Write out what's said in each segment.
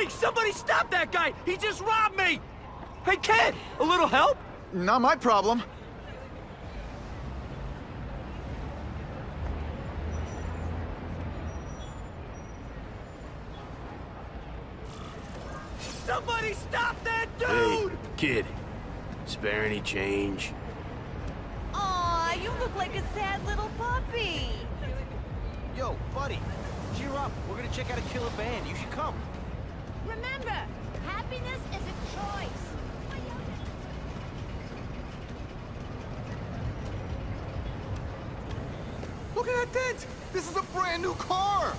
shooting! Somebody stop that guy! He just robbed me! Hey, kid! A little help? Not my problem. Somebody stop that dude! Hey, kid. Spare any change? Aw, you look like a sad little puppy. Yo, buddy, cheer up. We're gonna check out a killer band. You should come. Remember, happiness is a choice. Look at that dent! This is a brand new car!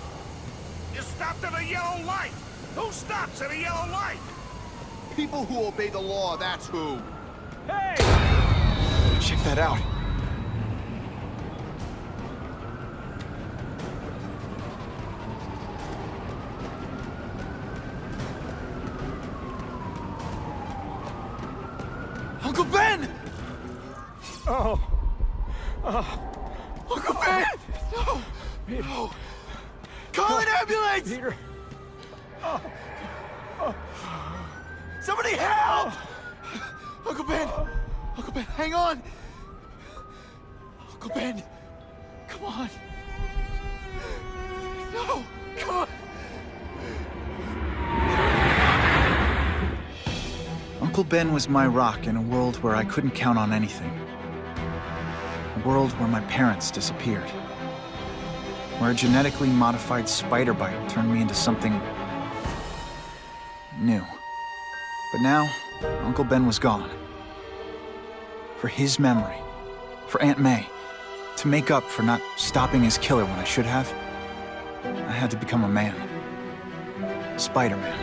You stopped at a yellow light! Who stops at a yellow light? People who obey the law, that's who. Hey! Check that out. Uncle Ben! Oh. Uncle Ben! No! Peter. No! Call an ambulance! Peter. Somebody help! Uncle Ben! Uncle Ben, hang on! Uncle Ben! Come on! No! Come on! Uncle Ben was my rock in a world where I couldn't count on anything. A world where my parents disappeared. Where a genetically modified spider bite turned me into something new. But now, Uncle Ben was gone. For his memory, for Aunt May, to make up for not stopping his killer when I should have, I had to become a man. Spider-Man.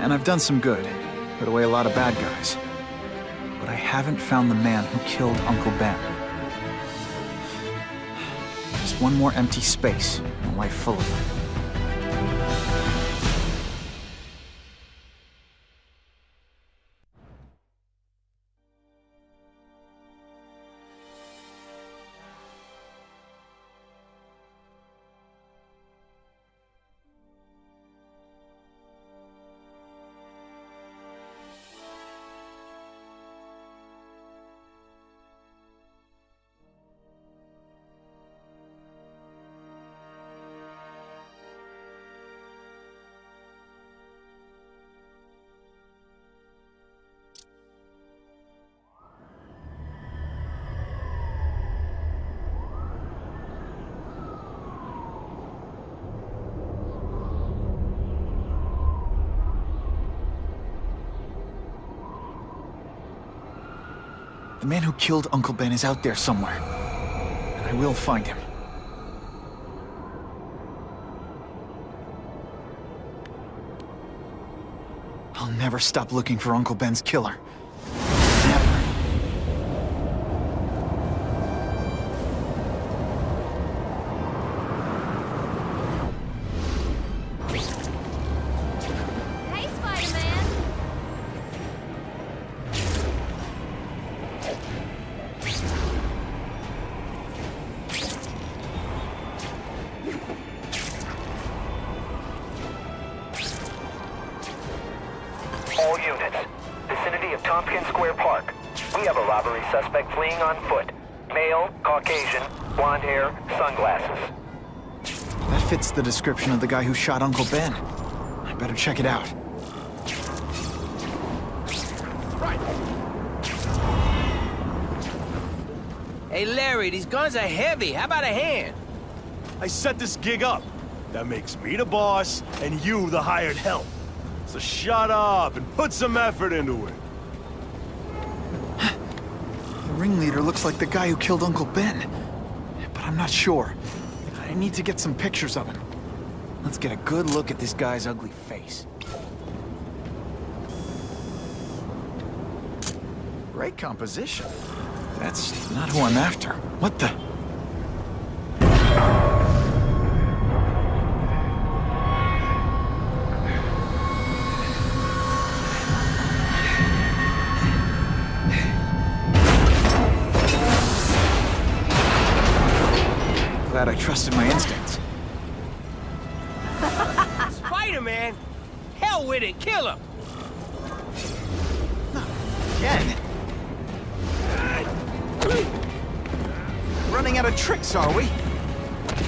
And I've done some good, put away a lot of bad guys. But I haven't found the man who killed Uncle Ben. Just one more empty space in a life full of them. The man who killed Uncle Ben is out there somewhere. And I will find him. I'll never stop looking for Uncle Ben's killer. Never. Hey, Spider-Man. All units. Vicinity of Tompkins Square Park. We have a robbery suspect fleeing on foot. Male, Caucasian, blonde hair, sunglasses. That fits the description of the guy who shot Uncle Ben. I better check it out. Hey, Larry, these guns are heavy. How about a hand? I set this gig up. That makes me the boss and you the hired help. So shut up and put some effort into it. The ringleader looks like the guy who killed Uncle Ben. But I'm not sure. I need to get some pictures of him. Let's get a good look at this guy's ugly face. Great composition. That's not who I'm after. What the? Glad I trusted my instincts. Spider-Man? Hell with it, kill him! Again. Running out of tricks, are we?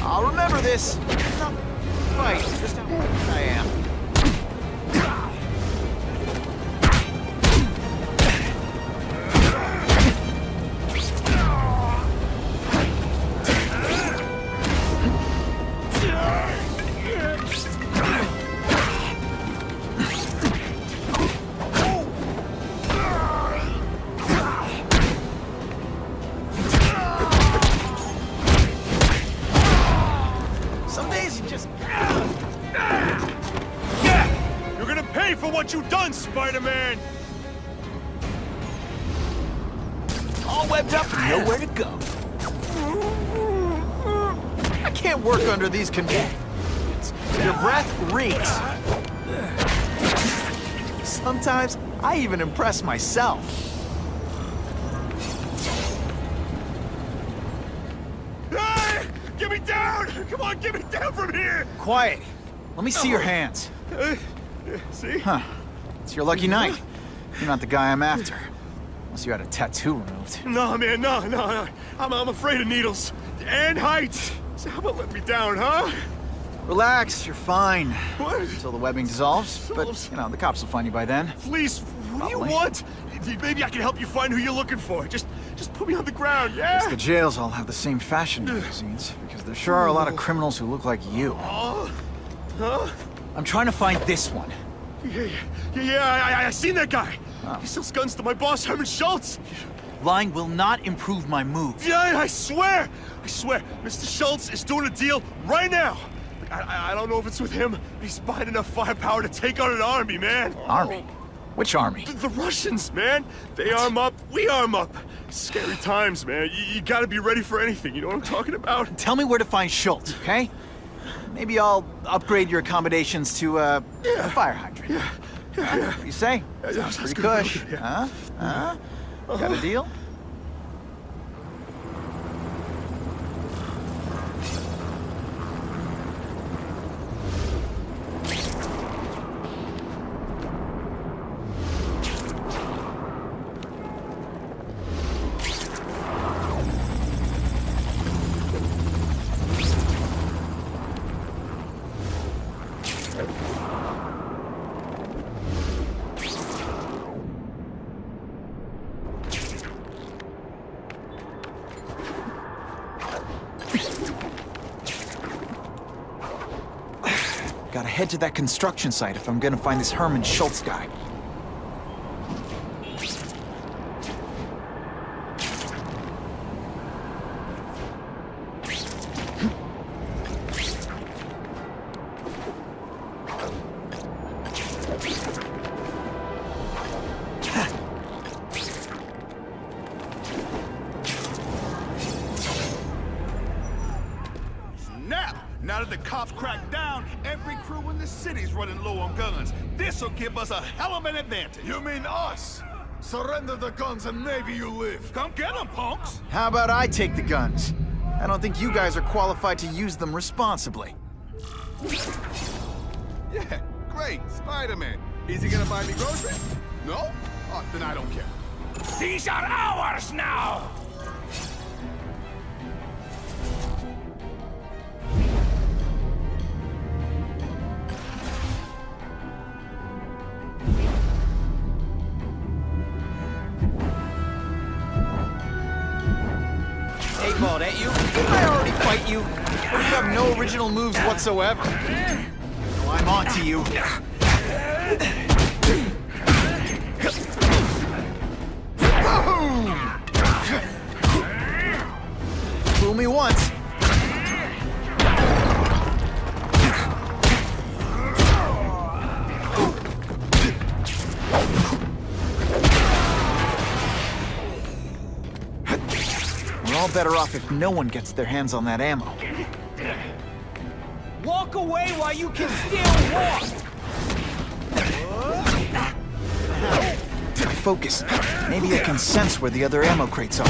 I'll remember this. Not quite just how I am. What you done, Spider-Man? All webbed up and nowhere to go. I can't work under these conditions. Your breath reeks. Sometimes I even impress myself. Hey! Get me down! Come on, get me down from here! Quiet. Let me see your hands. See? Huh. It's your lucky night. You're not the guy I'm after. Unless you had a tattoo removed. No, man, no. I'm afraid of needles. And heights. So how about letting me down, huh? Relax, you're fine. What? Until the webbing dissolves. But, you know, the cops will find you by then. Please, what do you Probably. want? Maybe I can help you find who you're looking for. Just put me on the ground, yeah? Guess the jails all have the same fashion magazines. Because there sure are a lot of criminals who look like you. Oh, huh? I'm trying to find this one. Yeah, I seen that guy. Oh. He sells guns to my boss, Herman Schultz. Lying will not improve my moves. Yeah, I swear. Mr. Schultz is doing a deal right now. I don't know if it's with him, but he's buying enough firepower to take on an army, man. Army? Which army? The Russians, man. They arm up, we arm up. Scary times, man. You gotta be ready for anything, you know what I'm talking about? Tell me where to find Schultz, okay? Maybe I'll upgrade your accommodations to a fire hydrant. Yeah. What do you say? Yeah, Sounds sounds pretty good. cush. Yeah. Huh? Got a deal? Gotta head to that construction site if I'm gonna find this Herman Schultz guy. Now that the cops crack down, every crew in the city's running low on guns. This'll give us a hell of an advantage. You mean us? Surrender the guns and maybe you live. Come get them, punks! How about I take the guns? I don't think you guys are qualified to use them responsibly. Yeah, great. Spider-Man. Is he gonna buy me groceries? No? Oh, then I don't care. These are ours now! Eightball, ain't you? Didn't I already fight you? Or you have no original moves whatsoever? Oh, I'm on to you. Fool me once. We're all better off if no one gets their hands on that ammo. Walk away while you can still walk! If I focus, maybe I can sense where the other ammo crates are.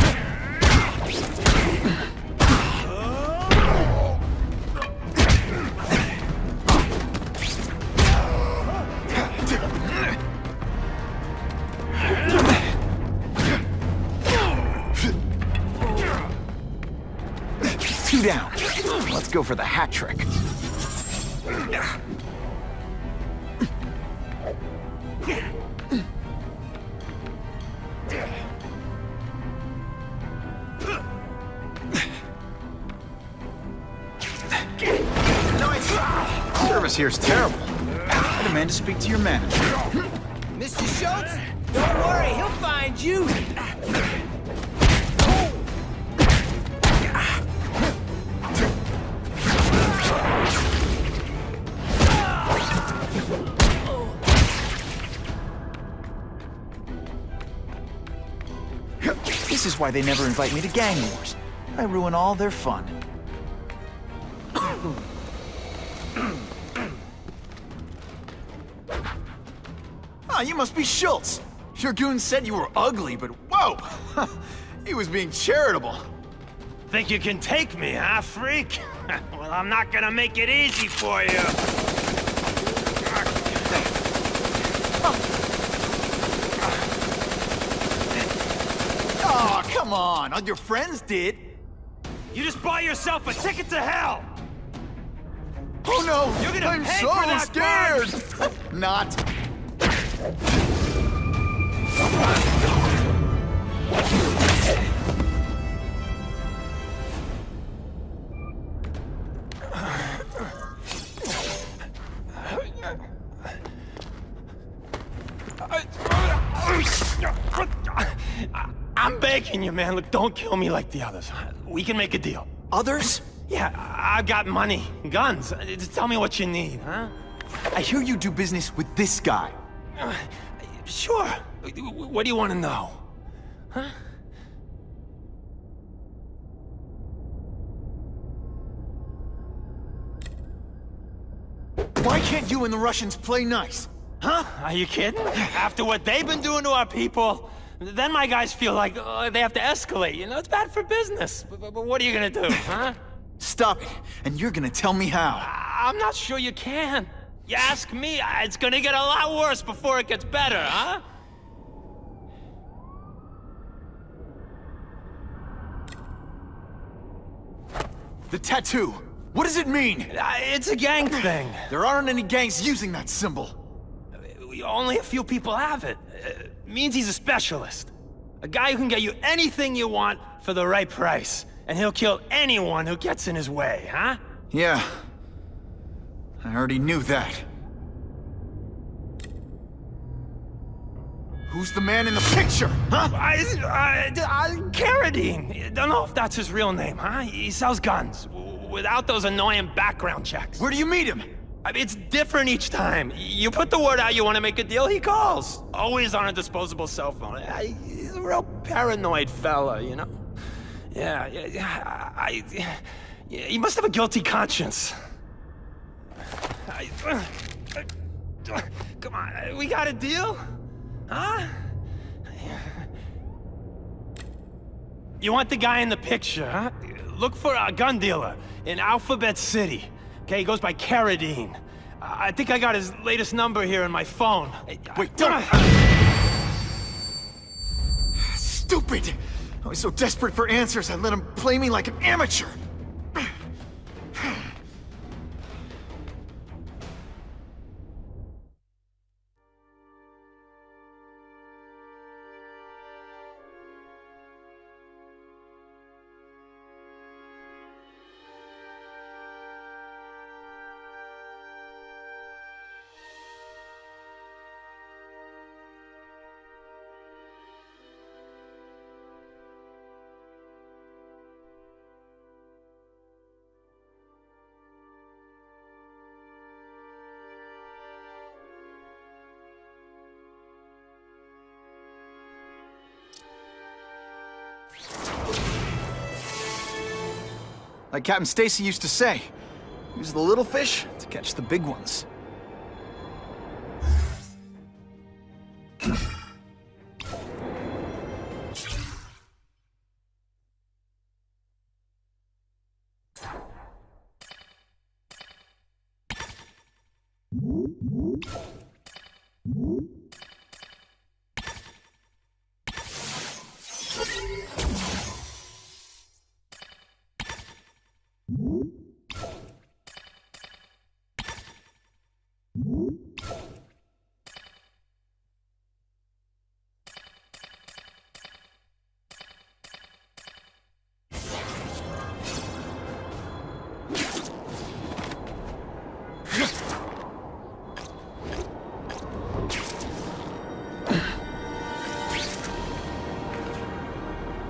go for the hat trick. Service here's terrible. I demand to speak to your manager. Mr. Schultz? Don't worry, he'll find you. This is why they never invite me to gang wars. I ruin all their fun. Ah, you must be Schultz. Your goon said you were ugly, but whoa! He was being charitable. Think you can take me, huh, freak? Well, I'm not gonna make it easy for you. Oh, come on. All your friends did. You just bought yourself a ticket to hell! Oh no! You're gonna I'm pay so for that scared! Not. I'm begging you, man. Look, don't kill me like the others. We can make a deal. Others? Yeah, I've got money, guns. Just tell me what you need, huh? I hear you do business with this guy. Sure. What do you want to know? Huh? Why can't you and the Russians play nice? Huh? Are you kidding? After what they've been doing to our people, then my guys feel like they have to escalate. You know, it's bad for business. But what are you gonna do, huh? Stop it, and you're gonna tell me how. I'm not sure you can. You ask me, it's gonna get a lot worse before it gets better, huh? The tattoo. What does it mean? It's a gang thing. There aren't any gangs using that symbol. Only a few people have it. Means he's a specialist. A guy who can get you anything you want for the right price. And he'll kill anyone who gets in his way, huh? Yeah. I already knew that. Who's the man in the picture, huh? Carradine. Don't know if that's his real name, huh? He sells guns. Without those annoying background checks. Where do you meet him? I mean, it's different each time. You put the word out you want to make a deal, he calls. Always on a disposable cell phone. He's a real paranoid fella, you know? Yeah, he must have a guilty conscience. Come on, we got a deal? Huh? You want the guy in the picture, huh? Look for a gun dealer in Alphabet City. Okay, he goes by Carradine. I think I got his latest number here in my phone. Wait, don't! Stupid! I was so desperate for answers, I let him play me like an amateur! Like Captain Stacy used to say, use the little fish to catch the big ones.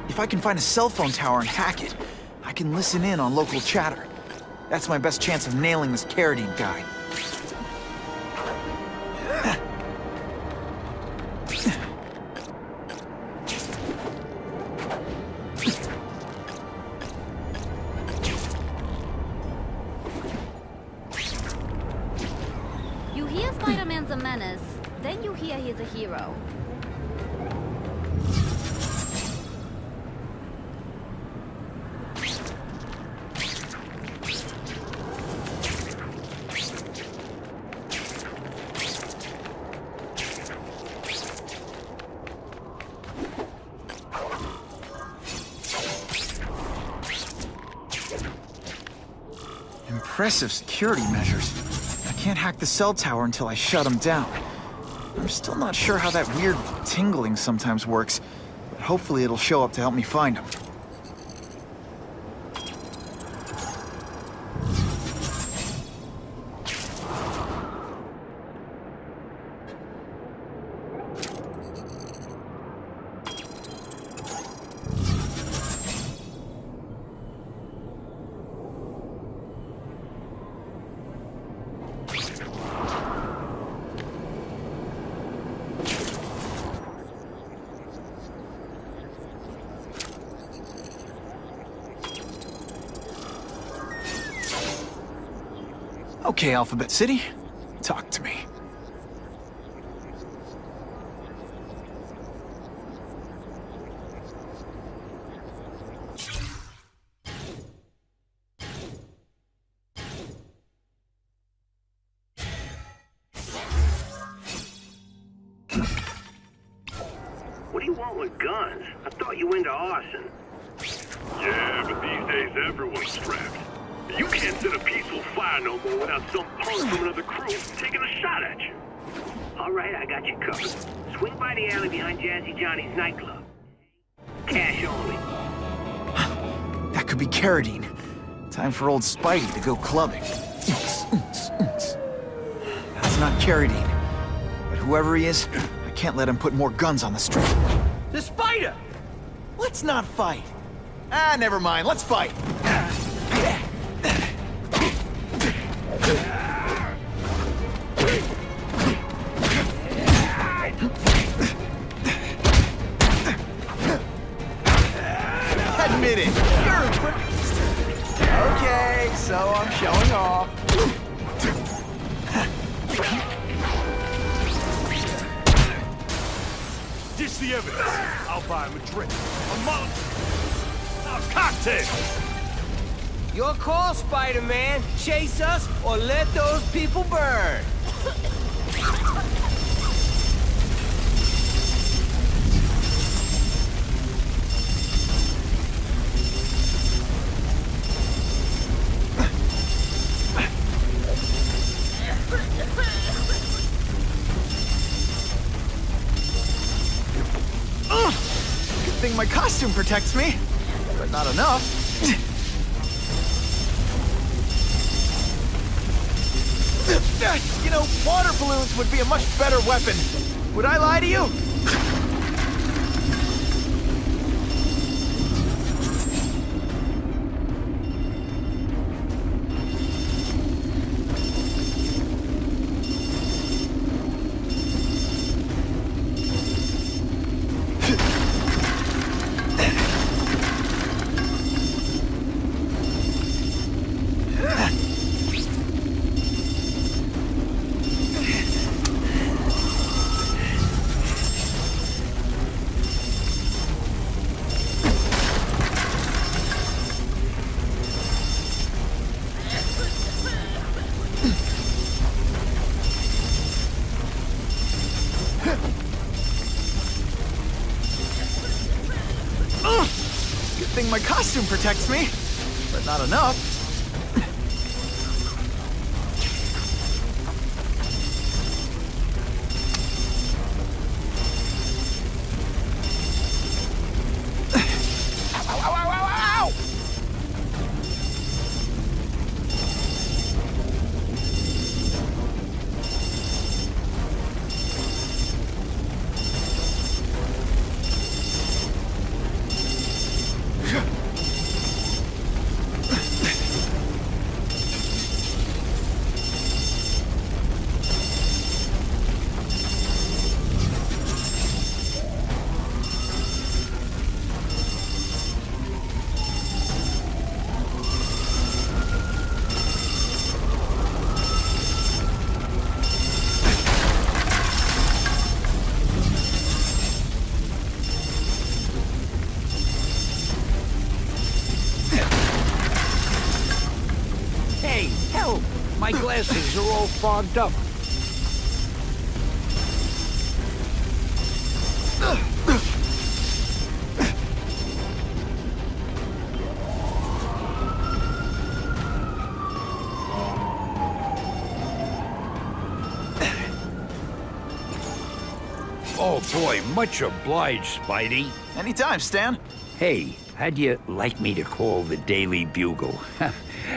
If I can find a cell phone tower and hack it, I can listen in on local chatter. That's my best chance of nailing this Carradine guy. You hear Spider-Man's a menace, then you hear he's a hero. Impressive security measures. I can't hack the cell tower until I shut him down. I'm still not sure how that weird tingling sometimes works, but hopefully it'll show up to help me find him. Okay, Alphabet City, talk to me. What do you want with guns? I thought you were into arson. Yeah, but these days everyone's strapped. You can't set a peaceful fire no more without some punk from another crew taking a shot at you. All right, I got you covered. Swing by the alley behind Jazzy Johnny's nightclub. Cash only. That could be Carradine. Time for old Spidey to go clubbing. That's not Carradine. But whoever he is, I can't let him put more guns on the street. The spider! Let's not fight. Ah, never mind. Let's fight. Admit it. You're a trickster. Okay, so I'm showing off. Ditch the evidence. I'll buy him a drink. A Molotov. A cocktail. Your call, Spider-Man. Chase us or let those people burn. Good thing my costume protects me, but not enough. You know, water balloons would be a much better weapon. Would I lie to you? Good thing my costume protects me, but not enough. Ow! My glasses are all fogged up. Oh boy, much obliged, Spidey. Anytime, Stan. Hey, how'd you like me to call the Daily Bugle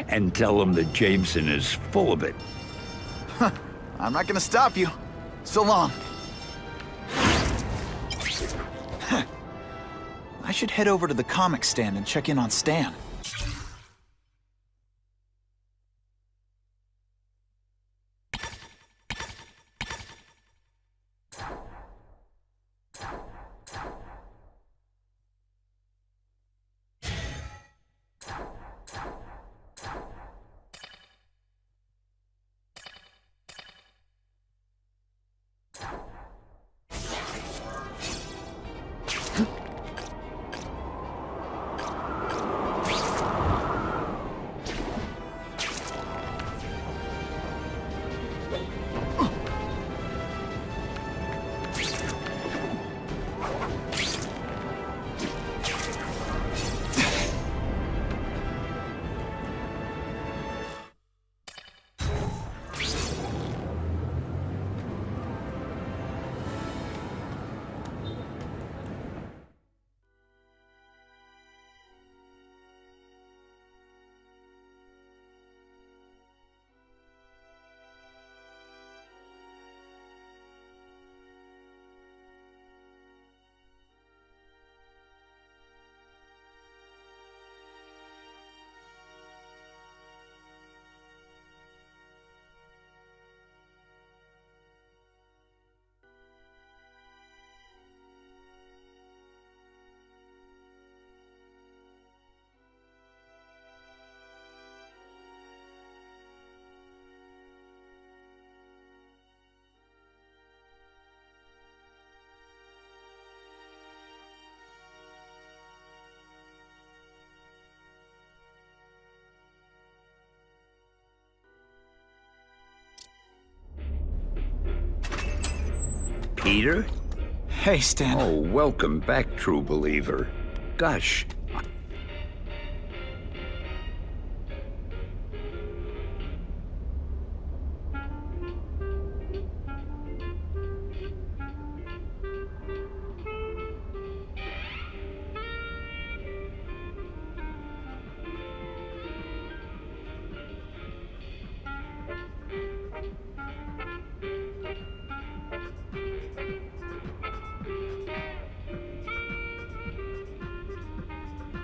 and tell them that Jameson is full of it? I'm not gonna stop you. So long. I should head over to the comic stand and check in on Stan. Peter? Hey, Stan. Oh, welcome back, true believer. Gosh.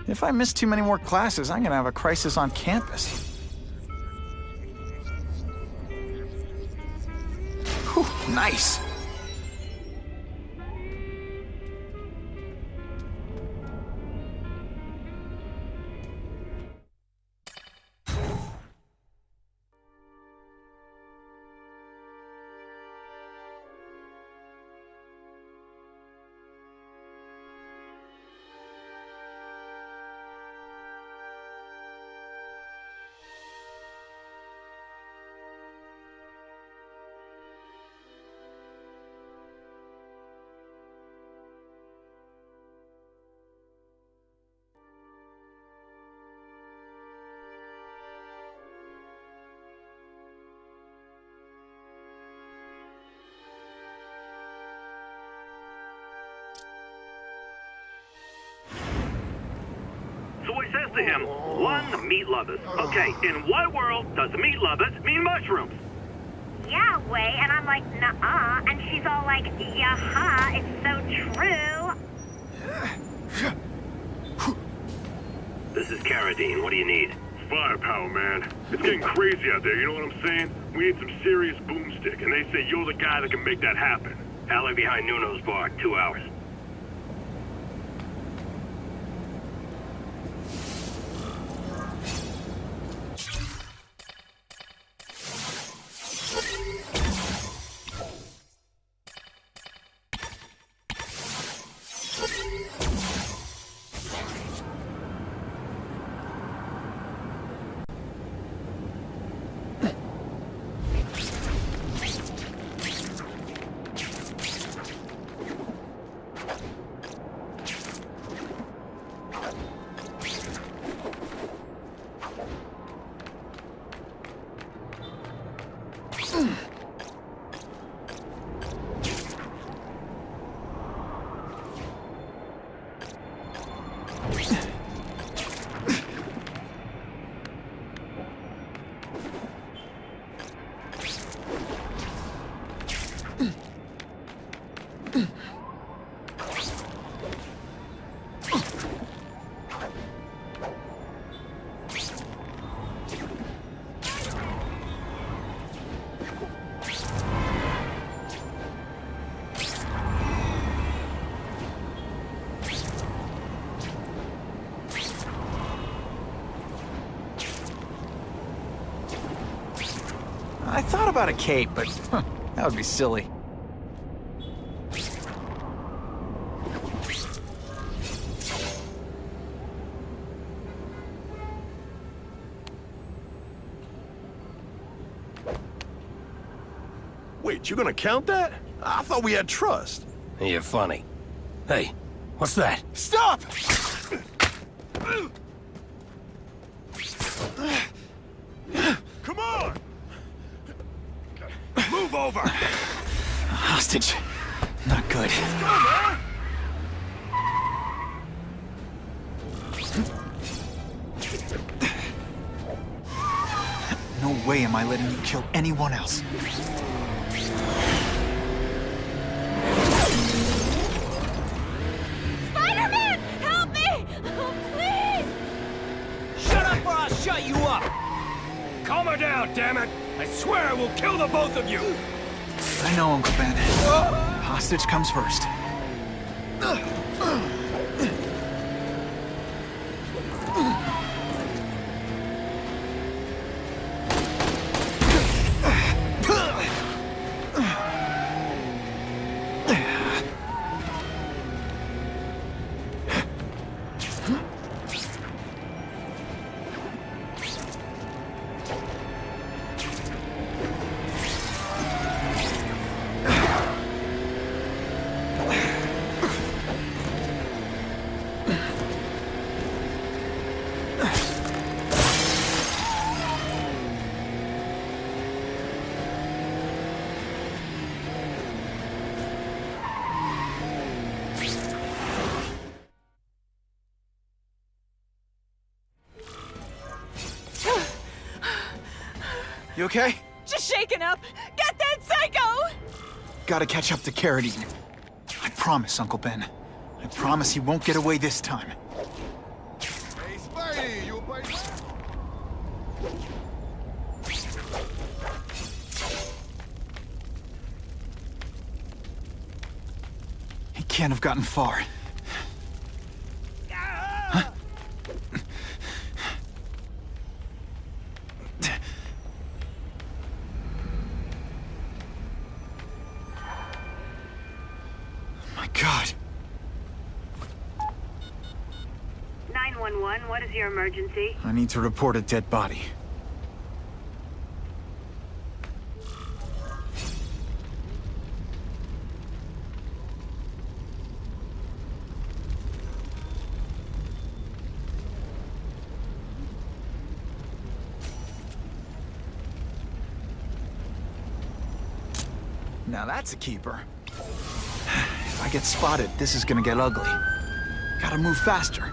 If I miss too many more classes, I'm gonna have a crisis on campus. Whew, nice. So he says to him, one, meat lovers. Okay, in what world does meat lovers mean mushrooms? Yeah, way, and I'm like, nuh-uh, and she's all like, yeah-ha, it's so true. This is Carradine. What do you need? Firepower, man. It's getting crazy out there, you know what I'm saying? We need some serious boomstick, and they say you're the guy that can make that happen. Alley behind Nuno's bar, 2 hours. I thought about a cape, but that would be silly. Wait, you gonna count that? I thought we had trust. You're funny. Hey, what's that? Stop! Come on! Move over! Hostage. Not good. Let's go, man! No way am I letting you kill anyone else. Spider-Man! Help me! Oh, please! Shut up or I'll shut you up! Calm her down, damn it! I swear I will kill the both of you! I know, Uncle Ben. Hostage comes first. You okay? Just shaken up. Get that psycho! Gotta catch up to Carradine. I promise, Uncle Ben. I promise he won't get away this time. Hey, Spidey, you a bite? He can't have gotten far. Huh? My God. 911, what is your emergency? I need to report a dead body. Now that's a keeper. If I get spotted, this is gonna get ugly. Gotta move faster.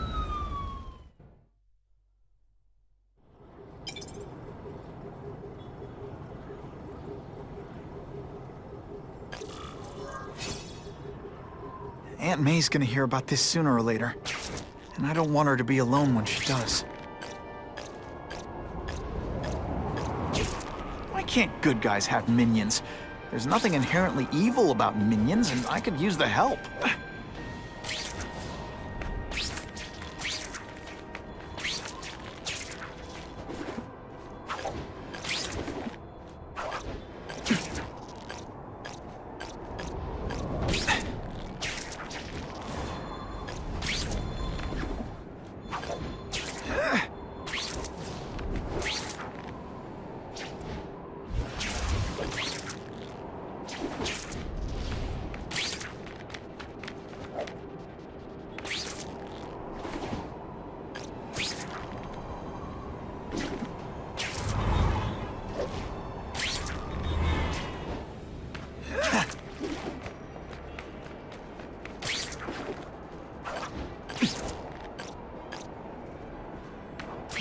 Aunt May's gonna hear about this sooner or later. And I don't want her to be alone when she does. Why can't good guys have minions? There's nothing inherently evil about minions, and I could use the help.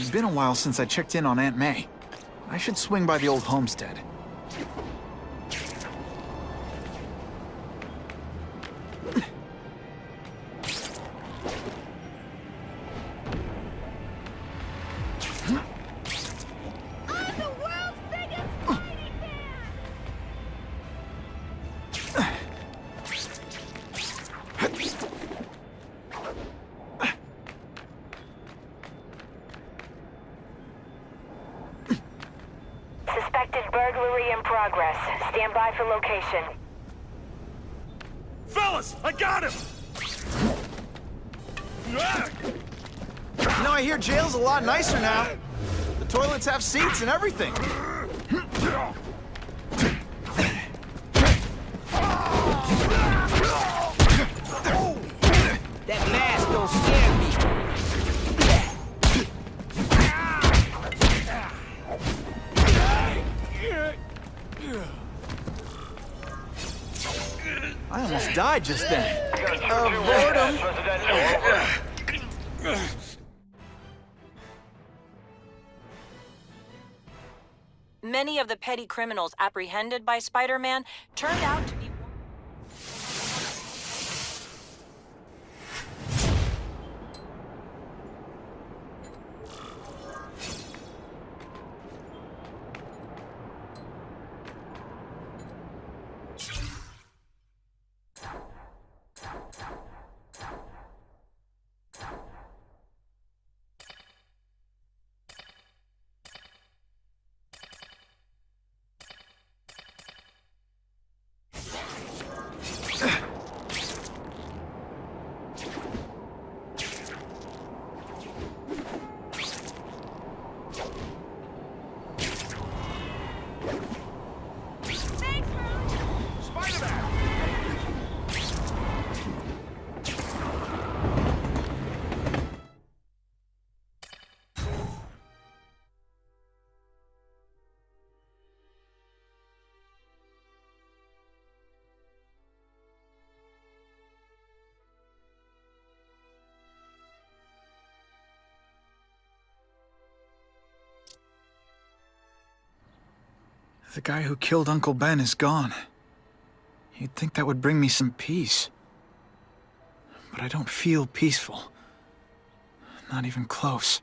It's been a while since I checked in on Aunt May. I should swing by the old homestead. Suspected burglary in progress. Stand by for location. Fellas, I got him! You know, I hear jail's a lot nicer now. The toilets have seats and everything. That mask don't scare me. I almost died just then. Boredom. Many of the petty criminals apprehended by Spider-Man turned out to be... The guy who killed Uncle Ben is gone. You'd think that would bring me some peace. But I don't feel peaceful. Not even close.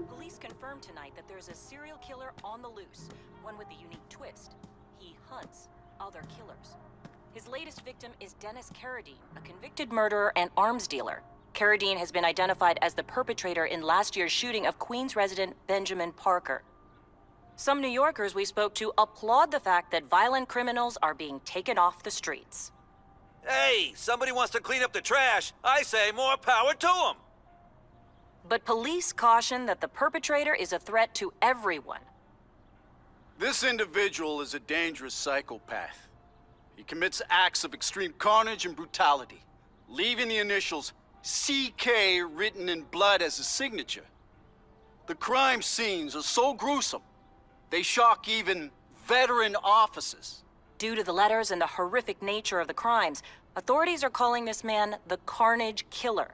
Police confirmed tonight that there's a serial killer on the loose, one with a unique twist. He hunts other killers. His latest victim is Dennis Carradine, a convicted murderer and arms dealer. Carradine has been identified as the perpetrator in last year's shooting of Queens resident Benjamin Parker. Some New Yorkers we spoke to applaud the fact that violent criminals are being taken off the streets. Hey, somebody wants to clean up the trash. I say more power to them. But police caution that the perpetrator is a threat to everyone. This individual is a dangerous psychopath. He commits acts of extreme carnage and brutality, leaving the initials CK written in blood as his signature. The crime scenes are so gruesome, they shock even veteran officers. Due to the letters and the horrific nature of the crimes, authorities are calling this man the Carnage Killer.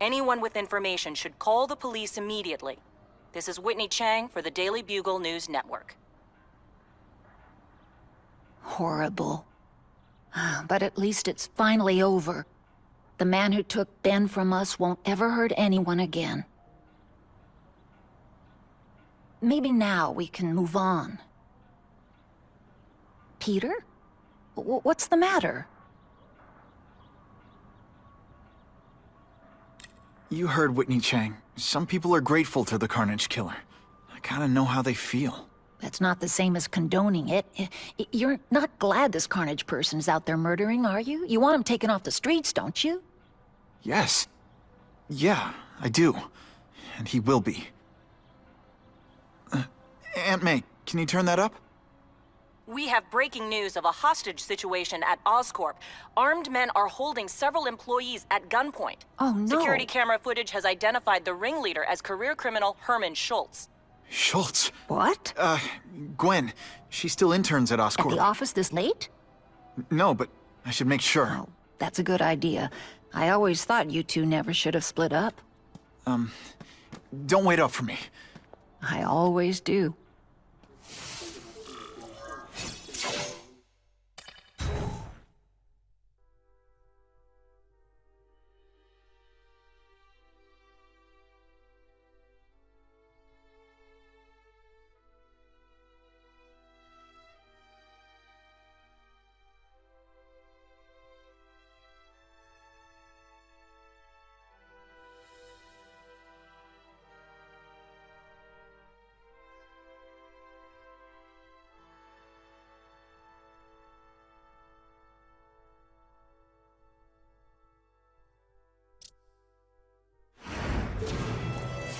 Anyone with information should call the police immediately. This is Whitney Chang for the Daily Bugle News Network. Horrible. But at least it's finally over. The man who took Ben from us won't ever hurt anyone again. maybe now we can move on. Peter? What's the matter? You heard Whitney Chang. Some people are grateful to the Carnage Killer. I kinda know how they feel. That's not the same as condoning it. You're not glad this Carnage person's out there murdering, are you? You want him taken off the streets, don't you? Yes. Yeah, I do. And he will be. Aunt May, can you turn that up? We have breaking news of a hostage situation at Oscorp. Armed men are holding several employees at gunpoint. Oh, no. Security camera footage has identified the ringleader as career criminal Herman Schultz. Schultz? What? Gwen. She still interns at Oscorp. At the office this late? No, but I should make sure. Oh, that's a good idea. I always thought you two never should have split up. Don't wait up for me. I always do.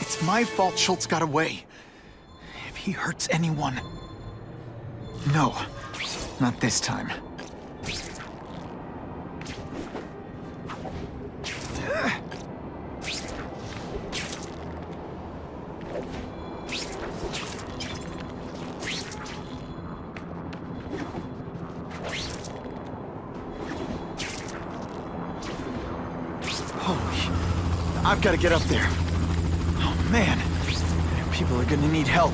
It's my fault Schultz got away. If he hurts anyone... No, not this time. Holy... I've got to get up there. Man, people are gonna need help.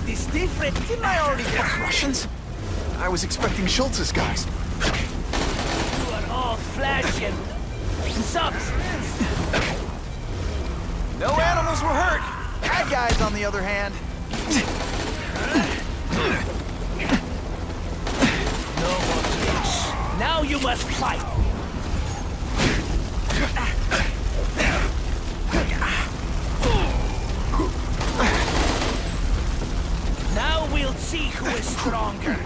It's different. Didn't I already... Russians? I was expecting Schultz's guys. You are all flesh and substance. No animals were hurt. Bad guys, on the other hand. No more tricks. Now you must fight. Now we'll see who is stronger.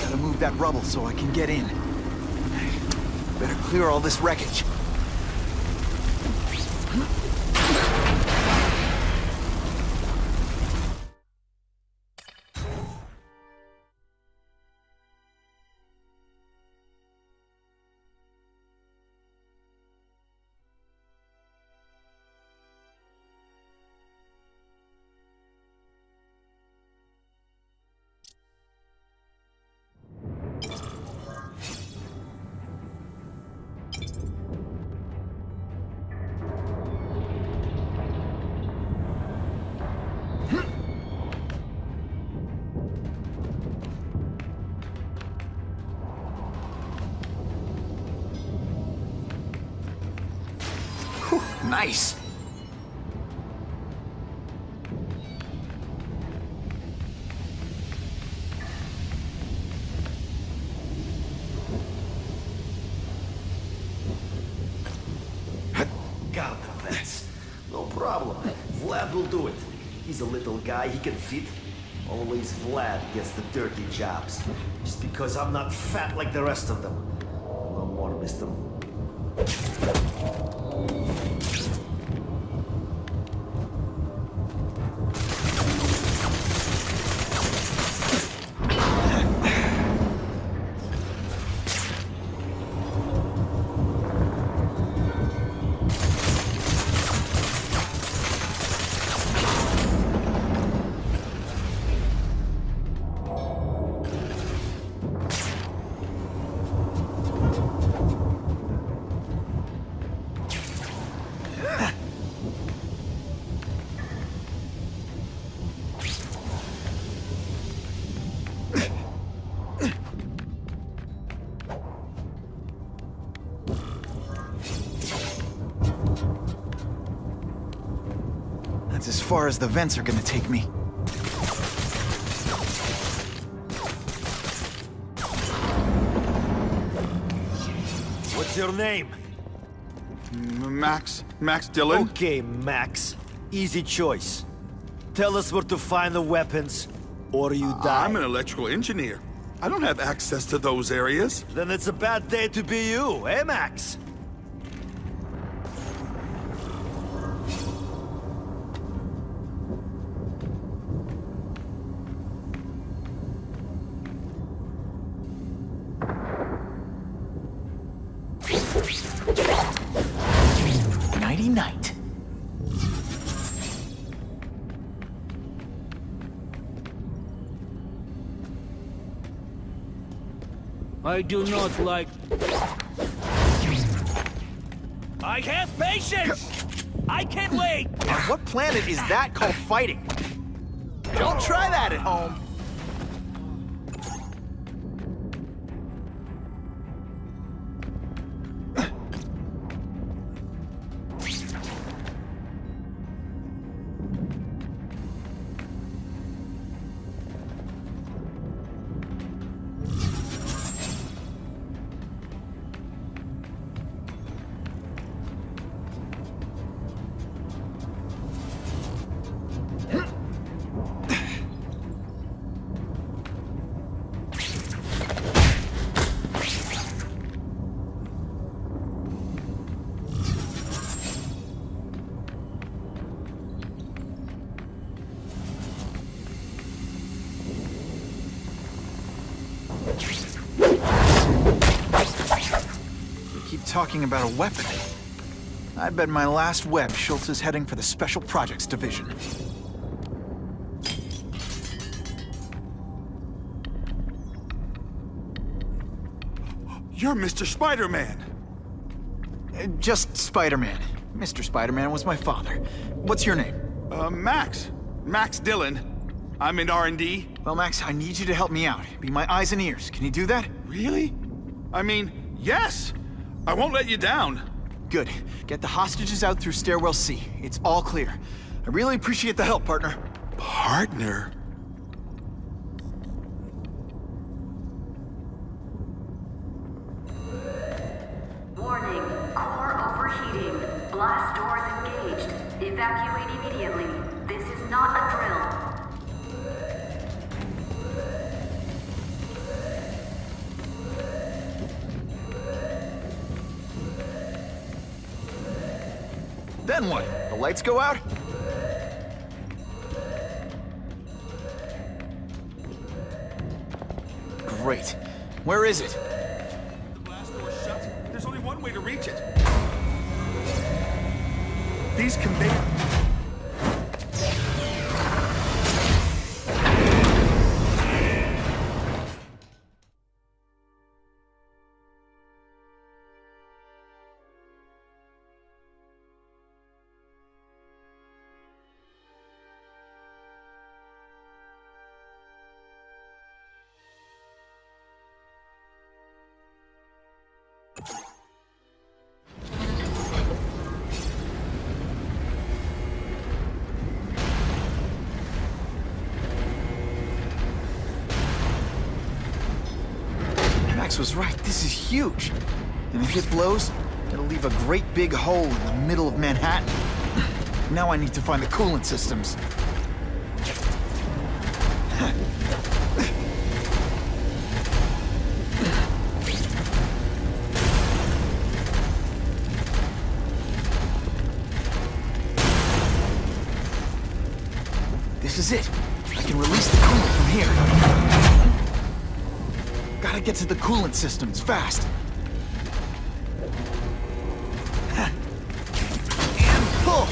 Gotta move that rubble so I can get in. Better clear all this wreckage. Nice. Got the vents. No problem. Vlad will do it. He's a little guy, he can fit. Always Vlad gets the dirty jobs. Just because I'm not fat like the rest of them. No more, mister. That's as far as the vents are gonna take me. What's your name? Max Dillon? Okay, Max. Easy choice. Tell us where to find the weapons, or you die. I'm an electrical engineer. I don't have access to those areas. Then it's a bad day to be you, eh, Max? Nighty-night. I do not like... I have patience! I can't wait! On what planet is that called fighting? Don't try that at home. Talking about a weapon. I bet my last web Schultz is heading for the Special Projects Division. You're Mr. Spider-Man. Just Spider-Man. Mr. Spider-Man was my father. What's your name? Max. Max Dillon. I'm in R&D. Well, Max, I need you to help me out. Be my eyes and ears. Can you do that? Really? I mean, yes! I won't let you down. Good. Get the hostages out through Stairwell C. It's all clear. I really appreciate the help, partner. Partner? Warning. Core overheating. Blast doors engaged. Evacuate immediately. This is not a drill. Then what? The lights go out? Great. Where is it? The blast door's shut. There's only one way to reach it. These conveyors... Max was right. This is huge. And if it blows, it'll leave a great big hole in the middle of Manhattan. Now I need to find the coolant systems. This is it. I can release the coolant from here. Gotta get to the coolant systems fast. And pull!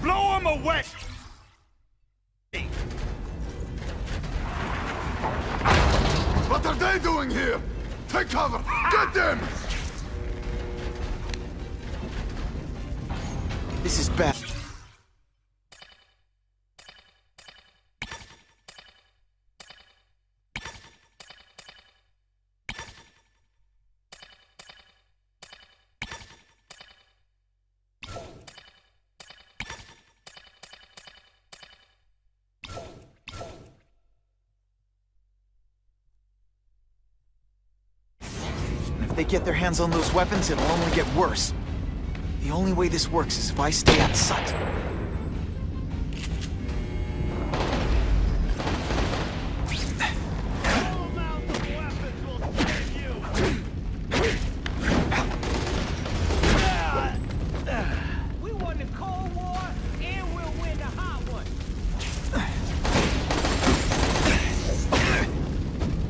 Blow him away! What are they doing here? Take cover! Get them! This is bad. If they get their hands on those weapons, it'll only get worse. The only way this works is if I stay out of sight. We won the Cold War, and we'll win the hot one.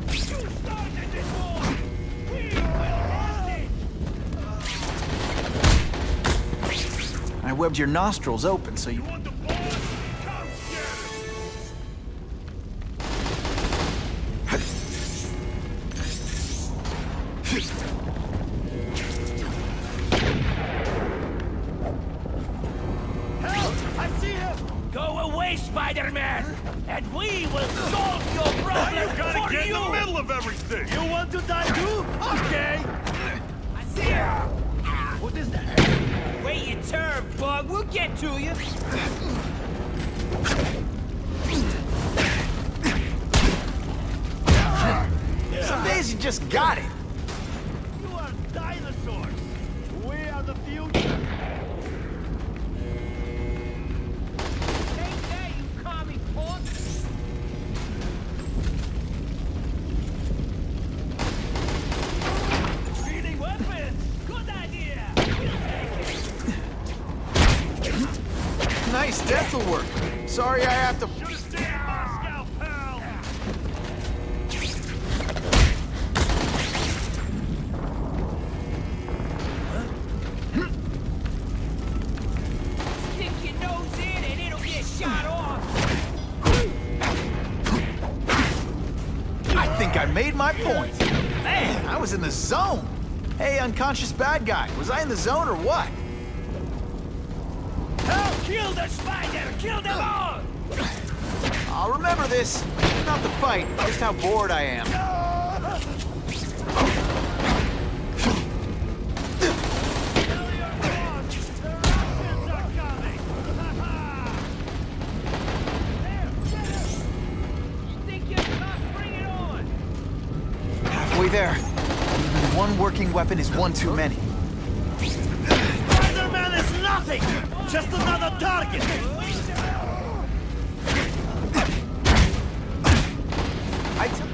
You started this war! We will end it! I webbed your nostrils open so you... Go away, Spider-Man, and we will solve your problem You gotta for get you. in the middle of everything! You want to die too? Okay! I see ya. What is that? Wait your turn, bug. We'll get to you. Some days you just got it. You are dinosaurs! We are the future! Take that, you commie punk. Reading weapons. Good idea. Nice dental work. Sorry I have to... Should've stayed in Moscow, pal! Stick your nose in and it'll get shot off. I think I made my point. Man, I was in the zone. Hey, unconscious bad guy. Was I in the zone or what? Help! Kill the spider! Kill them all! I'll remember this. It's not the fight, just how bored I am. Think you're tough? Bring it on! Halfway there. Even one working weapon is one too many. Spider-Man is nothing! Just another target! I tell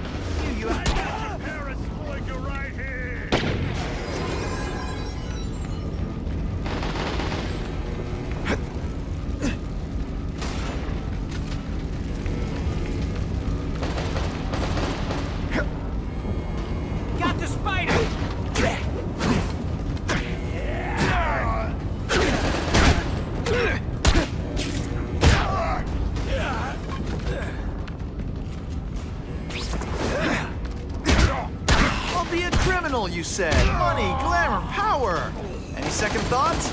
you, I got your parents pulling you right here! Got the spider! I'll be a criminal, you said. Money, glamour, power. Any second thoughts?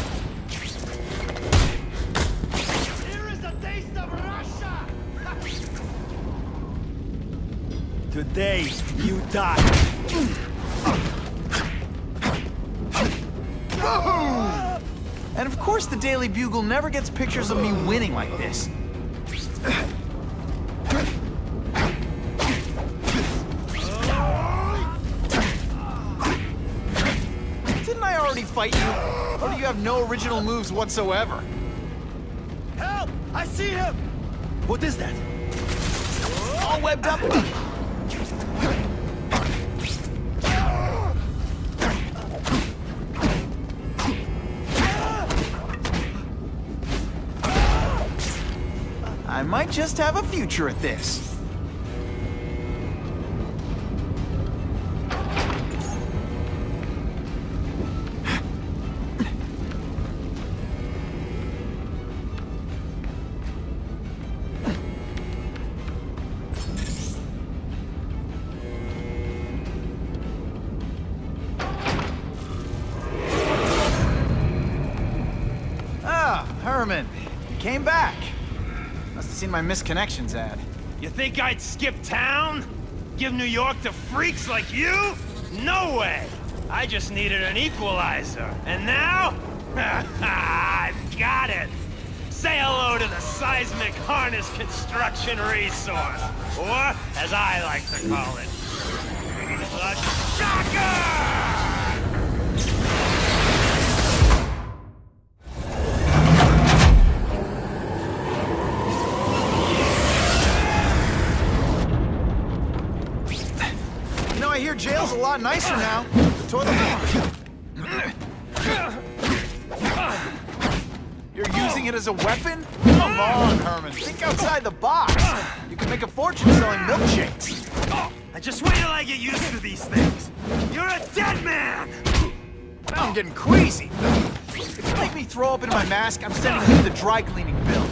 Here is a day you die. And of course the Daily Bugle never gets pictures of me winning like this. Didn't I already fight you? Or do you have no original moves whatsoever? Help! I see him! What is that? All webbed up. I might just have a future at this. Herman, you came back. Must have seen my missed connections ad. You think I'd skip town? Give New York to freaks like you? No way! I just needed an equalizer. And now? I've got it! Say hello to the seismic harness construction resource. Or, as I like to call it, the shocker! I hear jail's a lot nicer now. The toilet. You're using it as a weapon? Come on, Herman. Think outside the box. You can make a fortune selling milkshakes. I just wait till I get used to these things. You're a dead man! Now I'm getting queasy. If you make me throw up in my mask, I'm sending you the dry cleaning bill.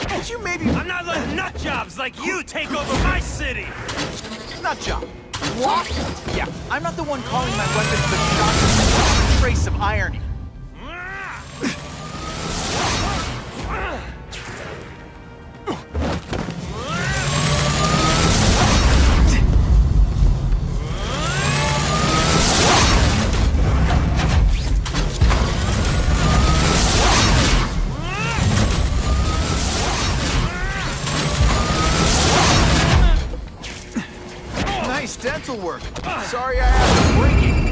Did you maybe... I'm not letting nut jobs like you take over my city! Nut job? What? Yeah, I'm not the one calling my weapons the shock. Trace of irony. Nice dental work. Sorry I had to break it.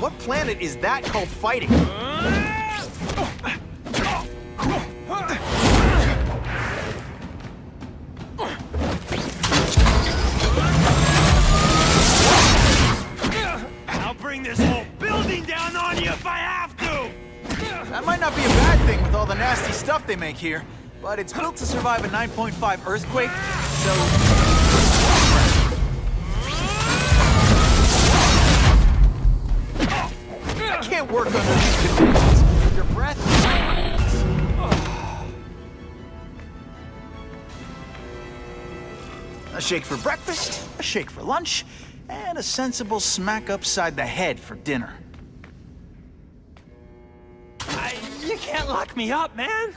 What planet is that called fighting? I'll bring this whole building down on you if I have to! That might not be a bad thing with all the nasty stuff they make here, but it's built to survive a 9.5 earthquake, so... I can't work under these conditions. Your breath... A shake for breakfast, a shake for lunch, and a sensible smack upside the head for dinner. You can't lock me up, man!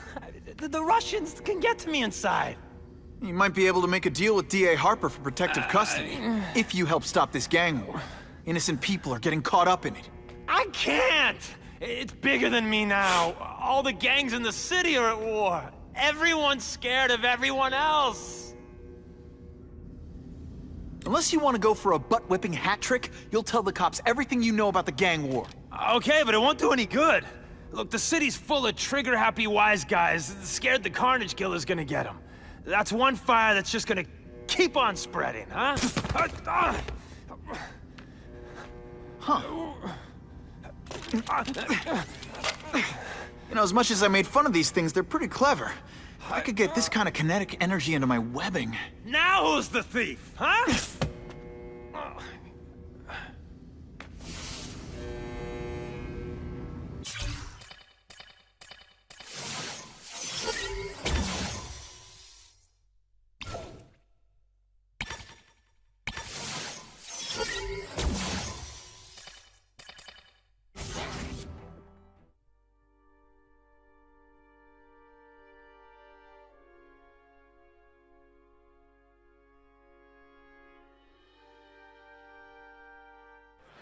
The Russians can get to me inside. You might be able to make a deal with D.A. Harper for protective custody, if you help stop this gang war. Innocent people are getting caught up in it. I can't! It's bigger than me now. All the gangs in the city are at war. Everyone's scared of everyone else. Unless you want to go for a butt-whipping hat trick, you'll tell the cops everything you know about the gang war. Okay, but it won't do any good. Look, the city's full of trigger-happy wise guys scared the Carnage Killer's gonna get them. That's one fire that's just gonna keep on spreading, huh? Huh. You know, as much as I made fun of these things, they're pretty clever. I could get this kind of kinetic energy into my webbing. Now who's the thief, huh?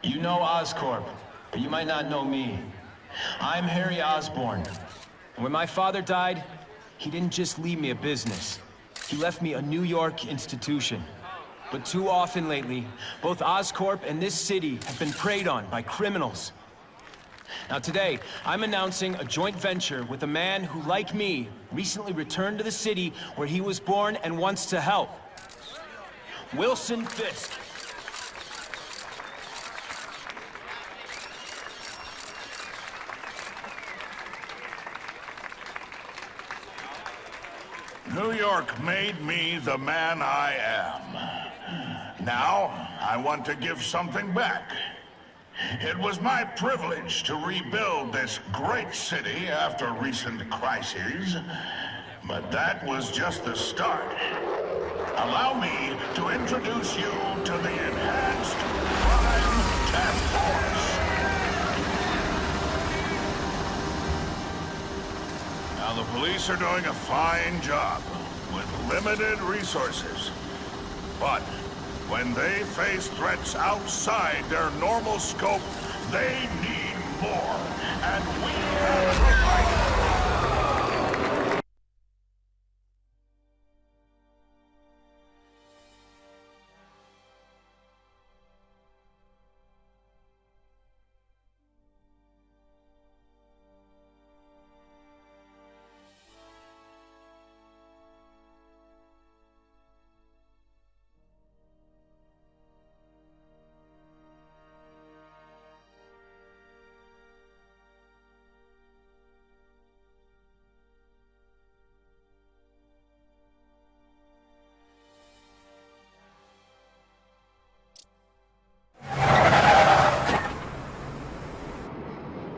You know Oscorp, but you might not know me. I'm Harry Osborn. When my father died, he didn't just leave me a business. He left me a New York institution. But too often lately, both Oscorp and this city have been preyed on by criminals. Now today, I'm announcing a joint venture with a man who, like me, recently returned to the city where he was born and wants to help. Wilson Fisk. New York made me the man I am. Now, I want to give something back. It was my privilege to rebuild this great city after recent crises, but that was just the start. Allow me to introduce you to the Enhanced Crime Task Force. Now, the police are doing a fine job with limited resources. But when they face threats outside their normal scope, they need more. And we have provided.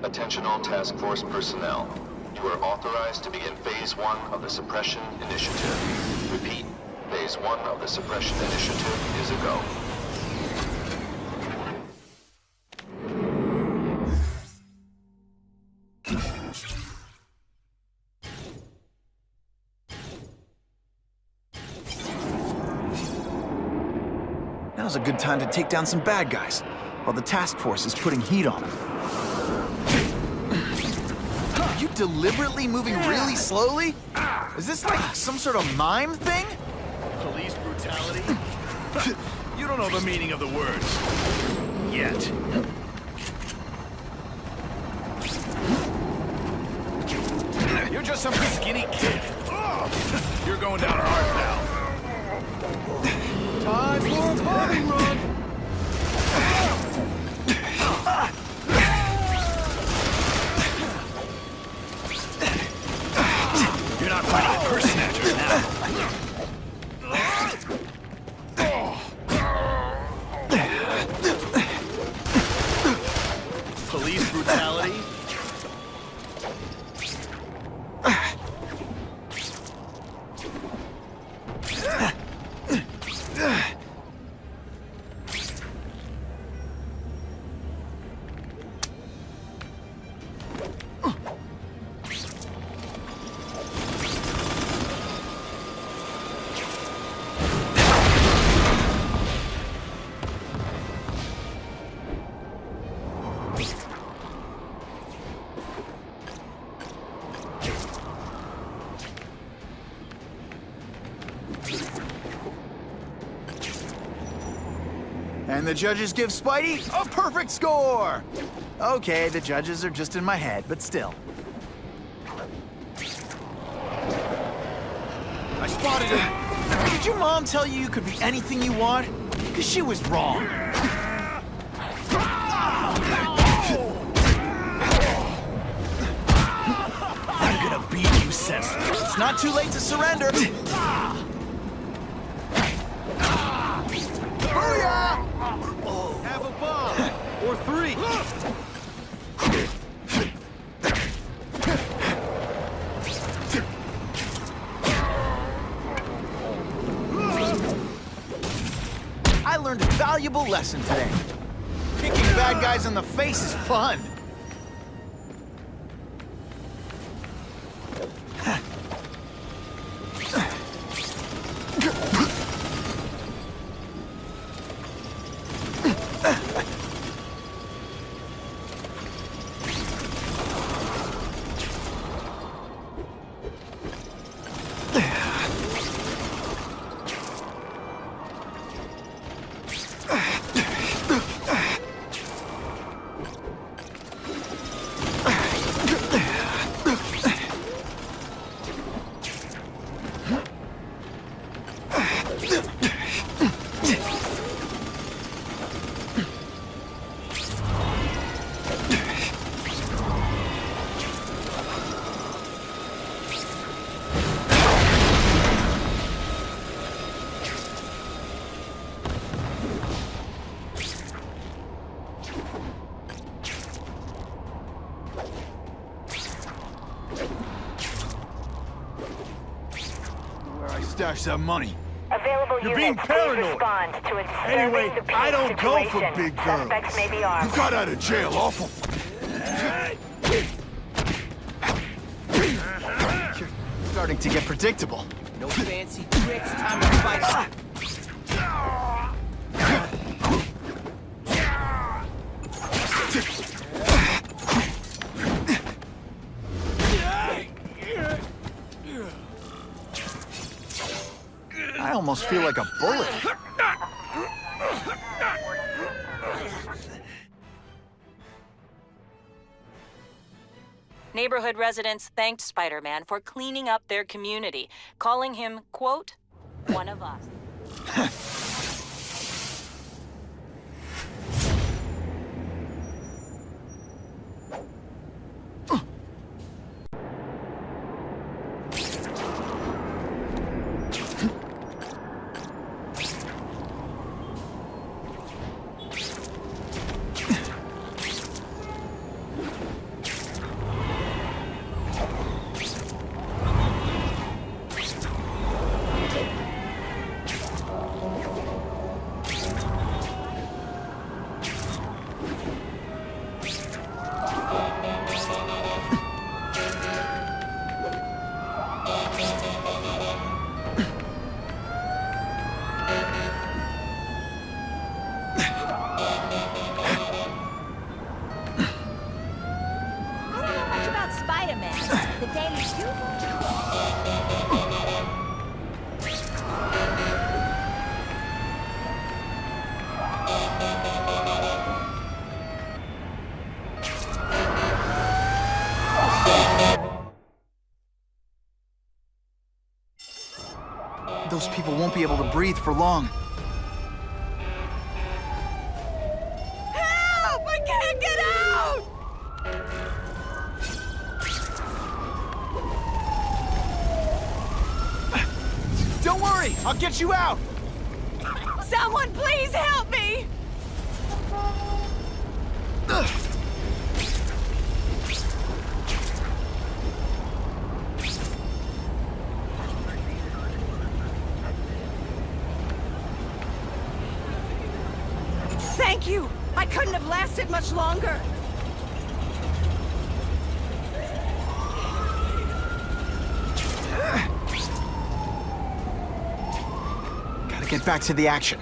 Attention all task force personnel. You are authorized to begin Phase 1 of the Suppression Initiative. Repeat, Phase 1 of the Suppression Initiative is a go. Now's a good time to take down some bad guys, while the task force is putting heat on them. You deliberately moving really slowly? Is this like some sort of mime thing? Police brutality? You don't know the meaning of the words. Yet. You're just some skinny kid. You're going down hard now. Time for a bombing run! You're not fighting a purse snatcher now. Police brutality? And the judges give Spidey a perfect score! Okay, the judges are just in my head, but still. I spotted her. Did your mom tell you you could be anything you want? Because she was wrong. I'm gonna beat you senseless. It's not too late to surrender. Booyah! Have a bomb! Or 3! I learned a valuable lesson today. Kicking bad guys in the face is fun. Stash that money. Available You're being units, paranoid. please respond to a disturbing Anyway, subpoena I don't go for situation. big guns. Suspects may be armed. You got out of jail awful. You're starting to get predictable. No fancy tricks, time to fight. I almost feel like a bullet. Neighborhood residents thanked Spider-Man for cleaning up their community, calling him, quote, one of us. Those people won't be able to breathe for long. Help! I can't get out! Don't worry, I'll get you out. Someone please help me! Thank you! I couldn't have lasted much longer! Gotta get back to the action.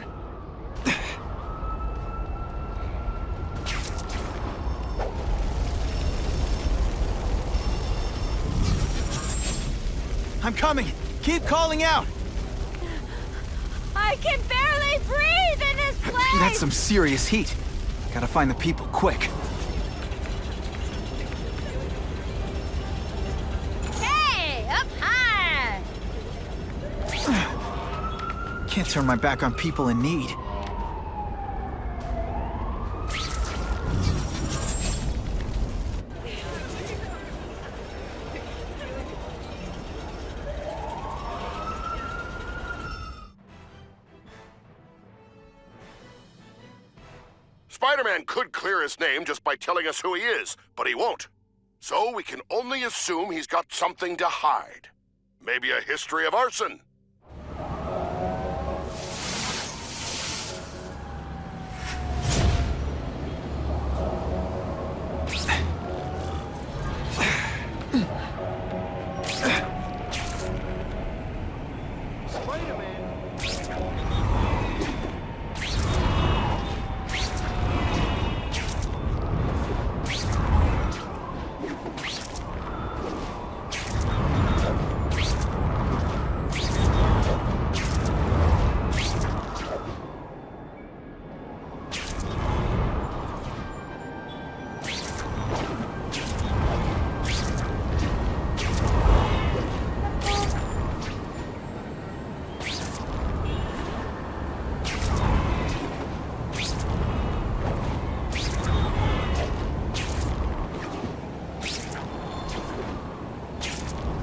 I'm coming! Keep calling out! I can barely breathe in this place! That's some serious heat. Gotta find the people quick. can't turn my back on people in need. Spider-Man could clear his name just by telling us who he is, but he won't. So we can only assume he's got something to hide. Maybe a history of arson.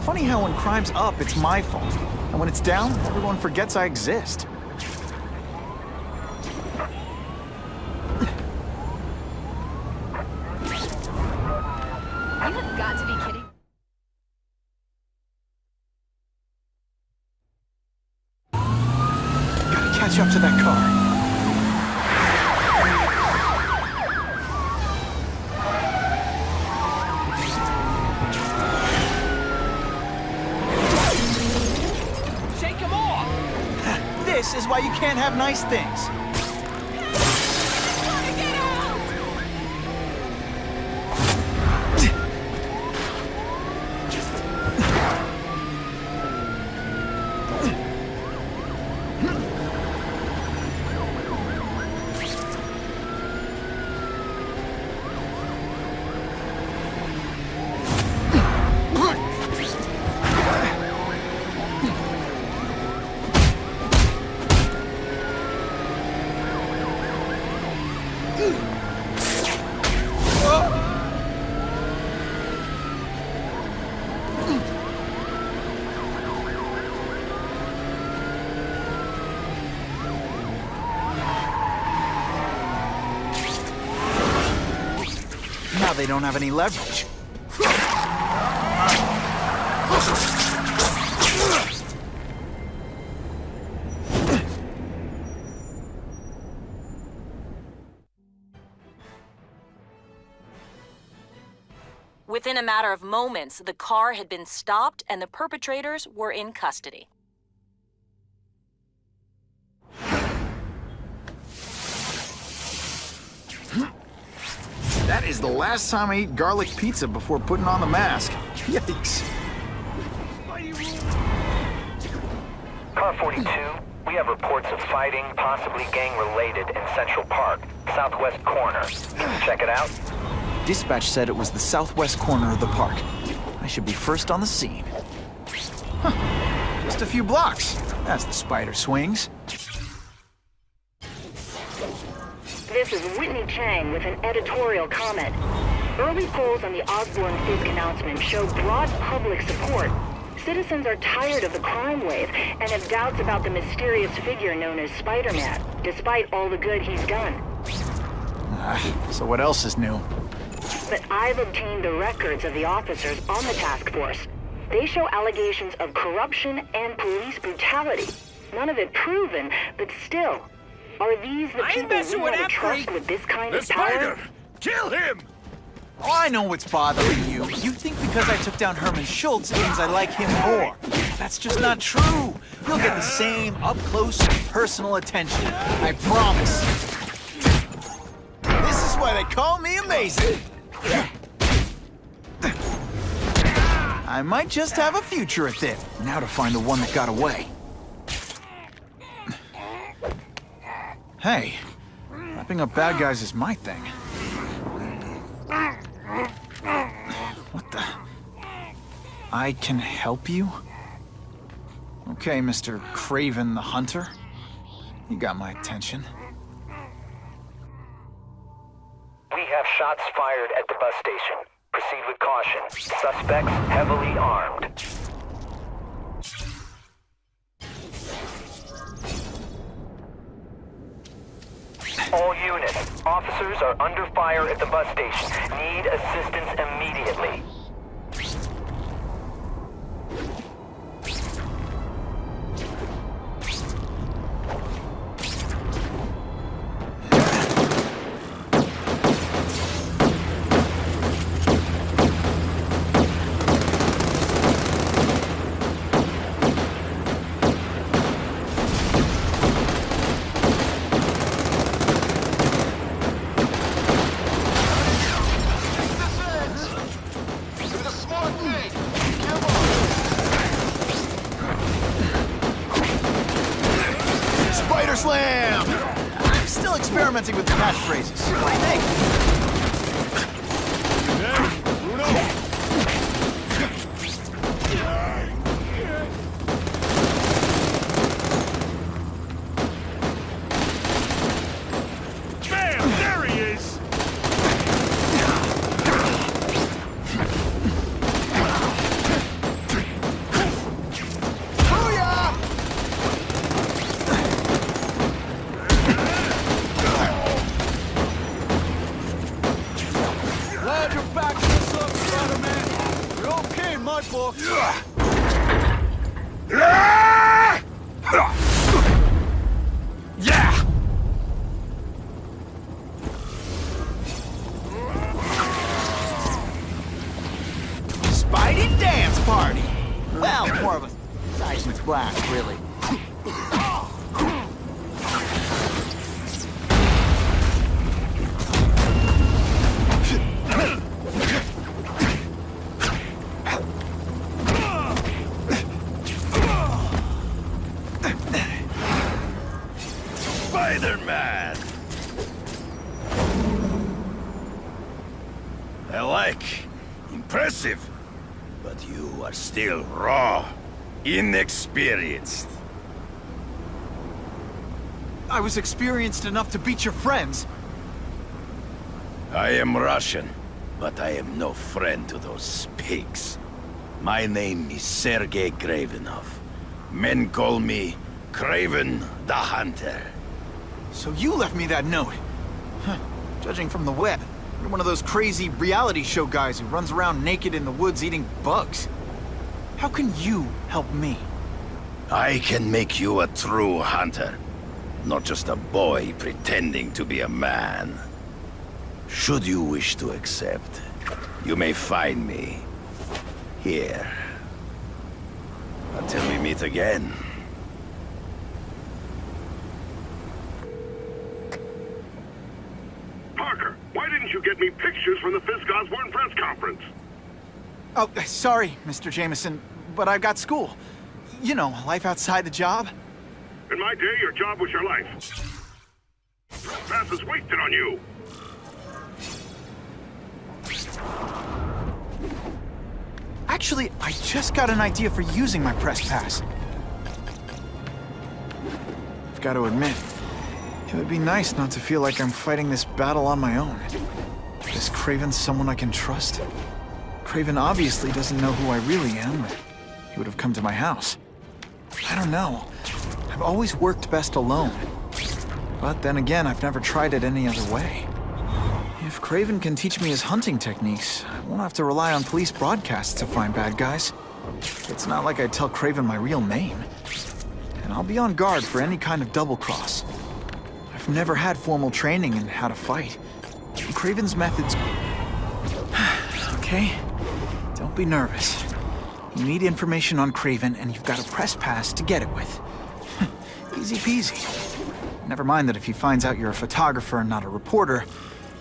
Funny how when crime's up, it's my fault. And when it's down, everyone forgets I exist. You have got to be kidding. Gotta catch up to that car. This is why you can't have nice things. Now they don't have any leverage. Within a matter of moments, the car had been stopped and the perpetrators were in custody. That is the last time I ate garlic pizza before putting on the mask. Yikes. Car 42, we have reports of fighting, possibly gang-related, in Central Park, southwest corner. Check it out. Dispatch said it was the southwest corner of the park. I should be first on the scene. Huh. Just a few blocks, as the spider swings. This is Whitney Chang with an editorial comment. Early polls on the Osborn Fisk announcement show broad public support. Citizens are tired of the crime wave and have doubts about the mysterious figure known as Spider-Man, despite all the good he's done. So what else is new? But I've obtained the records of the officers on the task force. They show allegations of corruption and police brutality. None of it proven, but still. Are these the people we want to trust with this kind of power? Spider! Kill him! Oh, I know what's bothering you. You think because I took down Herman Schultz, it means I like him more. That's just not true. You'll get the same up-close, personal attention. I promise. This is why they call me amazing. I might just have a future at this. Now to find the one that got away. Hey, wrapping up bad guys is my thing. What the? I can help you? Okay, Mr. Craven the Hunter. You got my attention. We have shots fired at the bus station. Proceed with caution. Suspects heavily armed. All units, officers are under fire at the bus station. Need assistance immediately. Slam! I'm still experimenting with the catchphrases. What do you think? Bam! There he is! Yeah! Spidey dance party! Well, more of a seismic blast, really. Spider-Man! I like. Impressive. But you are still raw. Inexperienced. I was experienced enough to beat your friends. I am Russian, but I am no friend to those pigs. My name is Sergei Gravenov. Men call me Craven the Hunter. So you left me that note. Huh. Judging from the web, you're one of those crazy reality show guys who runs around naked in the woods eating bugs. How can you help me? I can make you a true hunter, not just a boy pretending to be a man. Should you wish to accept, you may find me here. Until we meet again. Parker, why didn't you get me pictures from the Fisk Osborne press conference? Oh, sorry, Mr. Jameson, but I've got school. You know, life outside the job. In my day, your job was your life. Pass is wasted on you. Actually, I just got an idea for using my press pass. I've got to admit, it would be nice not to feel like I'm fighting this battle on my own. Is Craven someone I can trust? Craven obviously doesn't know who I really am, or he would have come to my house. I don't know. I've always worked best alone. But then again, I've never tried it any other way. If Craven can teach me his hunting techniques, I won't have to rely on police broadcasts to find bad guys. It's not like I'd tell Craven my real name. And I'll be on guard for any kind of double-cross. I've never had formal training in how to fight. Craven's methods... Okay? Don't be nervous. You need information on Craven, and you've got a press pass to get it with. Easy peasy. Never mind that if he finds out you're a photographer and not a reporter,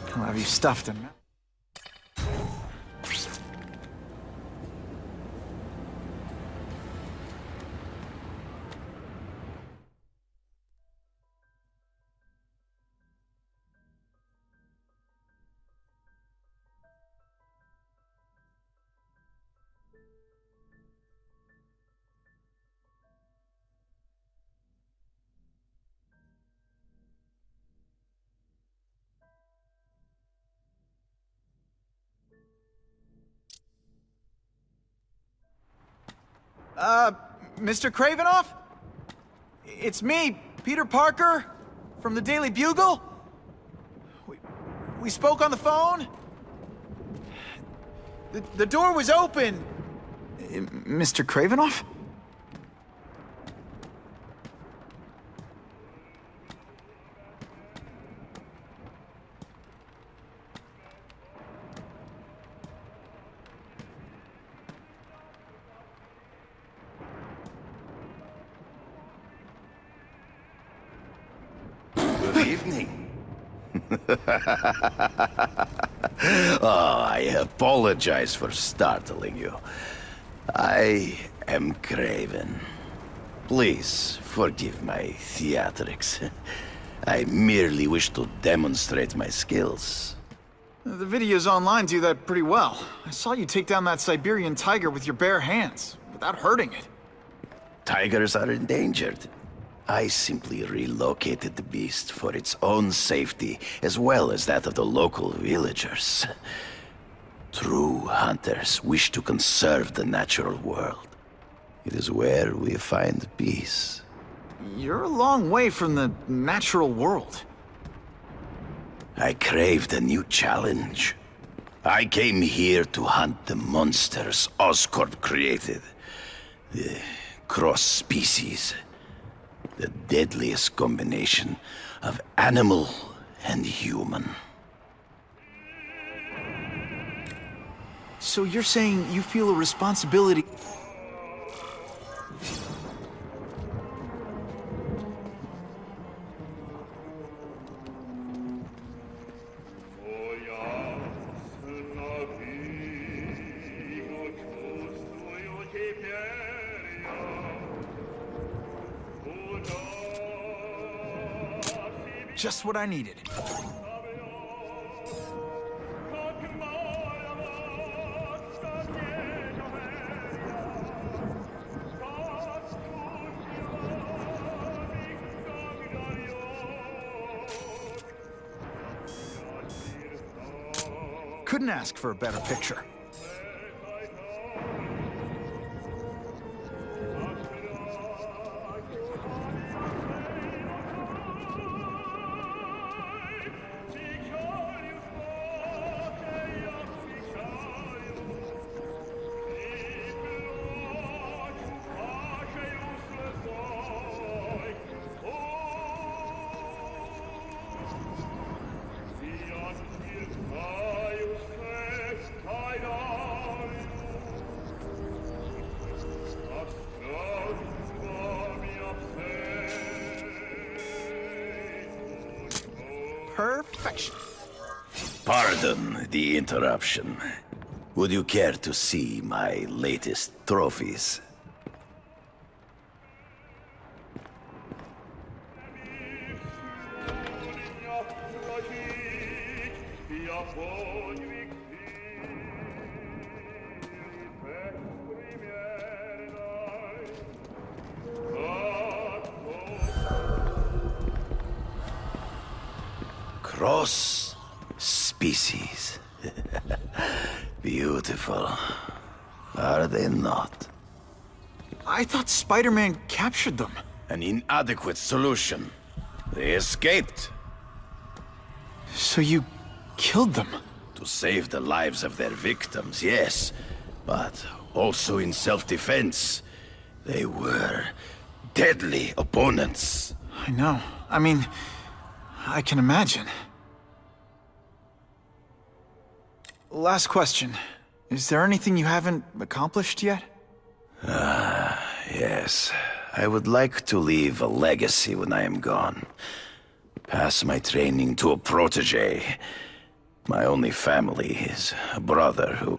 he'll have you stuffed in... Mr. Kravinoff? It's me, Peter Parker, from the Daily Bugle. We spoke on the phone. The door was open. Mr. Kravinoff? Good evening. Oh, I apologize for startling you. I am Craven. Please forgive my theatrics. I merely wish to demonstrate my skills. The videos online do that pretty well. I saw you take down that Siberian tiger with your bare hands, without hurting it. Tigers are endangered. I simply relocated the beast for its own safety, as well as that of the local villagers. True hunters wish to conserve the natural world. It is where we find peace. You're a long way from the natural world. I craved a new challenge. I came here to hunt the monsters Oscorp created. The cross-species. The deadliest combination of animal and human. So you're saying you feel a responsibility... Just what I needed. Couldn't ask for a better picture. Perfection. Pardon the interruption. Would you care to see my latest trophies? Cross species. Beautiful. Are they not? I thought Spider-Man captured them. An inadequate solution. They escaped. So you killed them? To save the lives of their victims, yes. But also in self-defense. They were deadly opponents. I know. I mean, I can imagine. Last question. Is there anything you haven't accomplished yet? Yes. I would like to leave a legacy when I am gone. Pass my training to a protege. My only family is a brother who...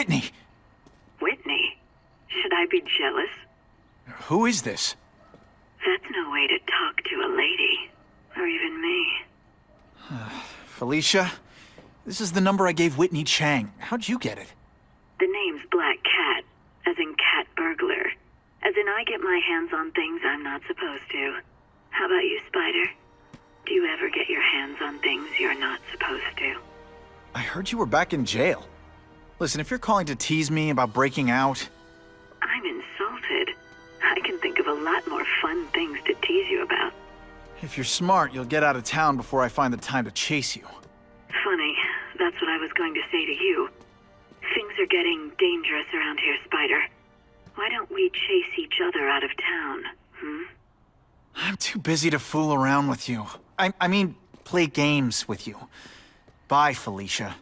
Whitney! Whitney? Should I be jealous? Who is this? That's no way to talk to a lady. Or even me. Felicia? This is the number I gave Whitney Chang. How'd you get it? The name's Black Cat, as in cat burglar. As in I get my hands on things I'm not supposed to. How about you, Spider? Do you ever get your hands on things you're not supposed to? I heard you were back in jail. Listen, if you're calling to tease me about breaking out... I'm insulted. I can think of a lot more fun things to tease you about. If you're smart, you'll get out of town before I find the time to chase you. Funny, that's what I was going to say to you. Things are getting dangerous around here, Spider. Why don't we chase each other out of town, I'm too busy to fool around with you. I mean, play games with you. Bye, Felicia.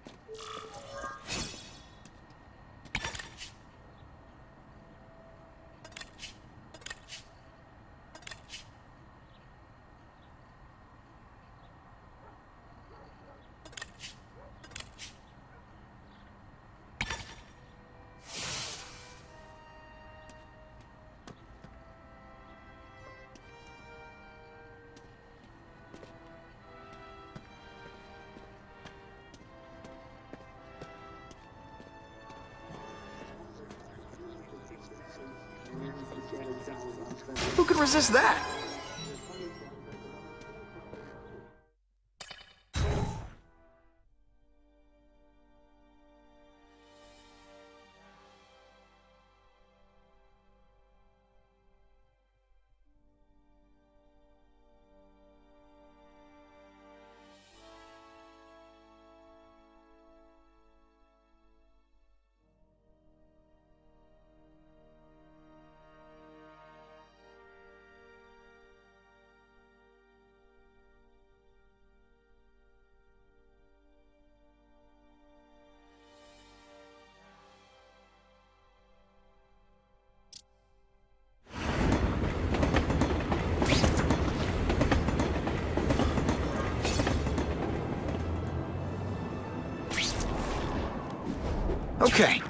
Who could resist that? Okay,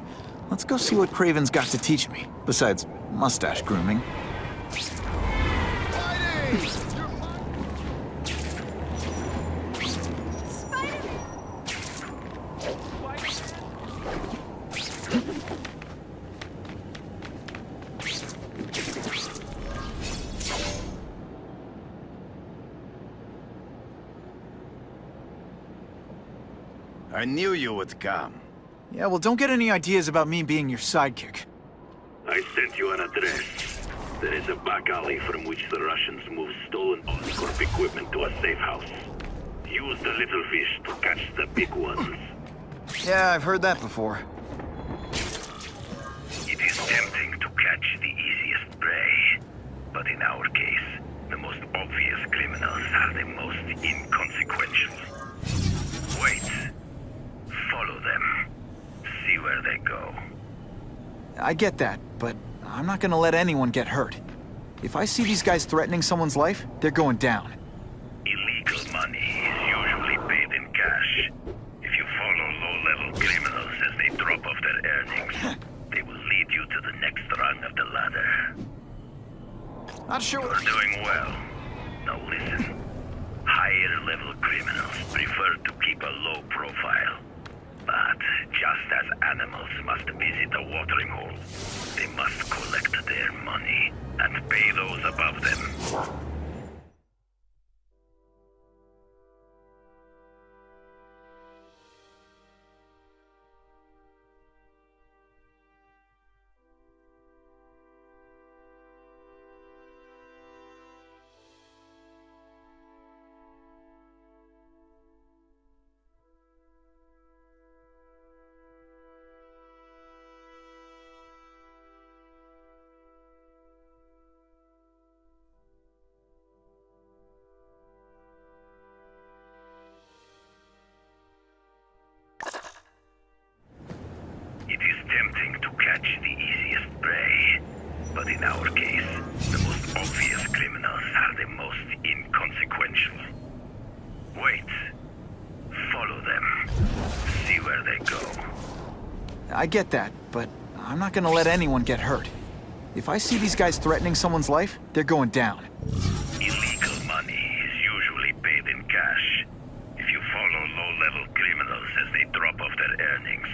let's go see what Craven's got to teach me, besides mustache grooming. I knew you would come. Yeah, well, don't get any ideas about me being your sidekick. I sent you an address. There is a back alley from which the Russians move stolen Oscorp equipment to a safe house. Use the little fish to catch the big ones. Yeah, I've heard that before. It is tempting to catch the easiest prey. But in our case, the most obvious criminals are the most inconsequential. Wait. Follow them. See where they go. I get that, but I'm not gonna let anyone get hurt. If I see these guys threatening someone's life, they're going down. Illegal money is usually paid in cash. If you follow low-level criminals as they drop off their earnings, they will lead you to the next rung of the ladder. Not sure. You're doing well. Now listen. Higher-level criminals prefer to keep a low profile. But just as animals must visit a watering hole, they must collect their money and pay those above them. It is tempting to catch the easiest prey, but in our case, the most obvious criminals are the most inconsequential. Wait. Follow them. See where they go. I get that, but I'm not gonna let anyone get hurt. If I see these guys threatening someone's life, they're going down. Illegal money is usually paid in cash. If you follow low-level criminals as they drop off their earnings,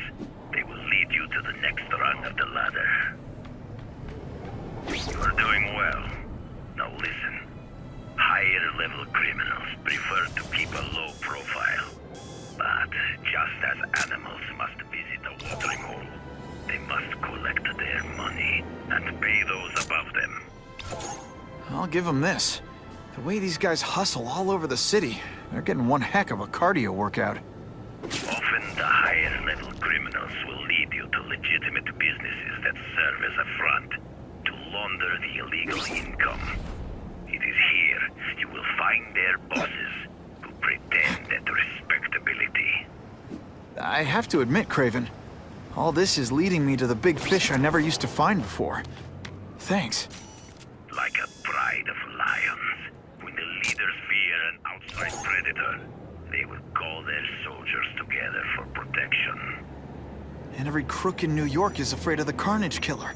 they will lead you to the next rung of the ladder. You are doing well. Now listen. Higher-level criminals prefer to keep a low profile. But just as animals must visit a watering hole, they must collect their money and pay those above them. I'll give them this. The way these guys hustle all over the city, they're getting one heck of a cardio workout. Often the higher-level criminals will lead you to legitimate businesses that serve as a front to launder the illegal income. It is here you will find their bosses who pretend at respectability. I have to admit, Craven, all this is leading me to the big fish I never used to find before. Thanks. Like a pride of lions, when the leaders fear an outside predator, they will call their soldiers together for protection. And every crook in New York is afraid of the Carnage Killer.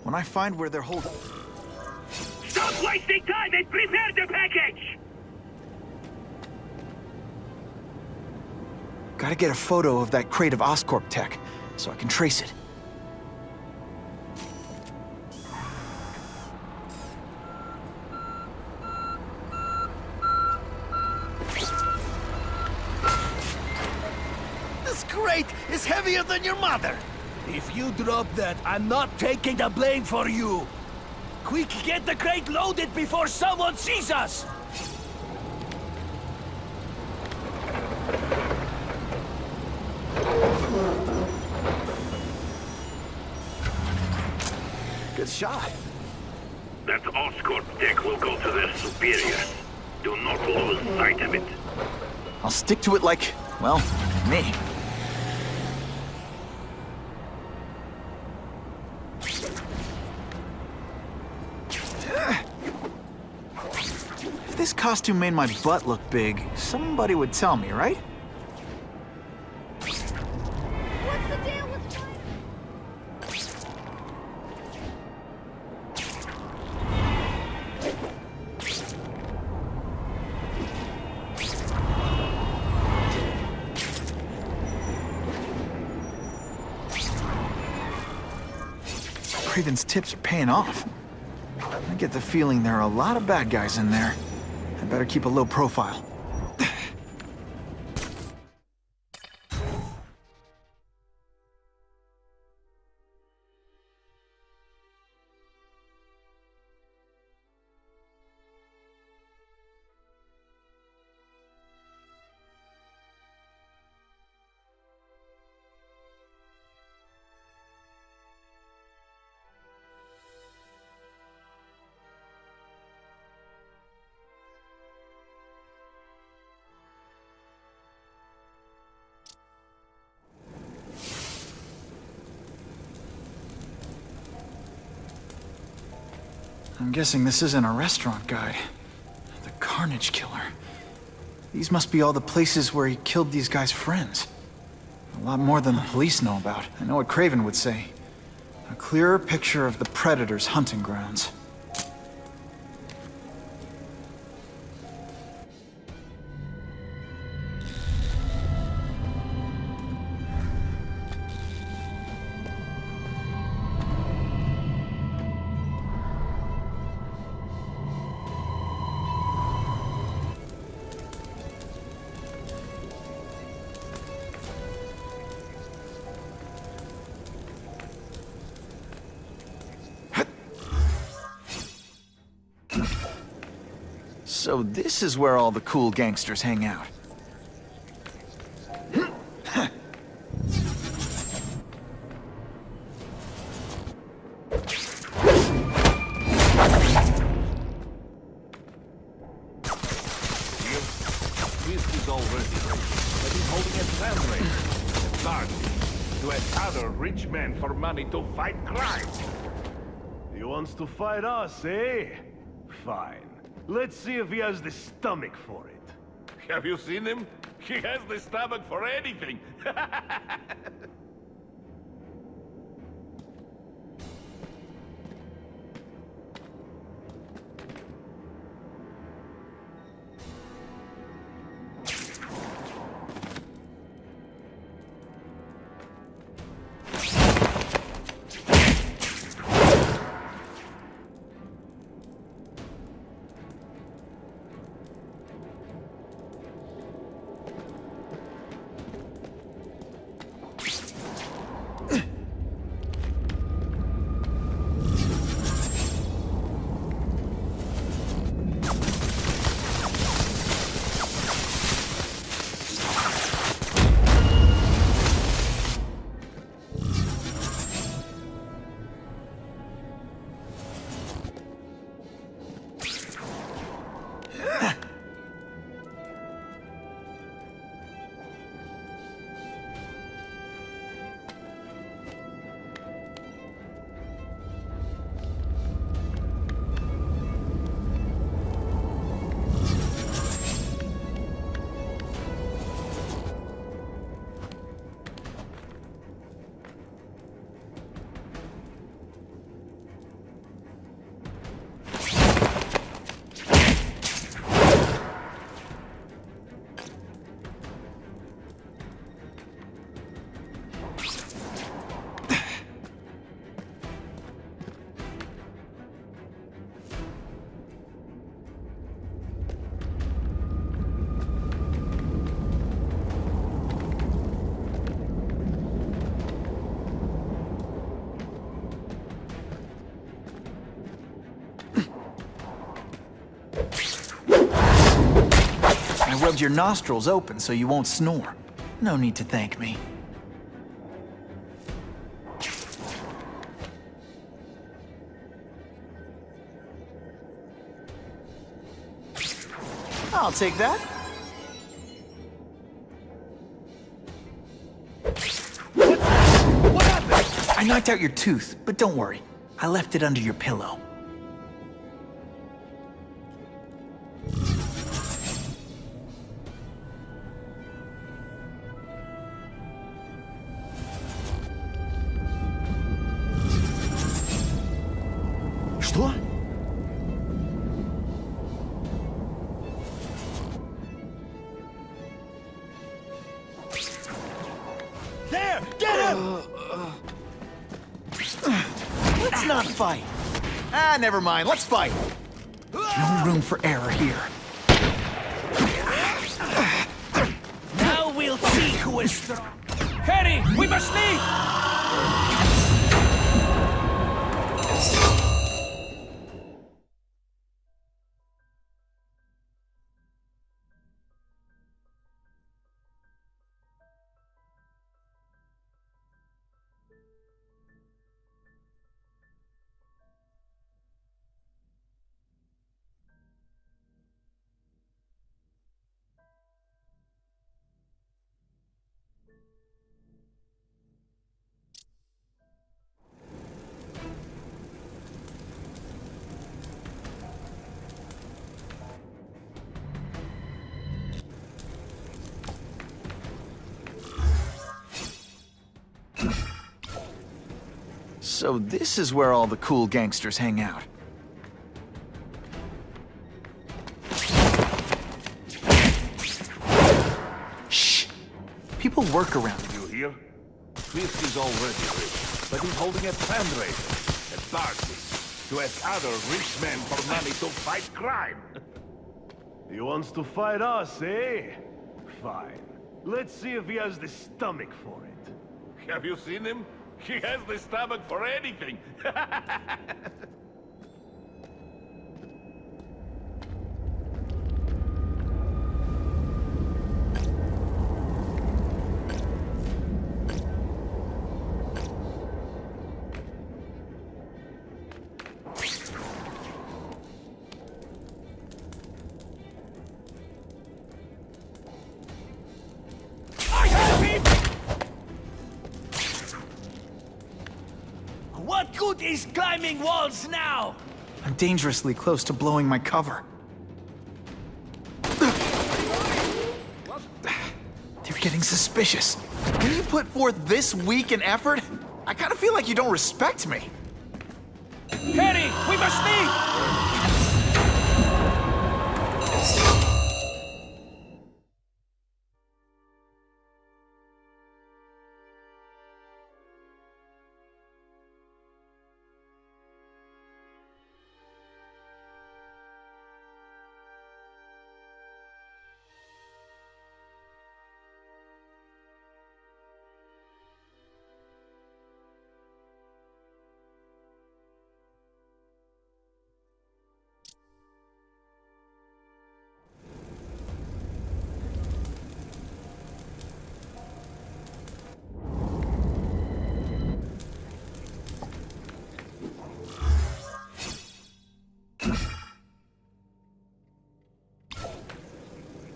When I find where they're holding... Stop wasting time and prepare the package! Gotta get a photo of that crate of Oscorp tech, so I can trace it. This crate is heavier than your mother! If you drop that, I'm not taking the blame for you! Quick, get the crate loaded before someone sees us! Good shot. That Oscorp tech will go to their superiors. Do not lose sight of it. I'll stick to it like, well, me. If this costume made my butt look big, somebody would tell me, right? What's the deal with Craven's tips are paying off. I get the feeling there are a lot of bad guys in there. I better keep a low profile. I'm guessing this isn't a restaurant guide. The Carnage Killer. These must be all the places where he killed these guys' friends. A lot more than the police know about. I know what Craven would say. A clearer picture of the Predator's hunting grounds. So this is where all the cool gangsters hang out. This is all ready. But he's holding a sand race. A target to ask other rich men for money to fight crime. He wants to fight us, eh? Fine. Let's see if he has the stomach for it. Have you seen him? He has the stomach for anything. rubbed your nostrils open so you won't snore. No need to thank me. I'll take that. What happened? I knocked out your tooth, but don't worry. I left it under your pillow. Что? There! Get him! Let's not fight. Ah, never mind. Let's fight. No room for error here. Now we'll see who is strong. Harry, we must leave! So this is where all the cool gangsters hang out. Shh! People work around You hear? Fifth is already rich, but he's holding a fundraiser at Barclays to ask other rich men for money to fight crime. He wants to fight us, eh? Fine. Let's see if he has the stomach for it. Have you seen him? He has the stomach for anything. What good is climbing walls now? I'm dangerously close to blowing my cover. They're getting suspicious. When you put forth this weak an effort, I kind of feel like you don't respect me. Harry, we must leave!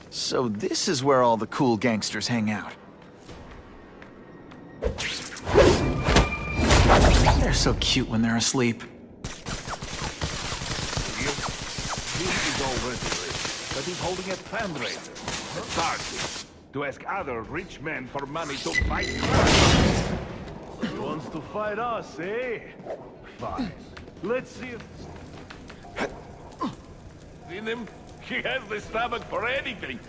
So this is where all the cool gangsters hang out. They're so cute when they're asleep. Fifth is already rich, but he's holding a fundraiser at Barclays to ask other rich men for money to fight crime. He wants to fight us, eh? Fine. Let's see if... Seen him? He has the stomach for anything.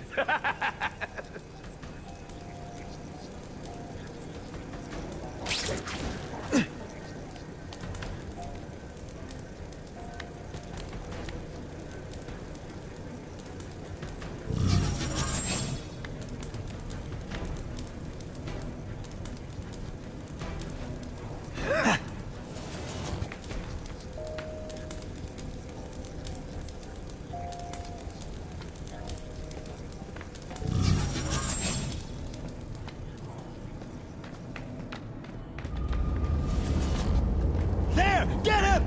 There! Get him!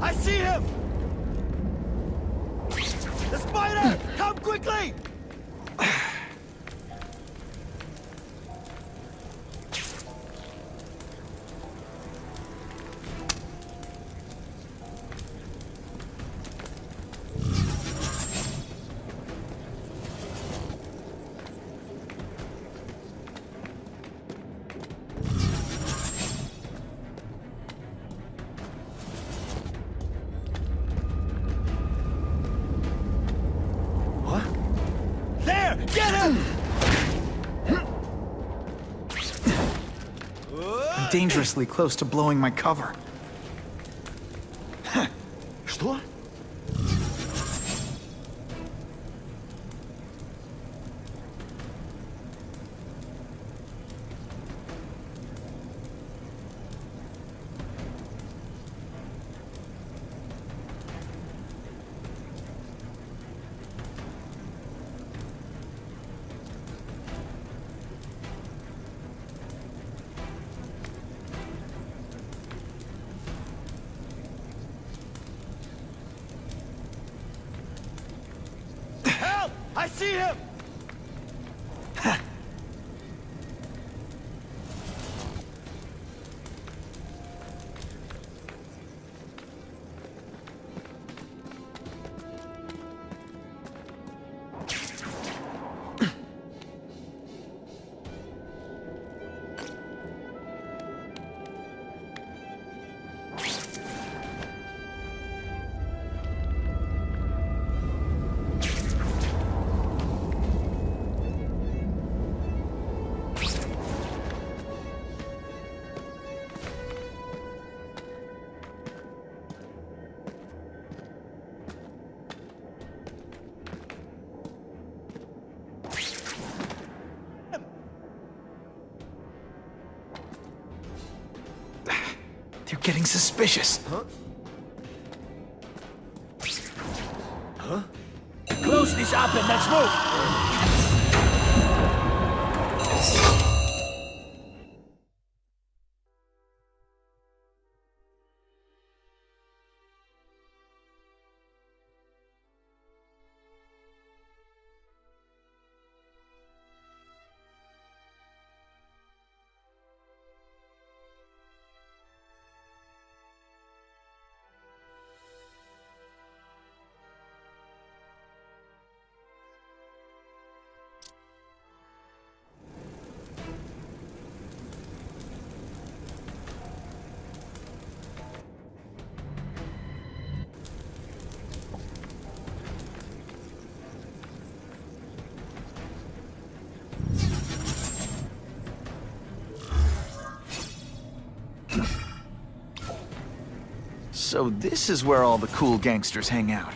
I see him! The spider! Come quickly! I'm dangerously close to blowing my cover. Что? I see him! They're getting suspicious. Huh? Huh? Close this up and let's move! So this is where all the cool gangsters hang out.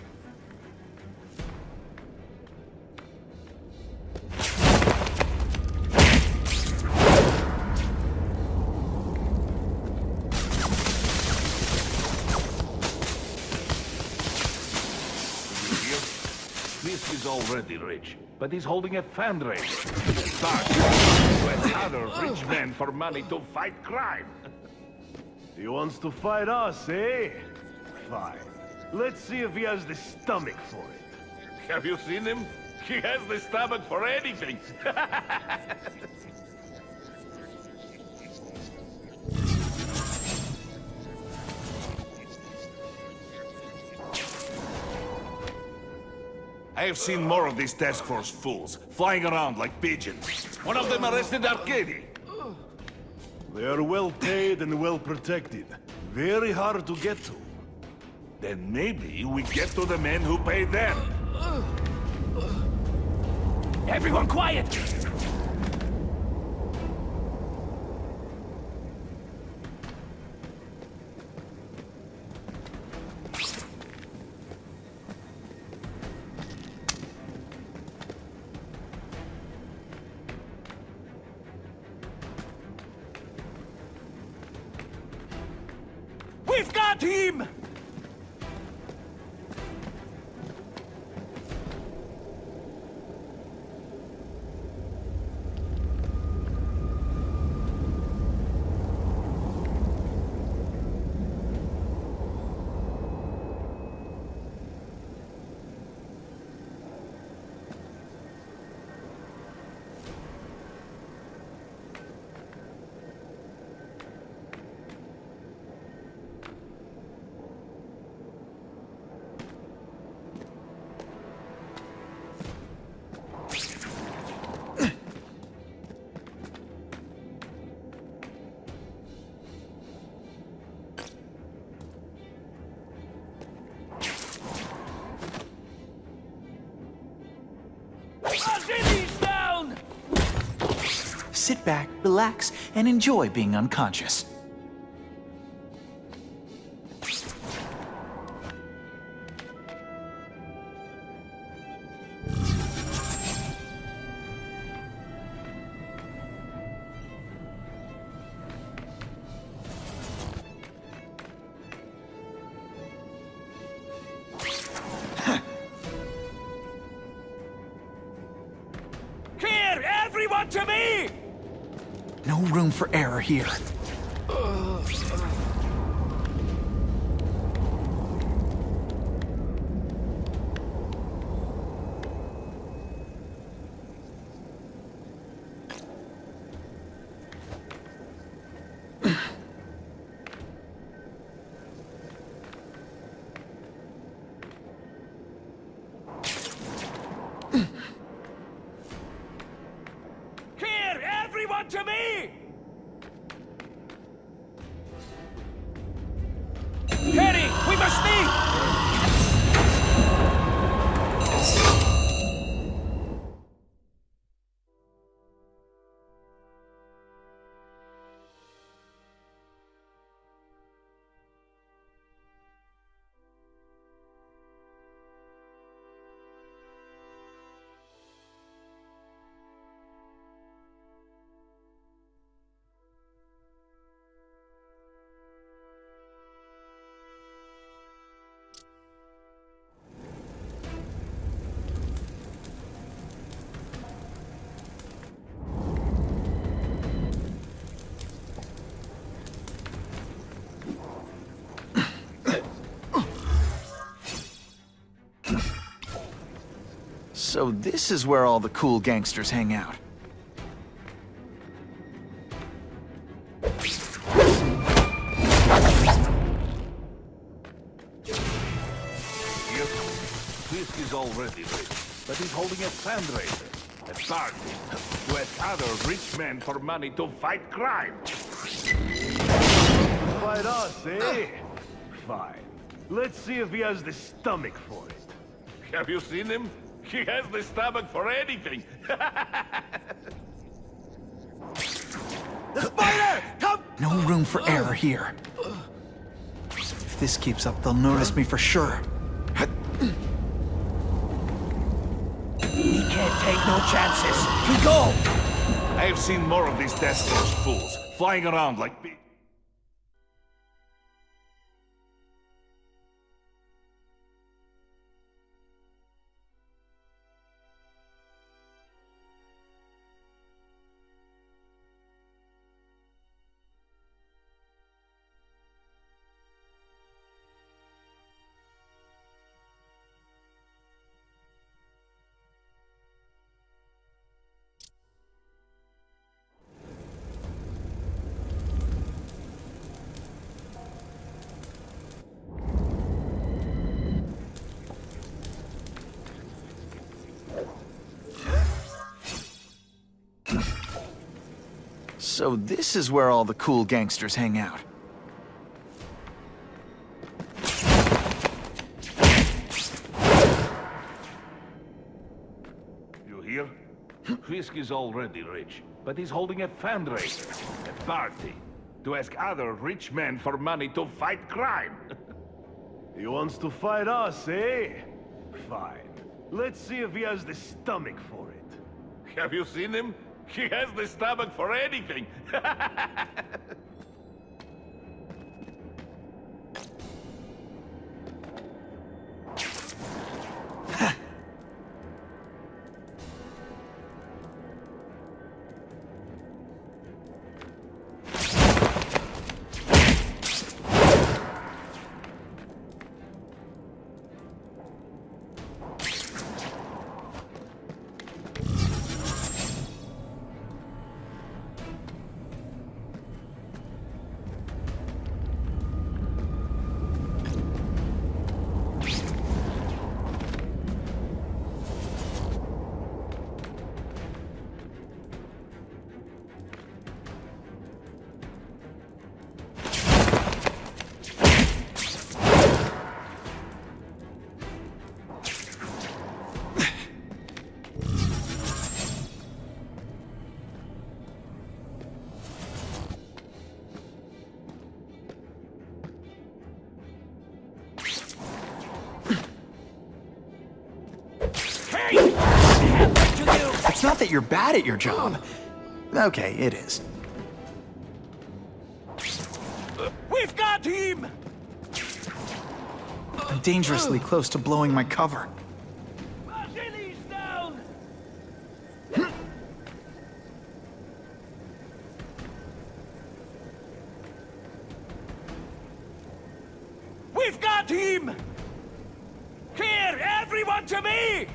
Fisk is already rich, but he's holding a fundraiser. Start to other rich men for money to fight crime. He wants to fight us, eh? Fine. Let's see if he has the stomach for it. Have you seen him? He has the stomach for anything. I have seen more of these task force fools, flying around like pigeons. One of them arrested Arcady. They are well paid and well protected. Very hard to get to. Then maybe we get to the men who pay them. Everyone quiet! We've got him! Sit back, relax, and enjoy being unconscious. Clear! Everyone to me! No room for error here. Clear! Everyone to me! Penny, we must meet! So this is where all the cool gangsters hang out. Fisk is already rich, but he's holding a fundraiser. A party to ask other rich men for money to fight crime. Fight us, eh? Fine. Let's see if he has the stomach for it. Have you seen him? He has the stomach for anything. The spider! Come! No room for error here. If this keeps up, they'll notice me for sure. We can't take no chances. We go! I have seen more of these task force fools, flying around like pigeons. So this is where all the cool gangsters hang out. You hear? Fisk is already rich, but he's holding a fundraiser, a party, to ask other rich men for money to fight crime. He wants to fight us, eh? Fine. Let's see if he has the stomach for it. Have you seen him? He has the stomach for anything. It's not that you're bad at your job. Okay, it is. We've got him! I'm dangerously close to blowing my cover. Martelli's down! We've got him! Here, everyone to me!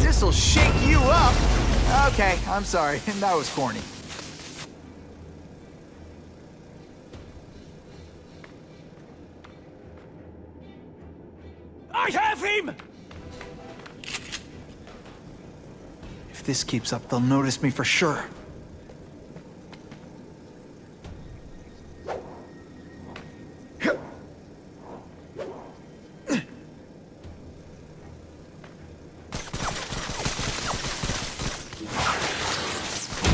This'll shake you up! Okay, I'm sorry. That was corny. I have him! If this keeps up, they'll notice me for sure.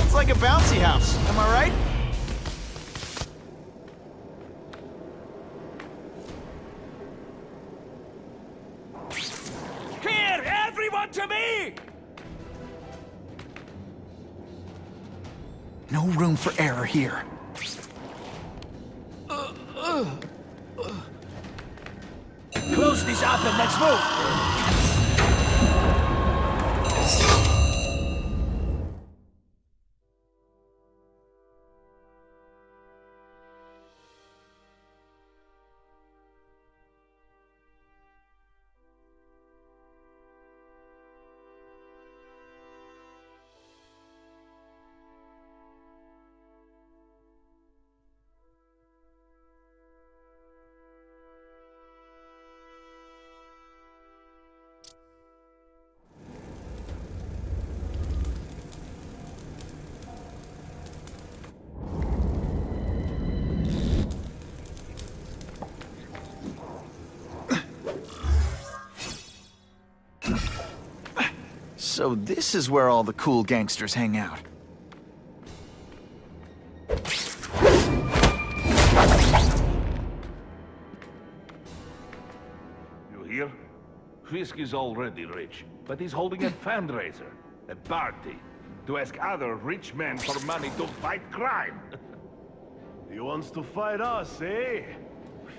It's like a bouncy house, am I right? Here, everyone to me! No room for error here. Close this up and let's move! So this is where all the cool gangsters hang out. You hear? Fisk is already rich, but he's holding a fundraiser, a party, to ask other rich men for money to fight crime. He wants to fight us, eh?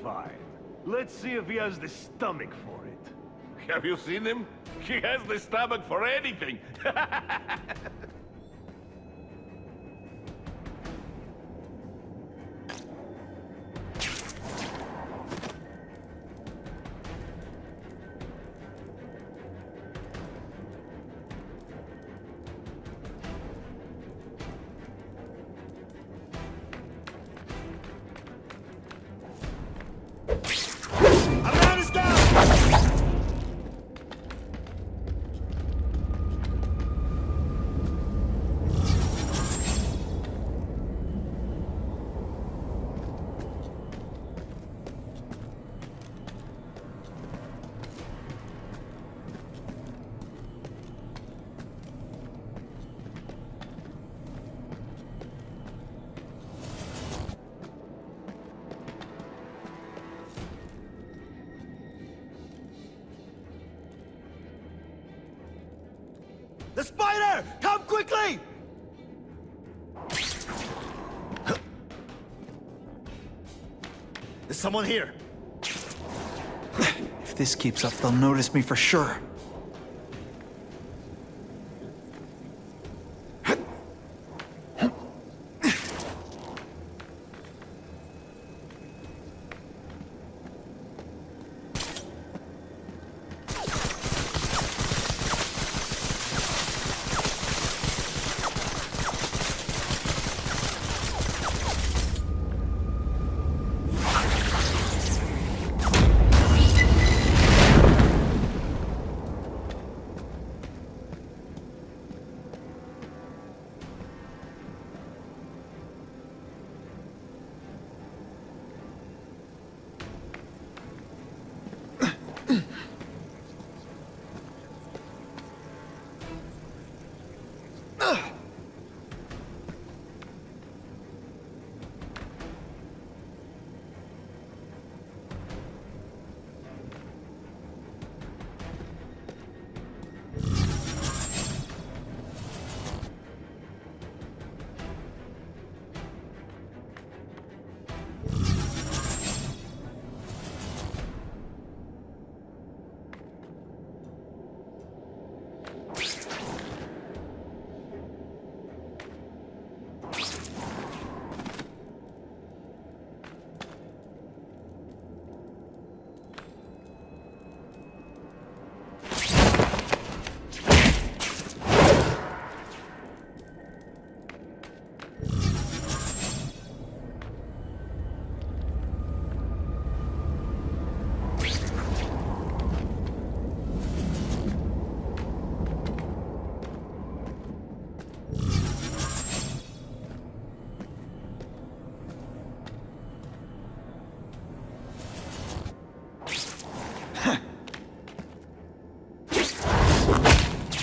Fine. Let's see if he has the stomach for it. Have you seen him? He has the stomach for anything. The spider! Come quickly! Is someone here? If this keeps up, they'll notice me for sure.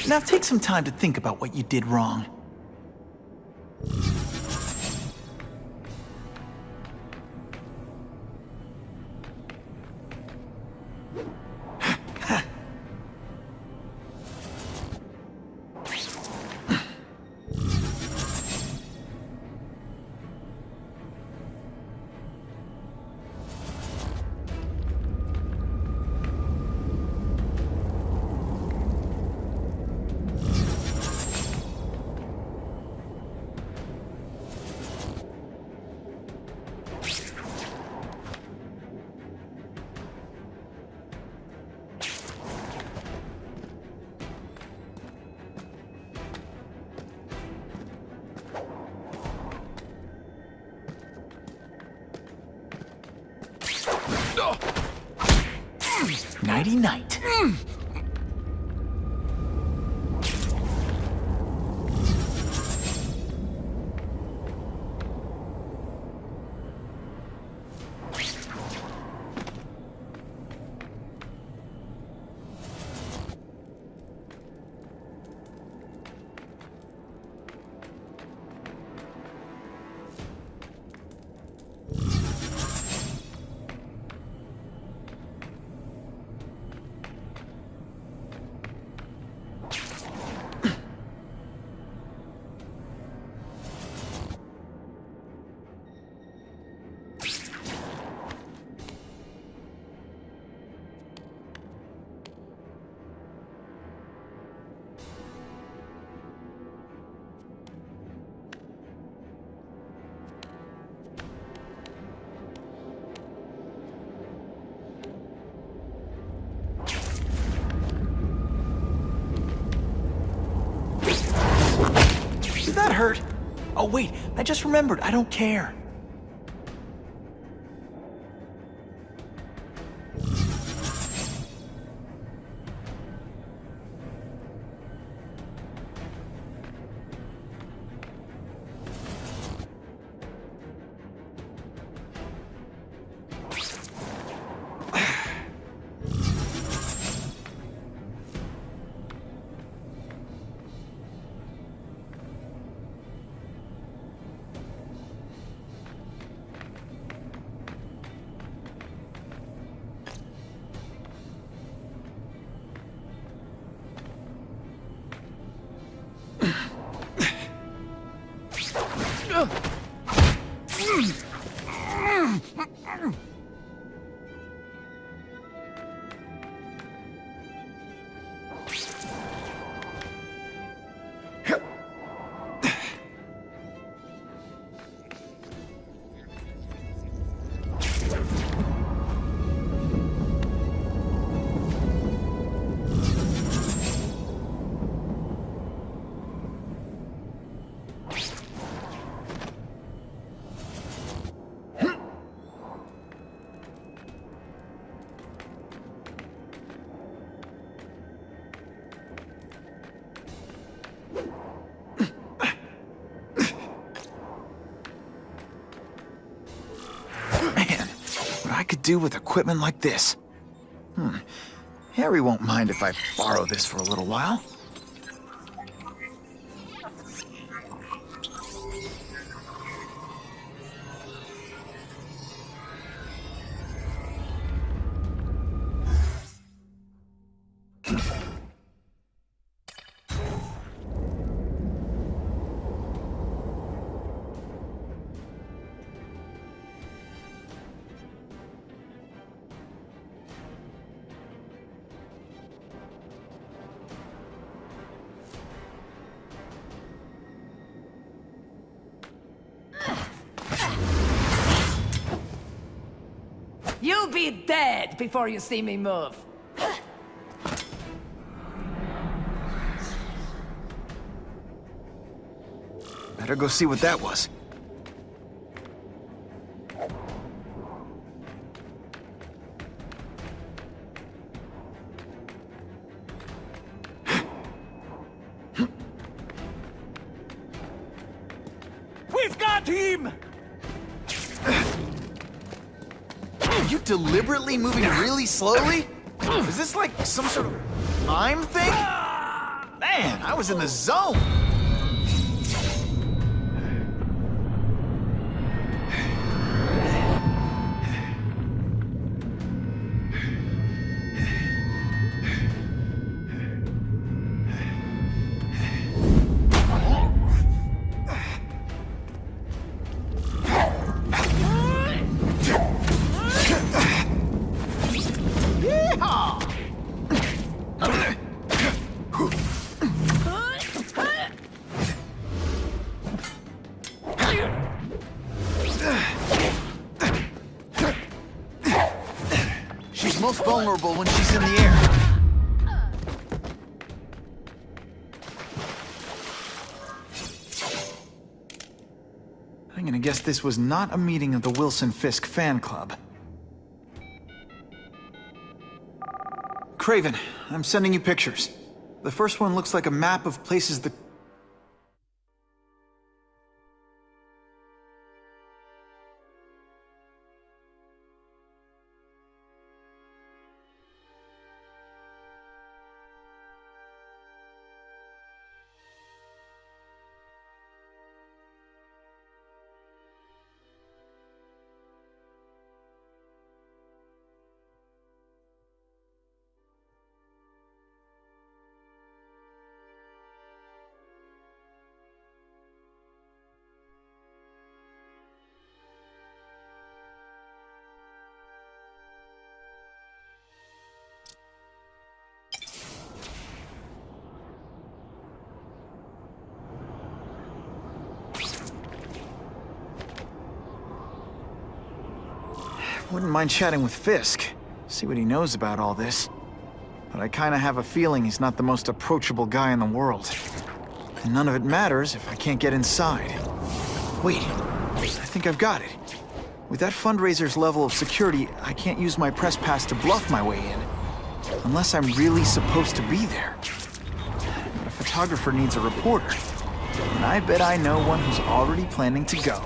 Now take some time to think about what you did wrong. Nighty-night. Did that hurt? Oh wait, I just remembered, I don't care. do with equipment like this? Harry won't mind if I borrow this for a little while. You'll be dead before you see me move. Better go see what that was. We've got him! Are you deliberately moving really slowly? Is this like some sort of mime thing? Man, I was in the zone! She's most vulnerable when she's in the air. I'm gonna guess this was not a meeting of the Wilson Fisk fan club. Craven, I'm sending you pictures. The first one looks like a map of places the... Wouldn't mind chatting with Fisk, see what he knows about all this. But I kinda have a feeling he's not the most approachable guy in the world. And none of it matters if I can't get inside. Wait, I think I've got it. With that fundraiser's level of security, I can't use my press pass to bluff my way in. Unless I'm really supposed to be there. But a photographer needs a reporter. And I bet I know one who's already planning to go.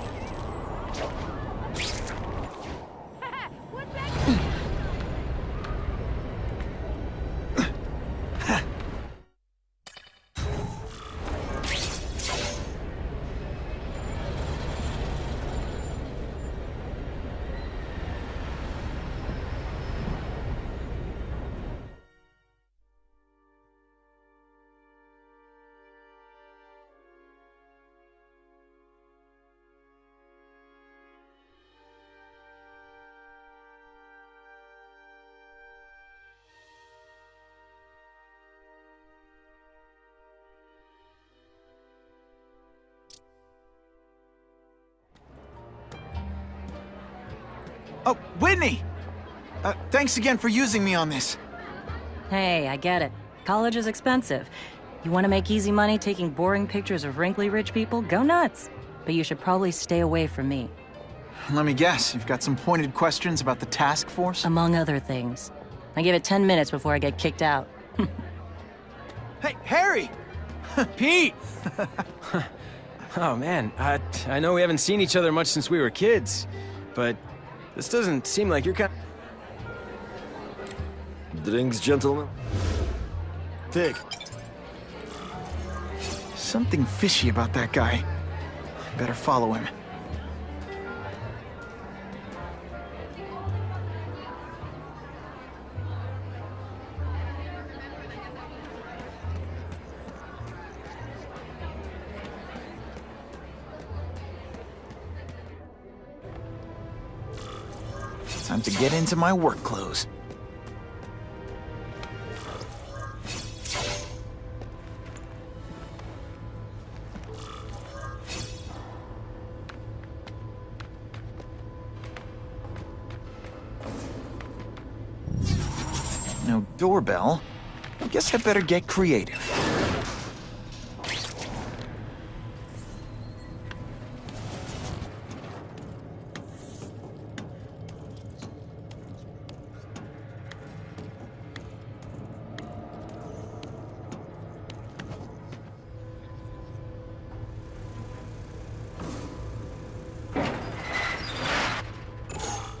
Oh, Whitney! Thanks again for using me on this. Hey, I get it. College is expensive. You want to make easy money taking boring pictures of wrinkly rich people? Go nuts. But you should probably stay away from me. Let me guess, you've got some pointed questions about the task force? Among other things. I give it 10 minutes before I get kicked out. Hey, Harry! Pete! Oh, man, I know we haven't seen each other much since we were kids, but this doesn't seem like you're kind of... Drinks, gentlemen? Dig. Something fishy about that guy. Better follow him. Time to get into my work clothes. No doorbell. I guess I better get creative.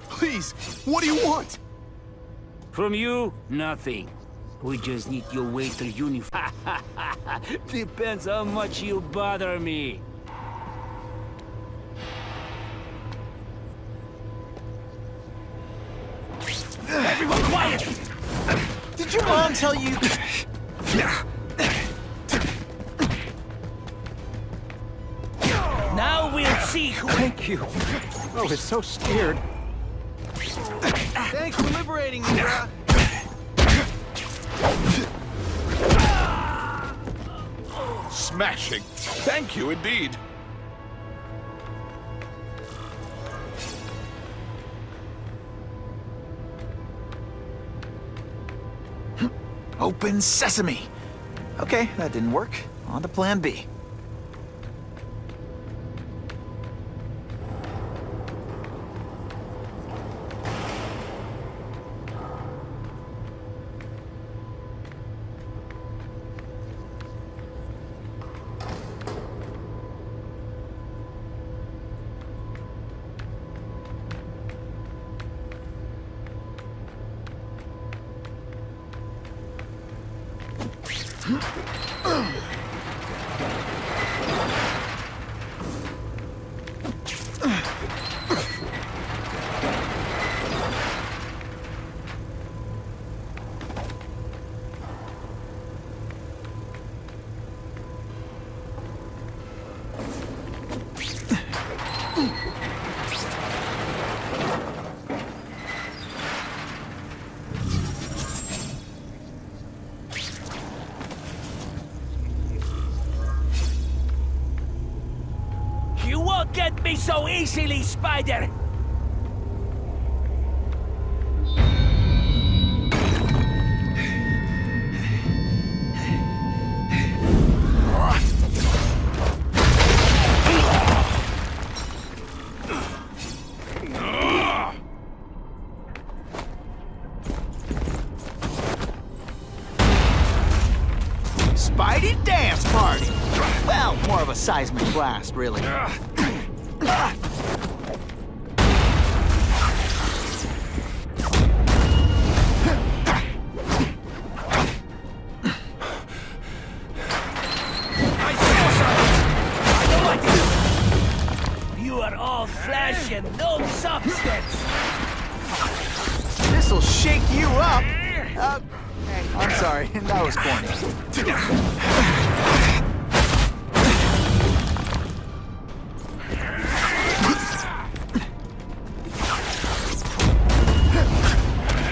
Please, what do you want? From you, nothing. We just need your waiter uniform. Depends how much you bother me. Everyone quiet! Did your mom tell you... Now we'll see who... Thank you. I was so scared. Thanks for liberating me, bruh. Smashing. Thank you indeed. Open sesame. Okay, that didn't work. On to plan B. You won't get me so easily, Spider! Spidey dance party! Well, more of a seismic blast, really. You are all flesh and no substance! This'll shake you up! I'm sorry, that was corny.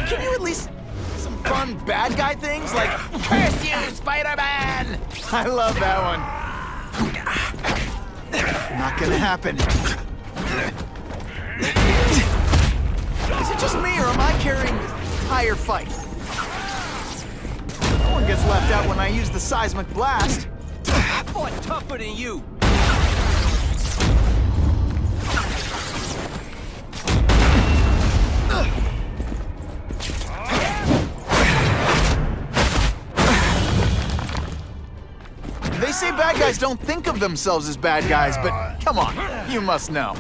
Can you at least... some fun bad guy things, like... Curse you, Spider-Man! I love that one. Not gonna happen. Is it just me, or am I carrying the entire fight? No one gets left out when I use the seismic blast. I fought tougher than you. They say bad guys don't think of themselves as bad guys, but come on, you must know.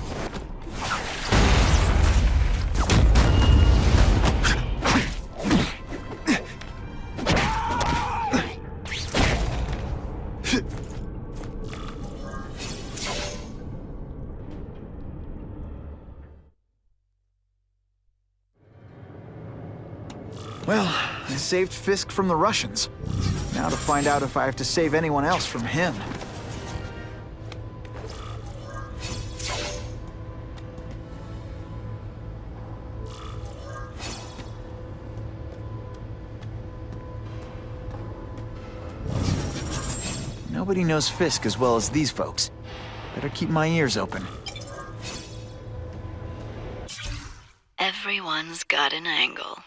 Well, I saved Fisk from the Russians. Now to find out if I have to save anyone else from him. Nobody knows Fisk as well as these folks. Better keep my ears open. Everyone's got an angle.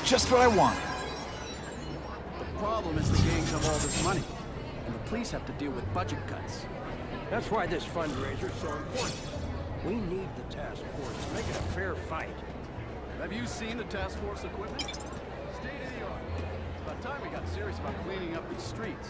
Just what I want. The problem is the gangs have all this money, and the police have to deal with budget cuts. That's why this fundraiser is so important. We need the task force to make it a fair fight. Have you seen the task force equipment? State of the art. It's about time we got serious about cleaning up these streets.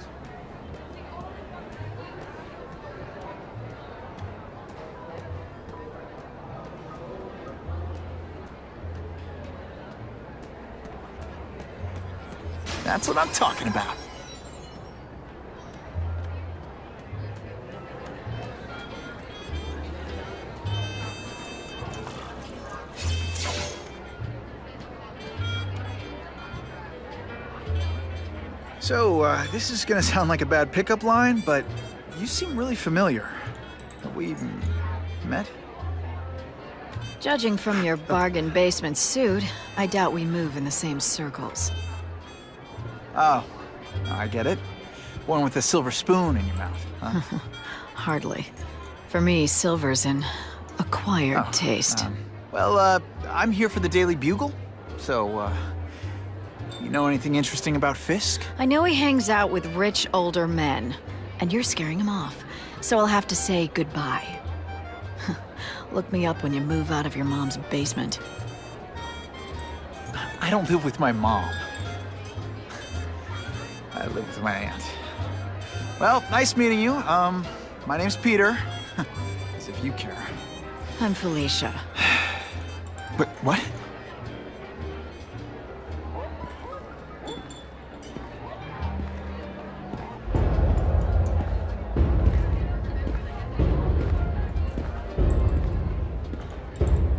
That's what I'm talking about. So, this is gonna sound like a bad pickup line, but you seem really familiar. Have we met? Judging from your bargain basement suit, I doubt we move in the same circles. Oh, I get it. One with a silver spoon in your mouth, huh? Hardly. For me, silver's an acquired taste. Well, I'm here for the Daily Bugle, so, you know anything interesting about Fisk? I know he hangs out with rich older men, and you're scaring him off, so I'll have to say goodbye. Look me up when you move out of your mom's basement. I don't live with my mom. I live with my aunt. Well, nice meeting you. My name's Peter. As if you care. I'm Felicia. But what?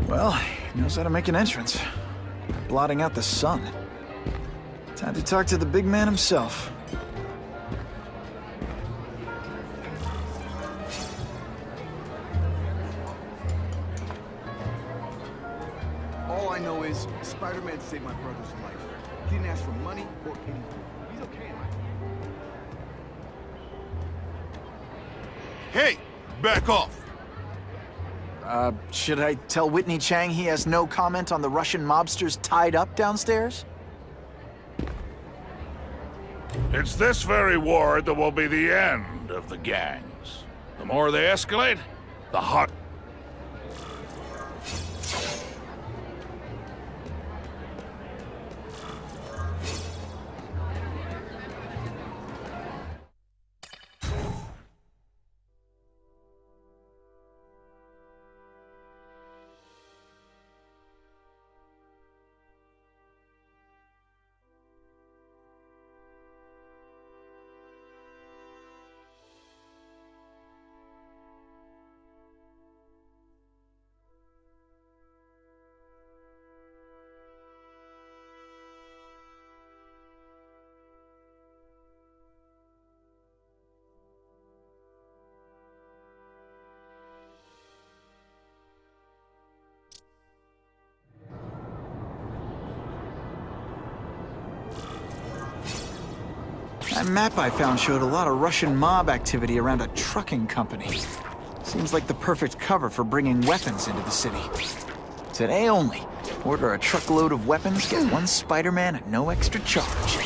Well, he knows how to make an entrance. Blotting out the sun. Time to talk to the big man himself. All I know is Spider-Man saved my brother's life. He didn't ask for money or anything. He's okay, right? Hey, back off. Should I tell Whitney Chang he has no comment on the Russian mobsters tied up downstairs? It's this very war that will be the end of the gangs. The more they escalate, the hotter. That map I found showed a lot of Russian mob activity around a trucking company. Seems like the perfect cover for bringing weapons into the city. Today only, order a truckload of weapons, get one Spider-Man at no extra charge.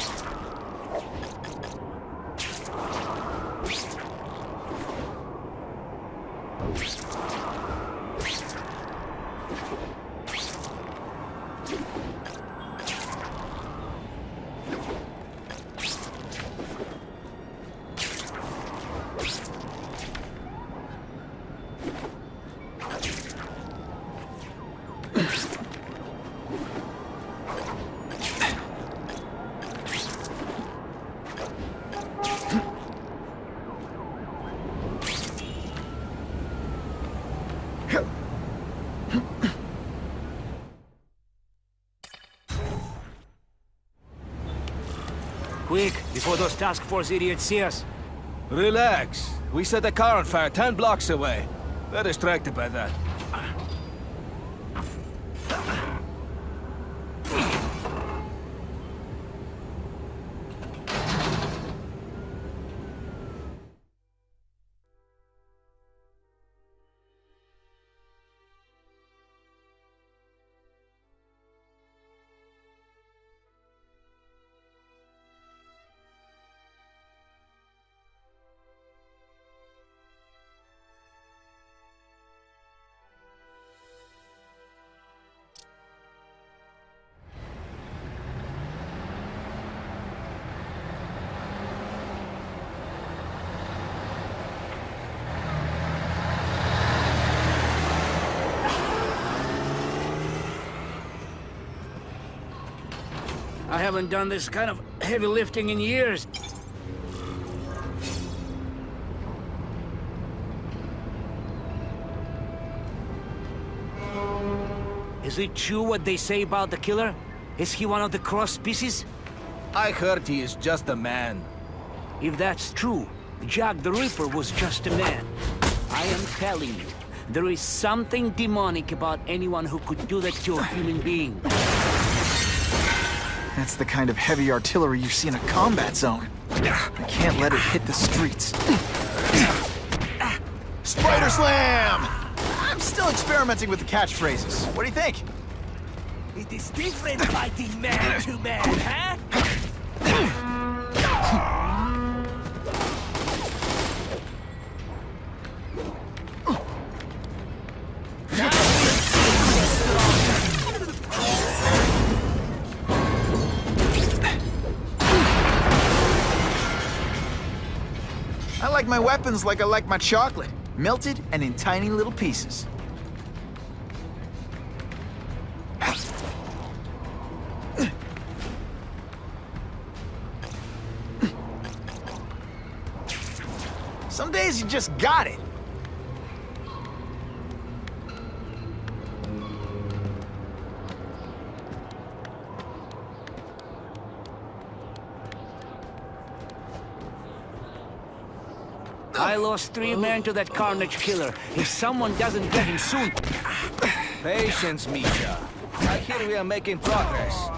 Quick, before those task force idiots see us. Relax. We set a car on fire 10 blocks away. They're distracted by that. I haven't done this kind of heavy lifting in years. Is it true what they say about the killer? Is he one of the cross species? I heard he is just a man. If that's true, Jack the Ripper was just a man. I am telling you, there is something demonic about anyone who could do that to a human being. That's the kind of heavy artillery you see in a combat zone. I can't let it hit the streets. Spider Slam! I'm still experimenting with the catchphrases. What do you think? It is different fighting man to man, huh? I like my weapons like I like my chocolate. Melted and in tiny little pieces. Some days you just got it. I lost 3 men to that carnage killer. If someone doesn't get him soon... Patience, Misha. I hear we are making progress.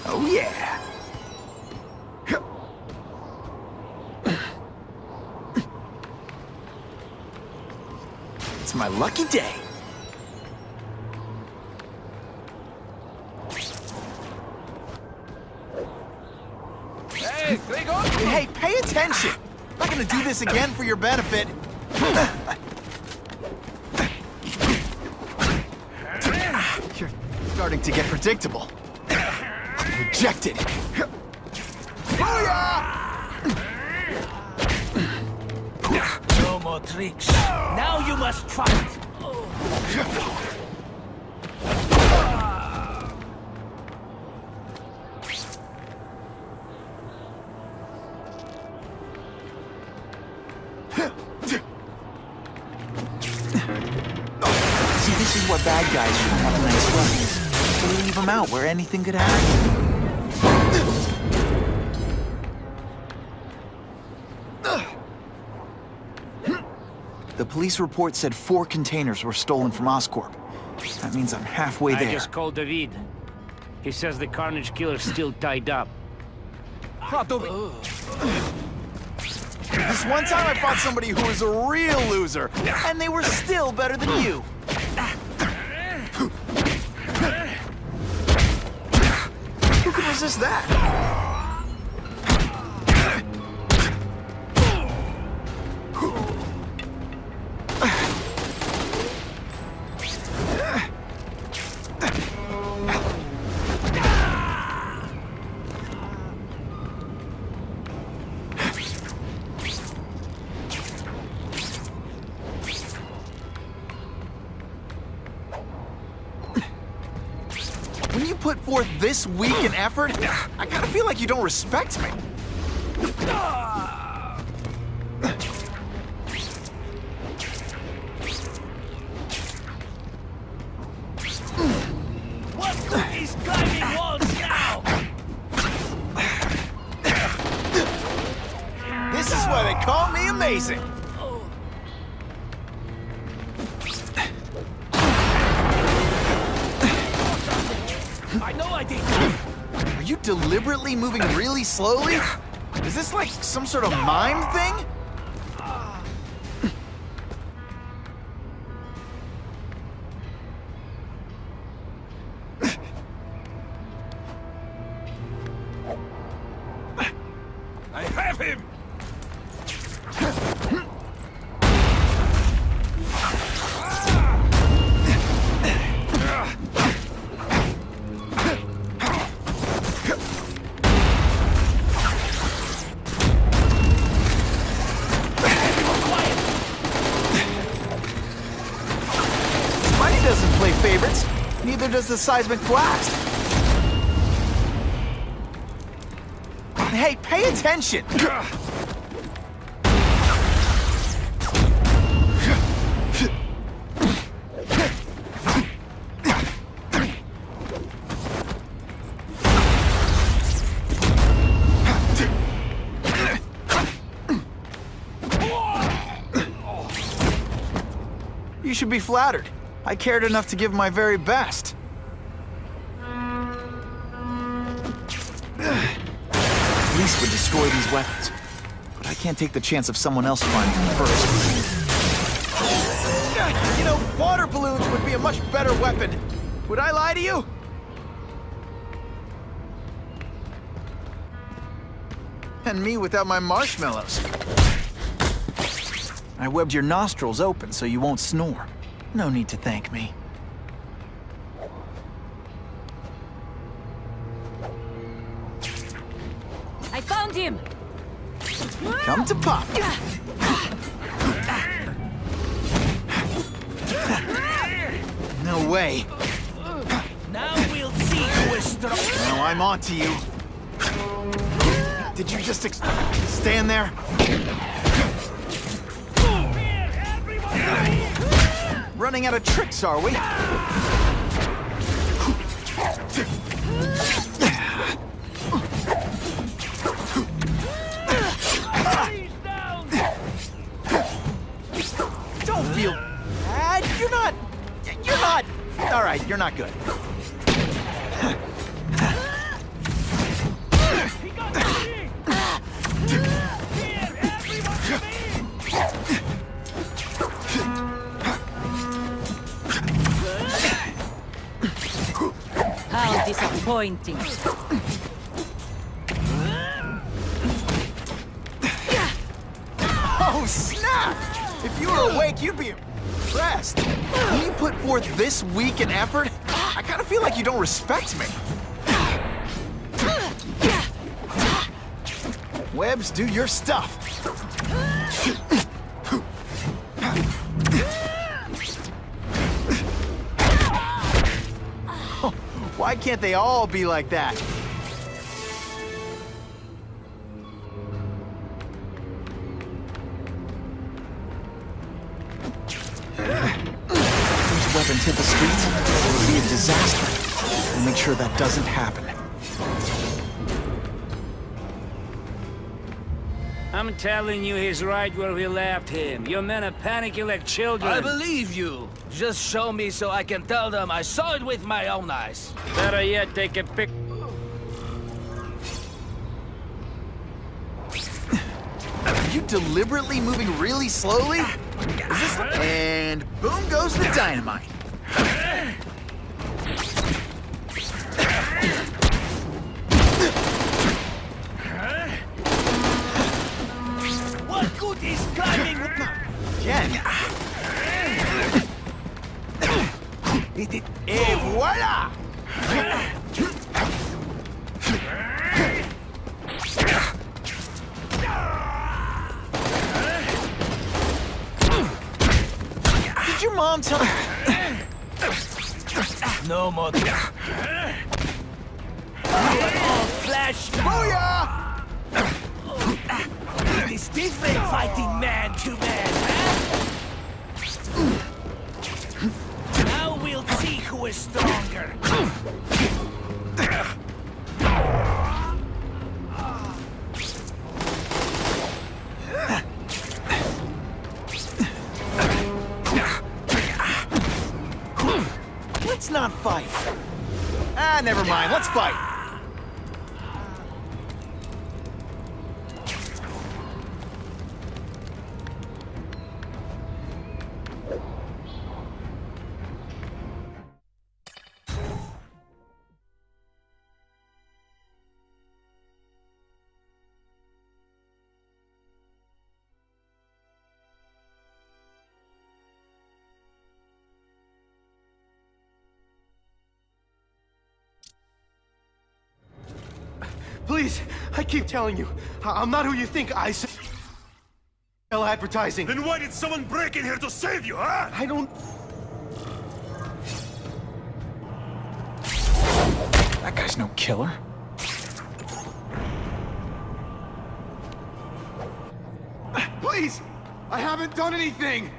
Oh, yeah. It's my lucky day. Hey, Gregor! Hey, pay attention! I'm not gonna do this again for your benefit. You're starting to get predictable. Rejected. No more tricks. Now you must fight. See, this is what bad guys should have nice weapons. So leave them out where anything could happen. The police report said 4 containers were stolen from Oscorp. That means I'm halfway there. I just called David. He says the Carnage Killer's still tied up. This one time I fought somebody who was a real loser, and they were still better than you. Who can resist that? When you put forth this week in effort, I kinda feel like you don't respect me. What is climbing walls now? This is why they call me amazing. I know I did. Are you deliberately moving really slowly? Is this like some sort of mime thing? I have him! Doesn't play favorites. Neither does the seismic blast. Hey, pay attention! You should be flattered. I cared enough to give my very best. Police would destroy these weapons, but I can't take the chance of someone else finding them first. You know, water balloons would be a much better weapon. Would I lie to you? And me without my marshmallows. I webbed your nostrils open so you won't snore. No need to thank me. I found him! Come to pop. No way. Now we'll see who is strong. Now I'm on to you. Did you just stand there? Running out of tricks, are we? Don't feel bad. You're not. All right, you're not good. How disappointing. Oh, snap! If you were awake, you'd be impressed. When you put forth this week in effort, I kind of feel like you don't respect me. Webbs, do your stuff. Why can't they all be like that? These weapons hit the streets, it would be a disaster. We'll make sure that doesn't happen. I'm telling you, he's right where we left him. Your men are panicking like children. I believe you. Just show me so I can tell them I saw it with my own eyes. Better yet, take a pic. Are you deliberately moving really slowly? Is this... And boom goes the dynamite. What good is climbing? Again. Et voila! Did your mom tell you? No more. All flesh. Booyah! It is different fighting man to man, huh? Now we'll see who is stronger. Let's not fight. Ah, never mind. Let's fight. Please, I keep telling you, I'm not who you think I say. Advertising. Then why did someone break in here to save you, huh? I don't... That guy's no killer. Please! I haven't done anything!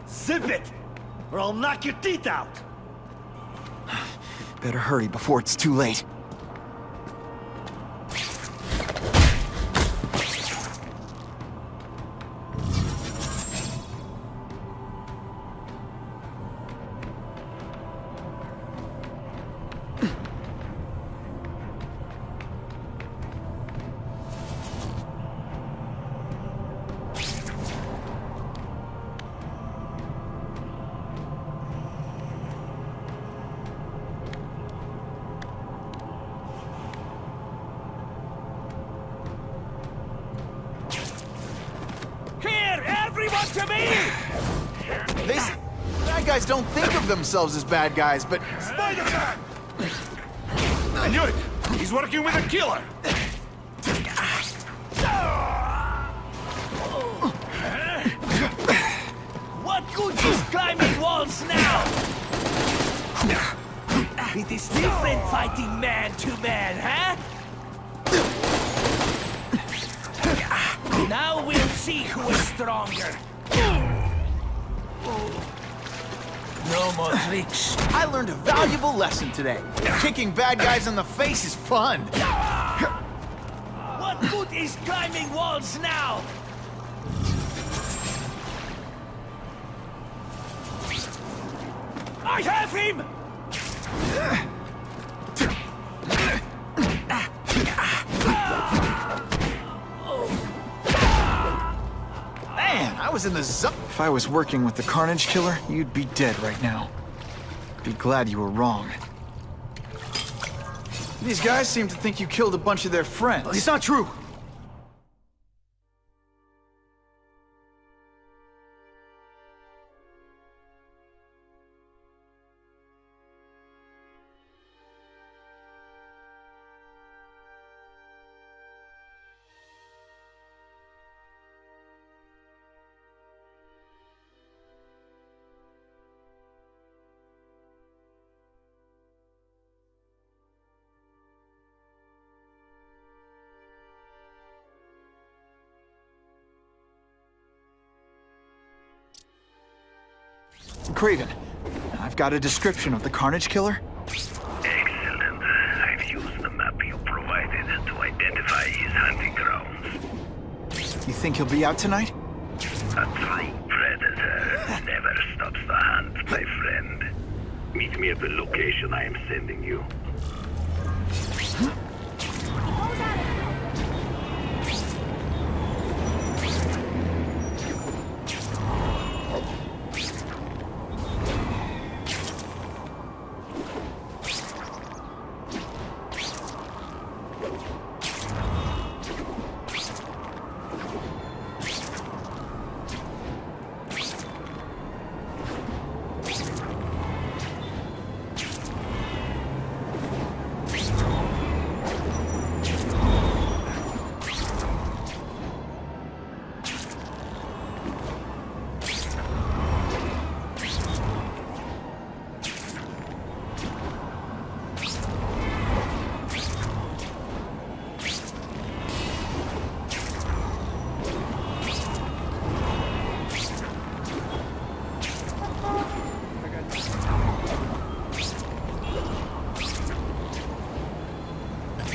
Zip it, or I'll knock your teeth out! Better hurry before it's too late. To me! Bad guys don't think of themselves as bad guys, but... Spider-Man! I knew it! He's working with a killer! What good is climbing walls now? It is different fighting man to man, huh? Now we'll see who is stronger. No more tricks. I learned a valuable lesson today. Kicking bad guys in the face is fun. What good is climbing walls now? I have him! Man, I was in the zone. If I was working with the Carnage Killer, you'd be dead right now. Be glad you were wrong. These guys seem to think you killed a bunch of their friends. It's not true. Craven, I've got a description of the Carnage Killer. Excellent. I've used the map you provided to identify his hunting grounds. You think he'll be out tonight? A true predator never stops the hunt, my friend. Meet me at the location I am sending you.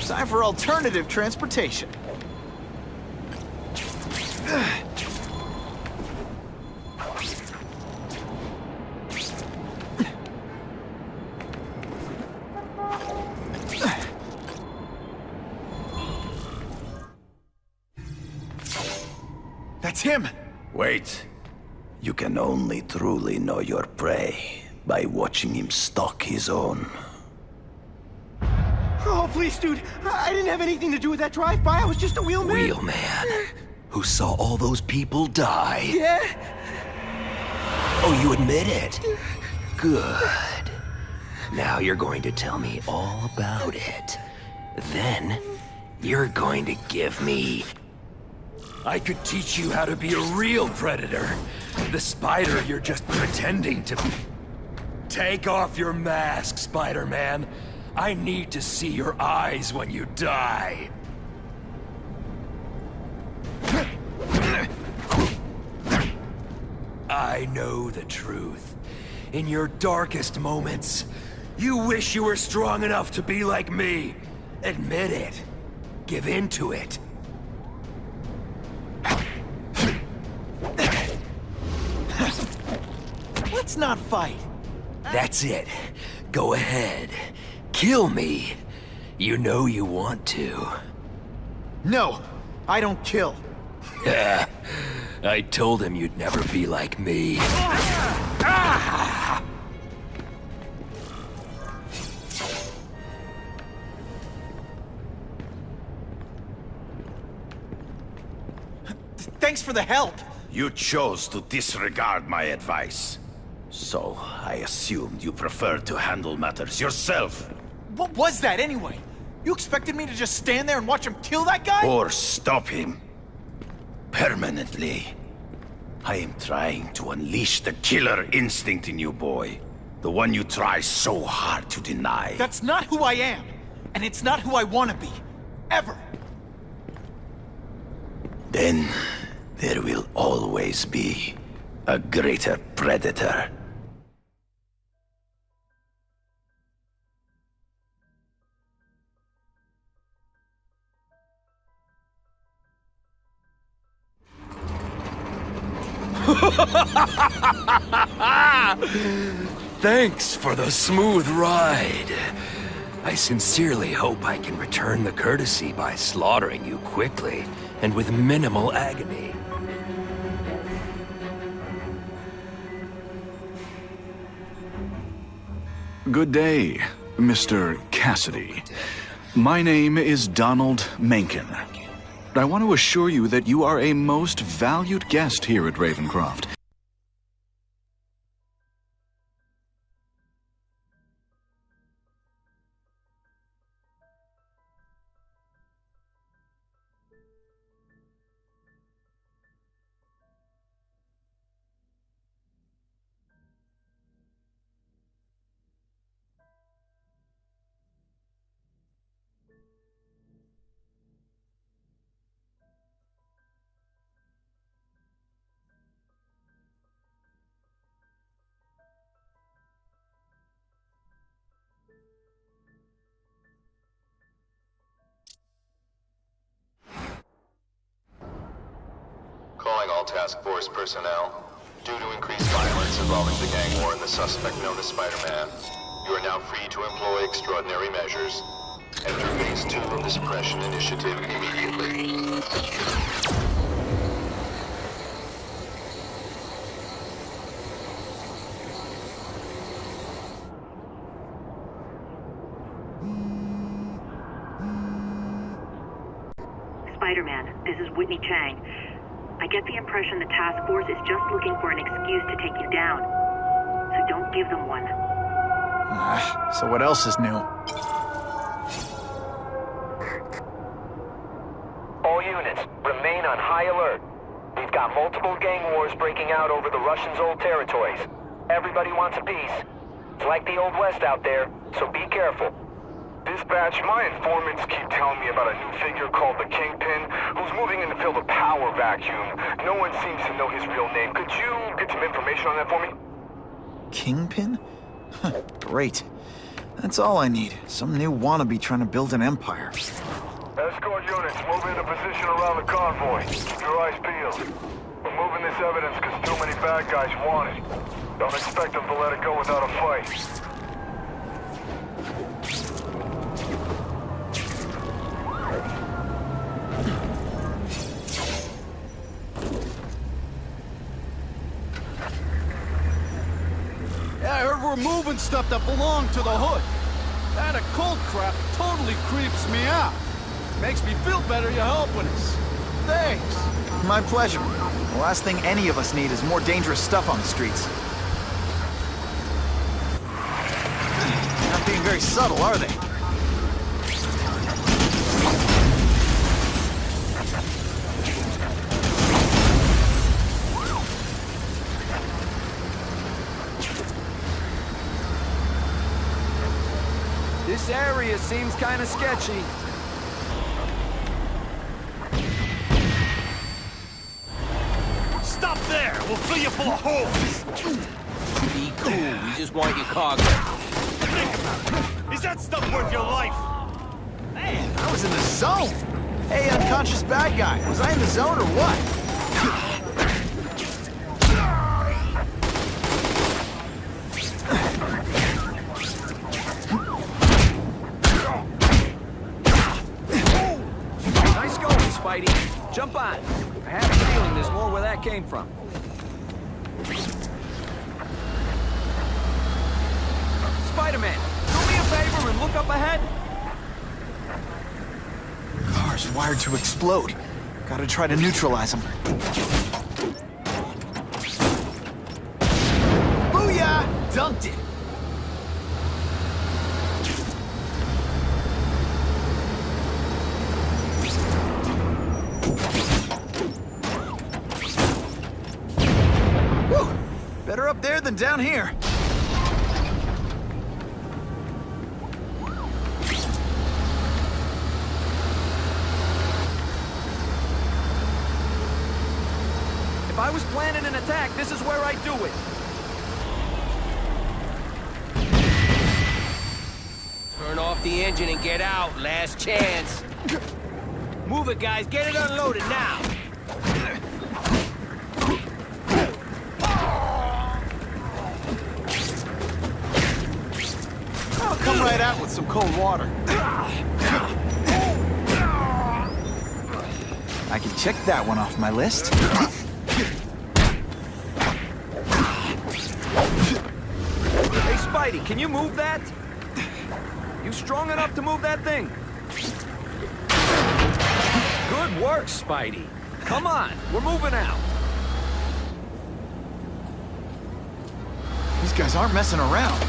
Time for alternative transportation. That's him! Wait. You can only truly know your prey by watching him stalk his own. Oh, please, dude. I didn't have anything to do with that drive-by. I was just a wheelman. Wheelman? Who saw all those people die? Yeah? Oh, you admit it? Good. Now you're going to tell me all about it. Then, you're going to give me... I could teach you how to be a real predator. The spider you're just pretending to be. Take off your mask, Spider-Man. I need to see your eyes when you die. I know the truth. In your darkest moments, you wish you were strong enough to be like me. Admit it. Give in to it. Let's not fight. That's it. Go ahead. Kill me. You know you want to. No, I don't kill. I told him you'd never be like me. Thanks for the help. You chose to disregard my advice. So, I assumed you preferred to handle matters yourself. What was that anyway? You expected me to just stand there and watch him kill that guy? Or stop him. Permanently. I am trying to unleash the killer instinct in you, boy. The one you try so hard to deny. That's not who I am. And it's not who I want to be. Ever. Then, there will always be a greater predator. Thanks for the smooth ride. I sincerely hope I can return the courtesy by slaughtering you quickly and with minimal agony. Good day, Mr. Cassidy. My name is Donald Mencken. I want to assure you that you are a most valued guest here at Ravencroft. task force personnel. Due to increased violence involving the gang war and the suspect known as Spider-Man, you are now free to employ extraordinary measures. Enter Phase 2 of the Suppression Initiative immediately. Spider-Man, this is Whitney Chang. I get the impression the task force is just looking for an excuse to take you down. So don't give them one. So what else is new? All units, remain on high alert. We've got multiple gang wars breaking out over the Russians' old territories. Everybody wants a piece. It's like the Old West out there, so be careful. Dispatch, my informants keep telling me about a new figure called the Kingpin, who's moving in to fill the power vacuum. No one seems to know his real name. Could you get some information on that for me? Kingpin? Great. That's all I need. Some new wannabe trying to build an empire. Escort units, move into position around the convoy. Keep your eyes peeled. We're moving this evidence because too many bad guys want it. Don't expect them to let it go without a fight. Yeah, I heard we're moving stuff that belonged to the hood. That occult crap totally creeps me out. Makes me feel better you're helping us. Thanks. My pleasure. The last thing any of us need is more dangerous stuff on the streets. Not being very subtle, are they? This area seems kind of sketchy. Stop there! We'll fill you full of holes! Be cool. We just want your cargo. Think about it. Is that stuff worth your life? Man, I was in the zone! Hey, unconscious bad guy. Was I in the zone or what? Spidey, jump on. I have a feeling there's more where that came from. Spider-Man, do me a favor and look up ahead. Car's wired to explode. Gotta try to neutralize them. Booyah! Dunked it! Better up there than down here. If I was planning an attack, this is where I'd do it. Turn off the engine and get out. Last chance. Move it, guys. Get it unloaded now. I'll come right out with some cold water. I can check that one off my list. Hey, Spidey, can you move that? You strong enough to move that thing? Good work, Spidey. Come on, we're moving out. These guys aren't messing around.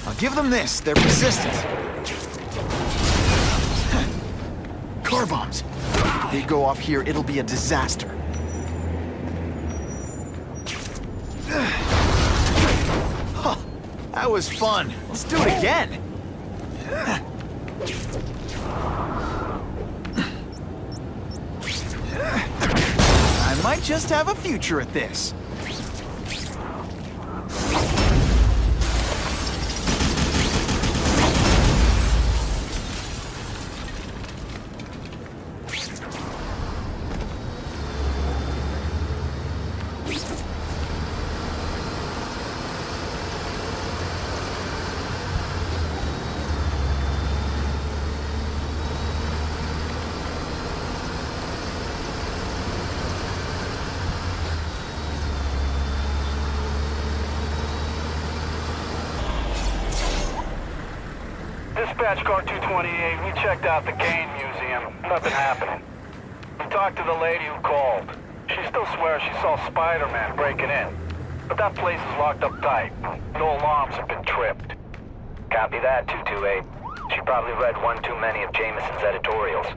I'll give them this. They're persistent. Car bombs. If they go off here, it'll be a disaster. Huh. That was fun. Let's do it again. I might just have a future at this. Dispatch car 228, we checked out the game museum. Nothing happening. We talked to the lady who called. She still swears she saw Spider-Man breaking in. But that place is locked up tight. No alarms have been tripped. Copy that, 228. She probably read one too many of Jameson's editorials.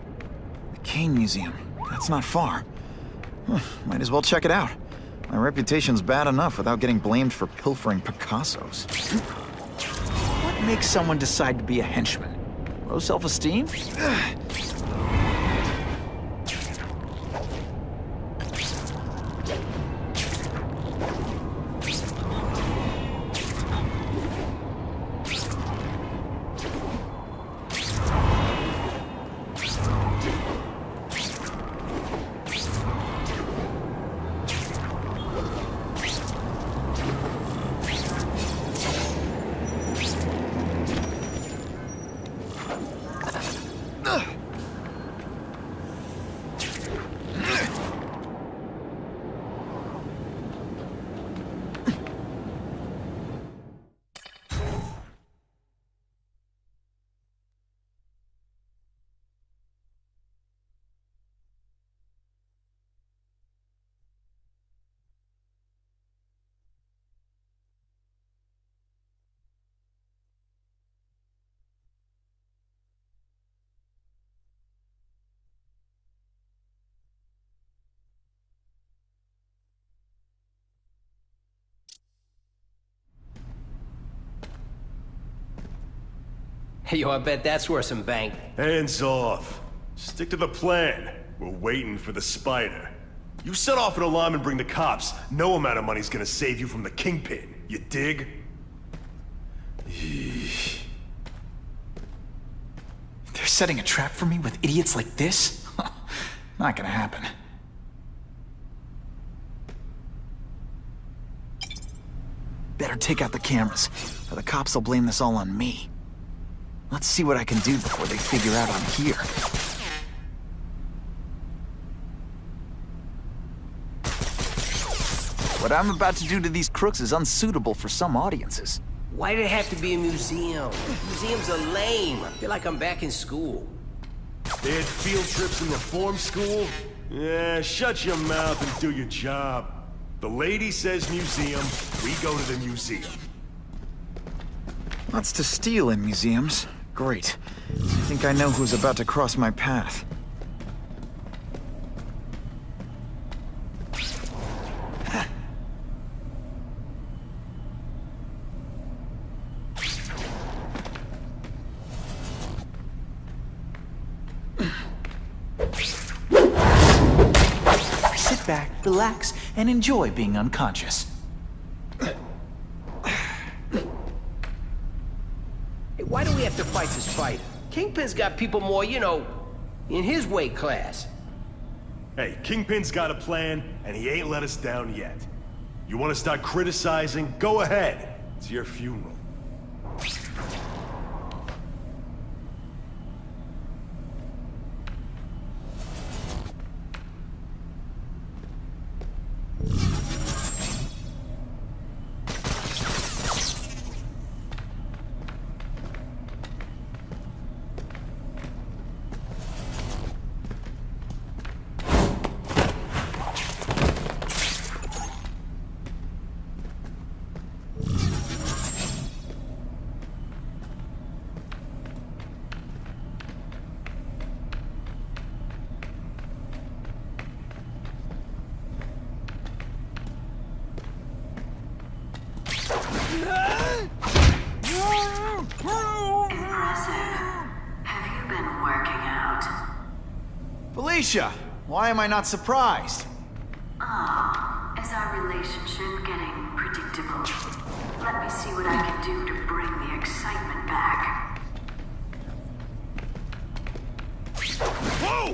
The Kane Museum. That's not far. Might as well check it out. My reputation's bad enough without getting blamed for pilfering Picassos. What makes someone decide to be a henchman? Low self-esteem? Hey, yo, I bet that's worth some bank. Hands off. Stick to the plan. We're waiting for the spider. You set off an alarm and bring the cops. No amount of money's gonna save you from the kingpin. You dig? They're setting a trap for me with idiots like this? Not gonna happen. Better take out the cameras, or the cops will blame this all on me. Let's see what I can do before they figure out I'm here. What I'm about to do to these crooks is unsuitable for some audiences. Why did it have to be a museum? Museums are lame. I feel like I'm back in school. They had field trips in reform school? Yeah, shut your mouth and do your job. The lady says museum, we go to the museum. Lots to steal in museums. Great. I think I know who's about to cross my path. Sit back, relax, and enjoy being unconscious. Why do we have to fight the spider? Kingpin's got people more, you know, in his weight class. Hey, Kingpin's got a plan, and he ain't let us down yet. You want to start criticizing? Go ahead. It's your funeral. Felicia, why am I not surprised? Is our relationship getting predictable? Let me see what I can do to bring the excitement back. Whoa!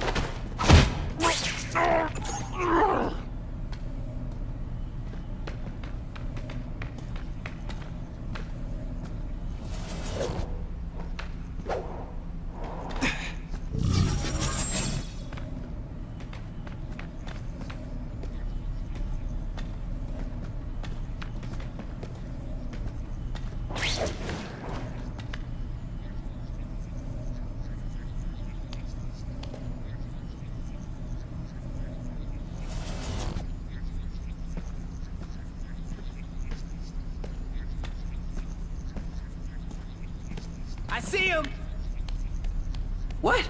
see him! What?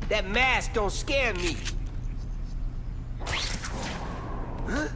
That mask don't scare me. Huh?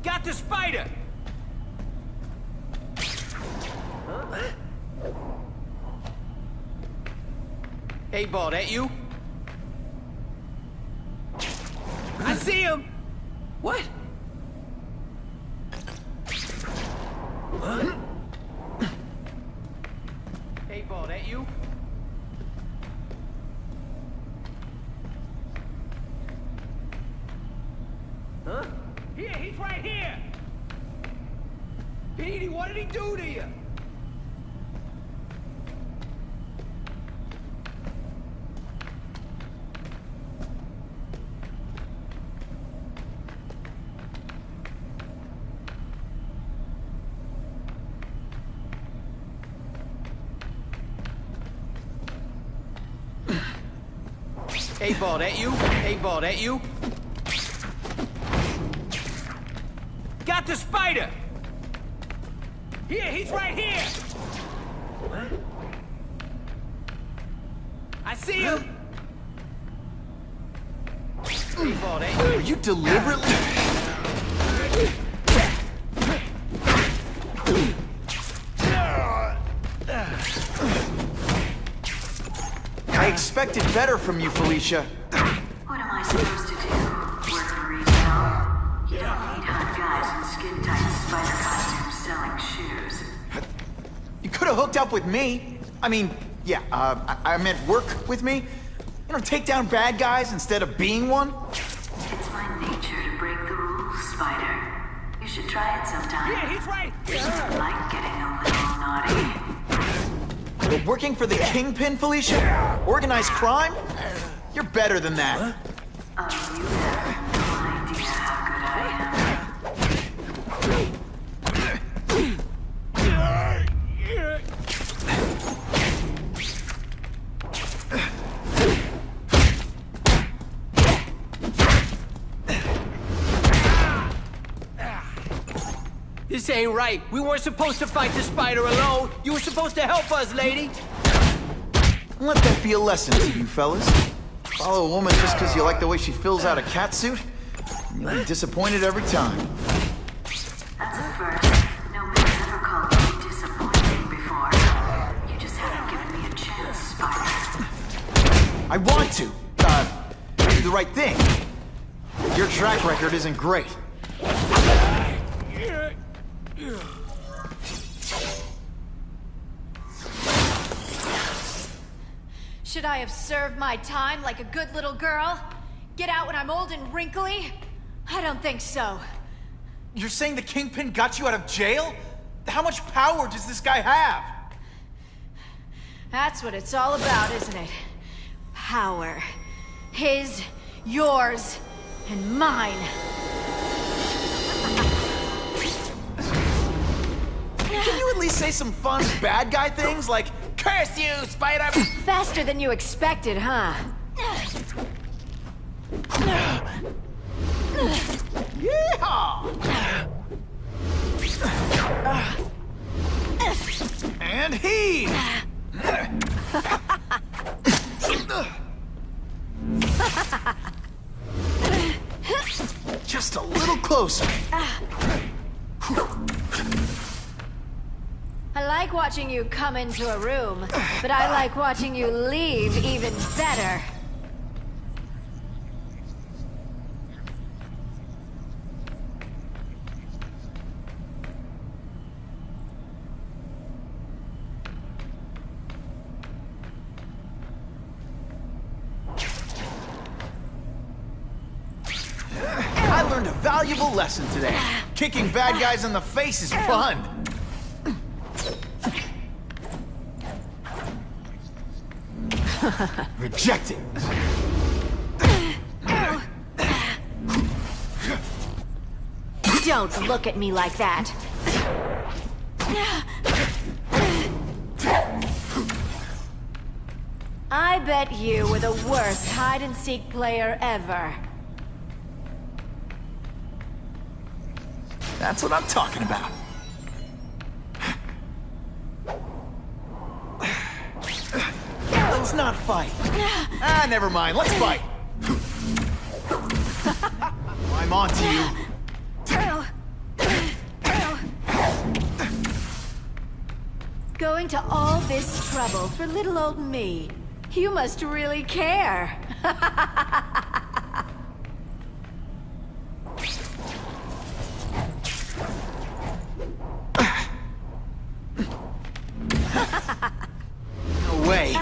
Got the spider! Huh? Hey, ball, that you? I see him! What? Huh? Hey, ball, that you? Huh? Here, he's right here! Petey, what did he do to you? Hey, ball, that you? Hey, ball, that you? Got the spider! Here, he's right here! What? I see him! Hey, ball, that you? Are you deliberately... I expected better from you, Felicia. What am I supposed to do? Work for retail? You don't need hot guys in skin-tight spider costumes selling shoes. You could have hooked up with me. I mean, yeah, I meant work with me. You know, take down bad guys instead of being one. It's my nature to break the rules, Spider. You should try it sometime. Yeah, he's right! I like getting a little naughty. But working for the Kingpin, Felicia? Organized crime? You're better than that. Oh, you have no idea how good I am. This ain't right. We weren't supposed to fight the spider alone. You were supposed to help us, lady. Let that be a lesson to you, fellas. Follow a woman just because you like the way she fills out a catsuit, and you'll be disappointed every time. That's a first. Nobody's ever called me disappointing before. You just haven't given me a chance, Spider. I want to. Do the right thing. Your track record isn't great. Should I have served my time like a good little girl? Get out when I'm old and wrinkly? I don't think so. You're saying the Kingpin got you out of jail? How much power does this guy have? That's what it's all about, isn't it? Power. His, yours, and mine. Can you at least say some fun bad guy things like, "Curse you, Spider"? Faster than you expected, huh? Yeehaw! And he! closer. I like watching you come into a room, but I like watching you leave even better. I learned a valuable lesson today. Kicking bad guys in the face is fun. Rejected. Don't look at me like that. I bet you were the worst hide-and-seek player ever. That's what I'm talking about. Let's not fight. Ah, never mind. Let's fight. I'm on to you. Going to all this trouble for little old me. You must really care. No way.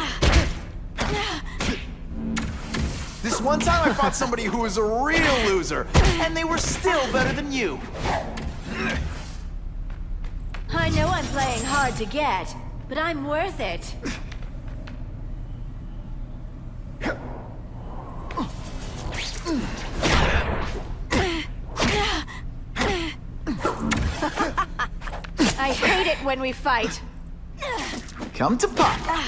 This one time I fought somebody who was a real loser, and they were still better than you. I know I'm playing hard to get, but I'm worth it. I hate it when we fight. Come to Papa.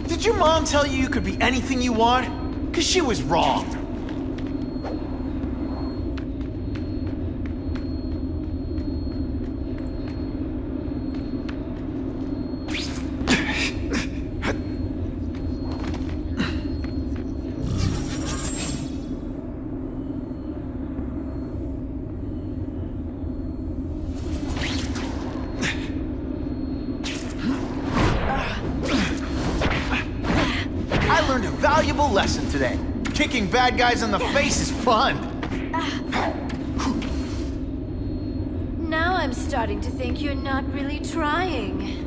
Did your mom tell you you could be anything you want? 'Cause she was wrong. I learned a valuable lesson today. Kicking bad guys in the face is fun. Now I'm starting to think you're not really trying.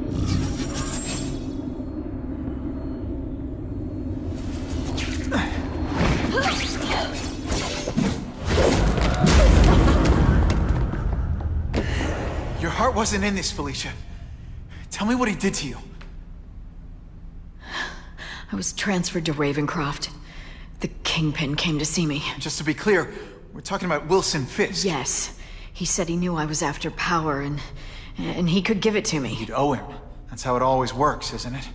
Your heart wasn't in this, Felicia. Tell me what he did to you. I was transferred to Ravencroft. The Kingpin came to see me. Just to be clear, we're talking about Wilson Fisk. Yes. He said he knew I was after power and he could give it to me. You'd owe him. That's how it always works, isn't it?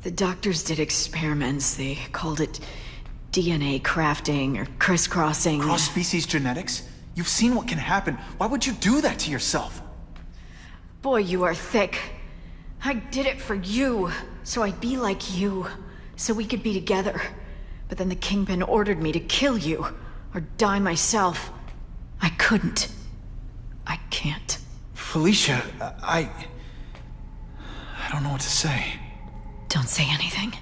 The doctors did experiments. They called it DNA crafting or crisscrossing. Cross-species genetics? You've seen what can happen. Why would you do that to yourself? Boy, you are thick. I did it for you, so I'd be like you, so we could be together. But then the Kingpin ordered me to kill you, or die myself. I couldn't. I can't. Felicia, I don't know what to say. Don't say anything.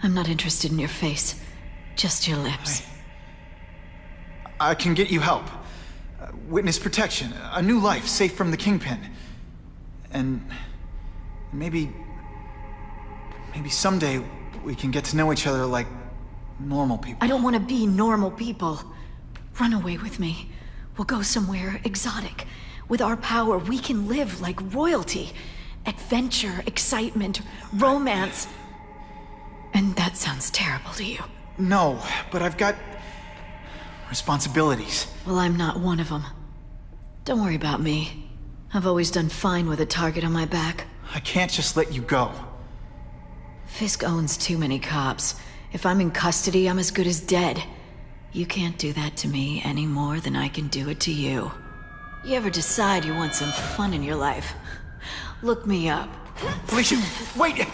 I'm not interested in your face, just your lips. I can get you help. Witness protection, a new life safe from the Kingpin. And maybe someday we can get to know each other like normal people. I don't want to be normal people. Run away with me. We'll go somewhere exotic. With our power, we can live like royalty. Adventure, excitement, romance. And that sounds terrible to you. No, but I've got responsibilities. Well, I'm not one of them. Don't worry about me. I've always done fine with a target on my back. I can't just let you go. Fisk owns too many cops. If I'm in custody, I'm as good as dead. You can't do that to me any more than I can do it to you. You ever decide you want some fun in your life? Look me up. Felicia, wait!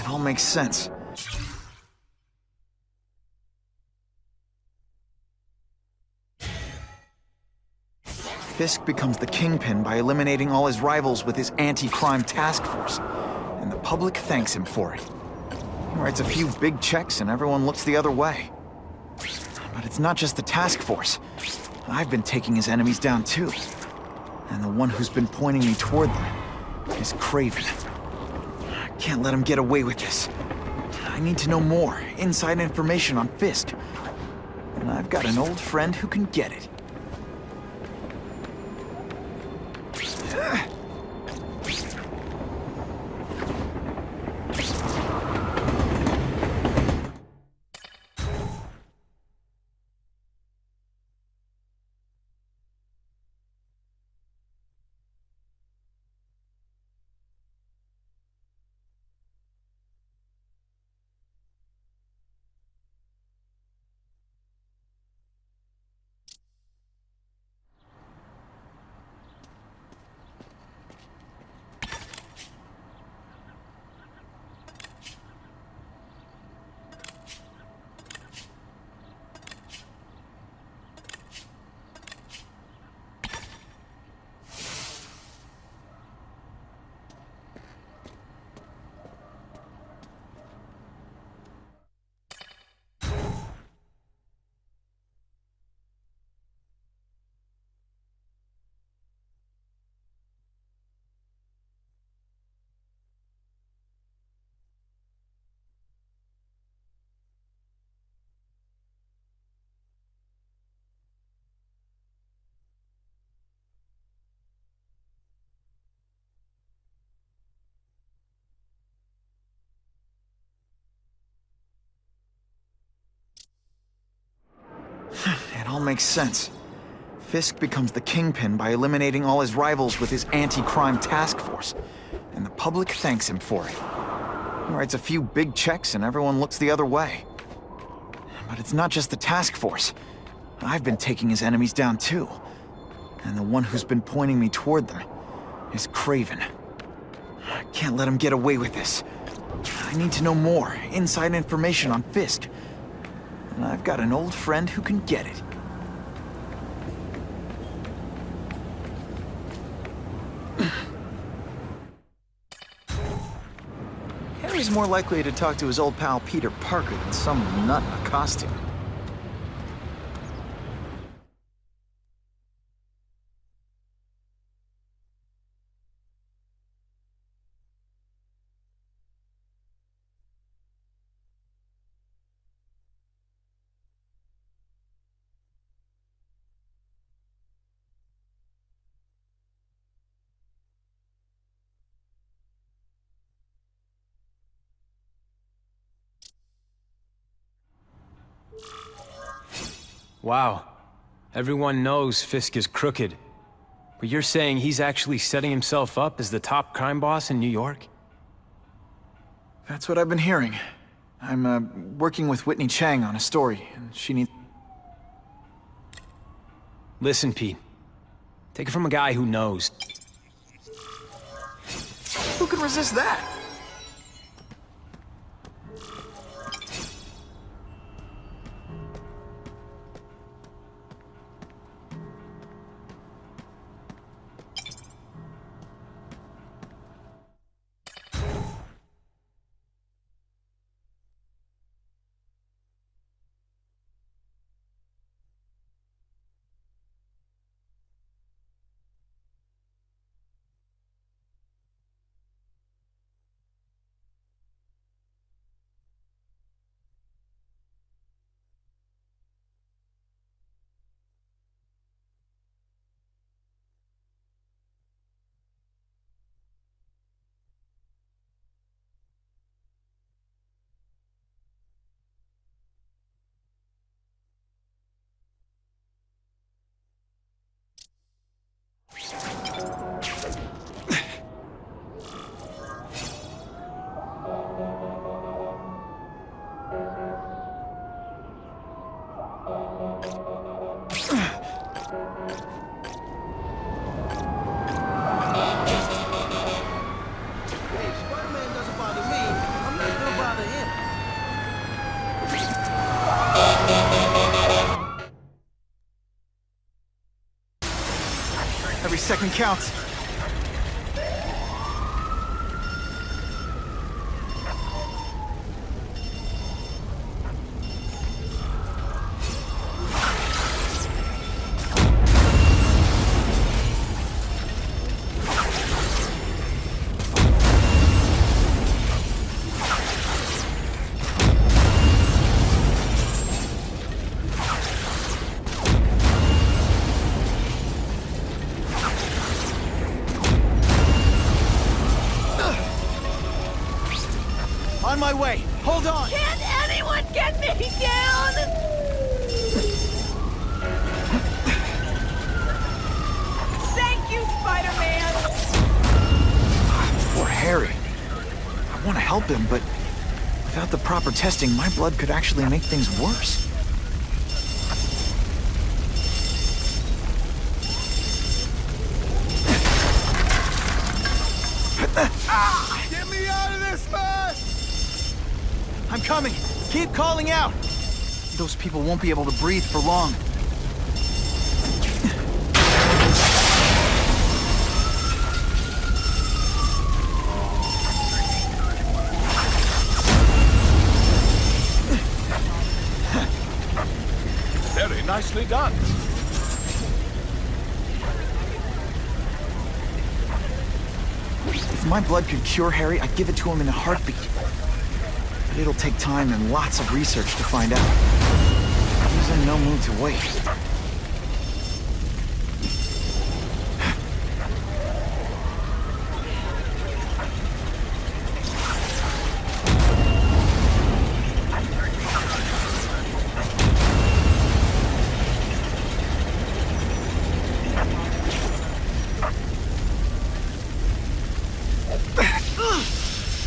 all makes sense. Fisk becomes the kingpin by eliminating all his rivals with his anti-crime task force, and the public thanks him for it. He writes a few big checks and everyone looks the other way. But it's not just the task force. I've been taking his enemies down too. And the one who's been pointing me toward them is Kraven. I can't let him get away with this. I need to know more, inside information on Fisk. And I've got an old friend who can get it. It all makes sense. Fisk becomes the kingpin by eliminating all his rivals with his anti-crime task force, and the public thanks him for it. He writes a few big checks and everyone looks the other way. But it's not just the task force. I've been taking his enemies down too. And the one who's been pointing me toward them is Kraven. I can't let him get away with this. I need to know more, inside information on Fisk. And I've got an old friend who can get it. Harry's more likely to talk to his old pal Peter Parker than some nut in a costume. Wow. Everyone knows Fisk is crooked. But you're saying he's actually setting himself up as the top crime boss in New York? That's what I've been hearing. I'm, working with Whitney Chang on a story, and she needs... Listen, Pete. Take it from a guy who knows. Who can resist that? second counts. On my way. Hold on. Can't anyone get me down? Thank you, Spider-Man. Poor Harry. I want to help him, but without the proper testing, my blood could actually make things worse. Get me out of this mess! I'm coming. Keep calling out. Those people won't be able to breathe for long. Very nicely done. If my blood could cure Harry, I'd give it to him in a heartbeat. But it'll take time and lots of research to find out. He's in no mood to wait.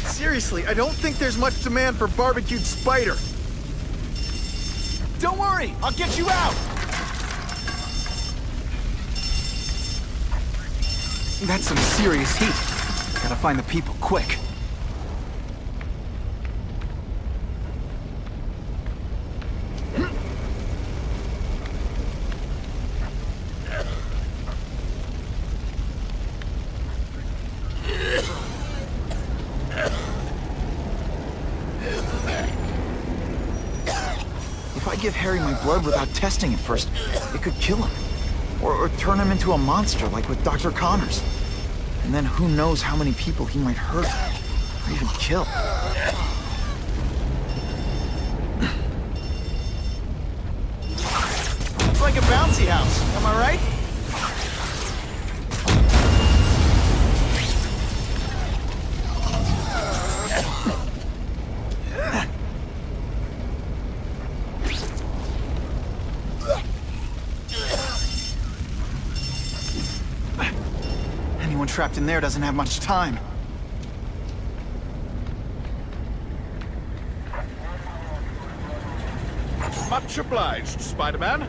Seriously, I don't think there's much demand for barbecued spider. Don't worry, I'll get you out! That's some serious heat. Gotta find the people quick. If I give Harry my blood without testing it first, it could kill him. Or turn him into a monster, like with Dr. Connors. And then who knows how many people he might hurt, or even kill. It's like a bouncy house, am I right? Anyone trapped in there doesn't have much time. Much obliged, Spider-Man.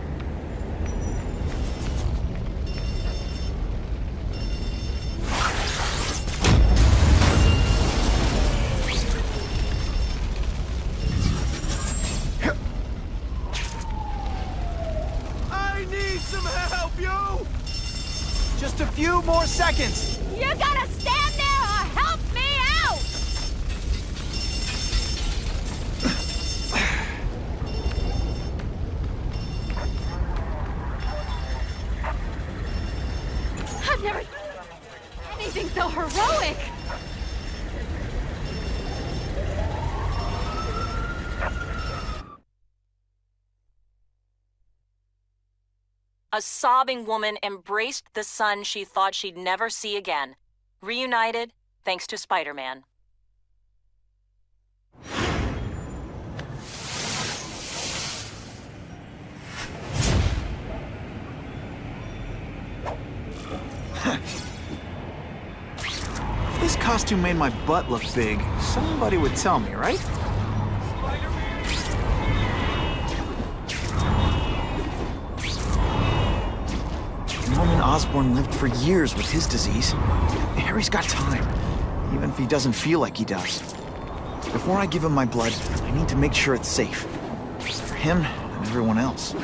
I need some help, you! Just a few more seconds! You gotta stand there or help me out! I've never seen anything so heroic! A sobbing woman embraced the son she thought she'd never see again. Reunited, thanks to Spider-Man. If this costume made my butt look big, somebody would tell me, right? Norman Osborn lived for years with his disease. Harry's got time, even if he doesn't feel like he does. Before I give him my blood, I need to make sure it's safe. For him and everyone else.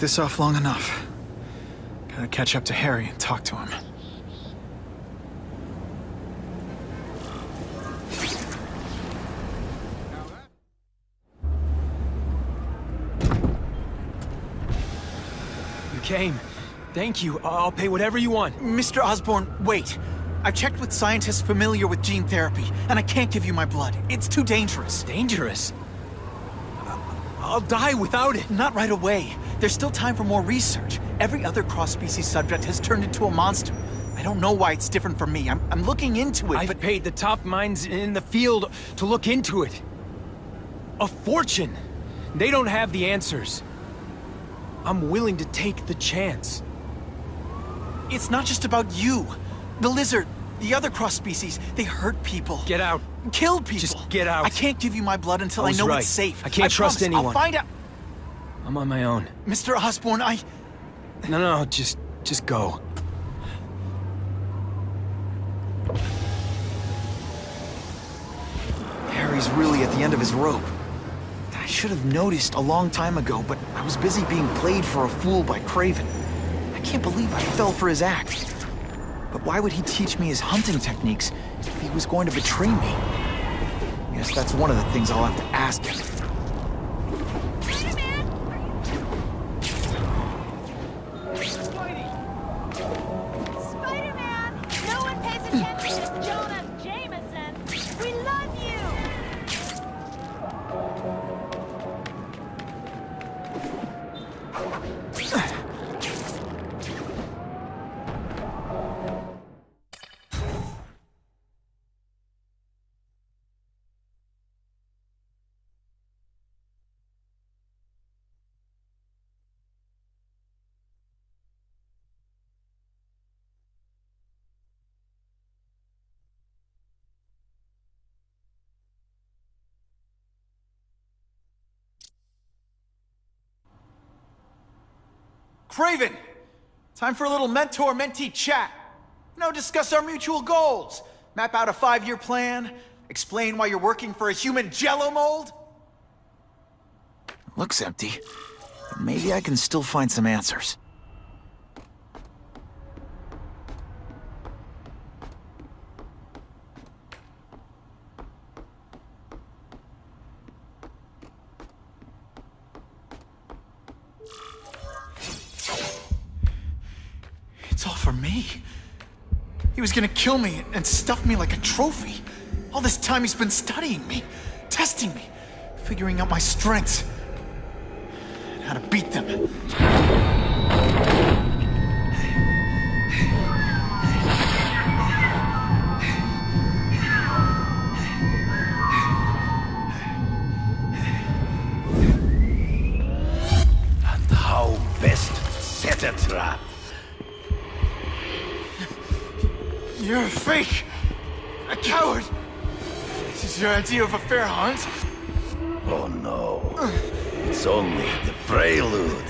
this off long enough. Gotta catch up to Harry and talk to him. You came. Thank you. I'll pay whatever you want. Mr. Osborn, wait. I've checked with scientists familiar with gene therapy, and I can't give you my blood. It's too dangerous. Dangerous? I'll die without it. Not right away. There's still time for more research. Every other cross-species subject has turned into a monster. I don't know why it's different from me. I'm looking into it, I've paid the top minds in the field to look into it. A fortune. They don't have the answers. I'm willing to take the chance. It's not just about you. The lizard, the other cross-species, they hurt people. Get out. Kill people. Just get out. I can't give you my blood until I know right. it's safe. I can't trust promise. anyone. I'll find out. I'm on my own. Mr. Osborn, No, just go. Harry's really at the end of his rope. I should have noticed a long time ago, but I was busy being played for a fool by Kraven. I can't believe I fell for his act. But why would he teach me his hunting techniques if he was going to betray me? Guess that's one of the things I'll have to ask him. Spider-Man! No one pays attention to Jonah Jameson! We love you! Kraven! Time for a little mentor-mentee chat. Discuss our mutual goals. Map out a 5-year plan. Explain why you're working for a human jello mold. Looks empty. But maybe I can still find some answers. It's all for me. He was gonna kill me and stuff me like a trophy. All this time he's been studying me, testing me, figuring out my strengths, and how to beat them. And how best to set a trap. You're a fake! A coward! This is your idea of a fair hunt? Oh no. It's only the prelude.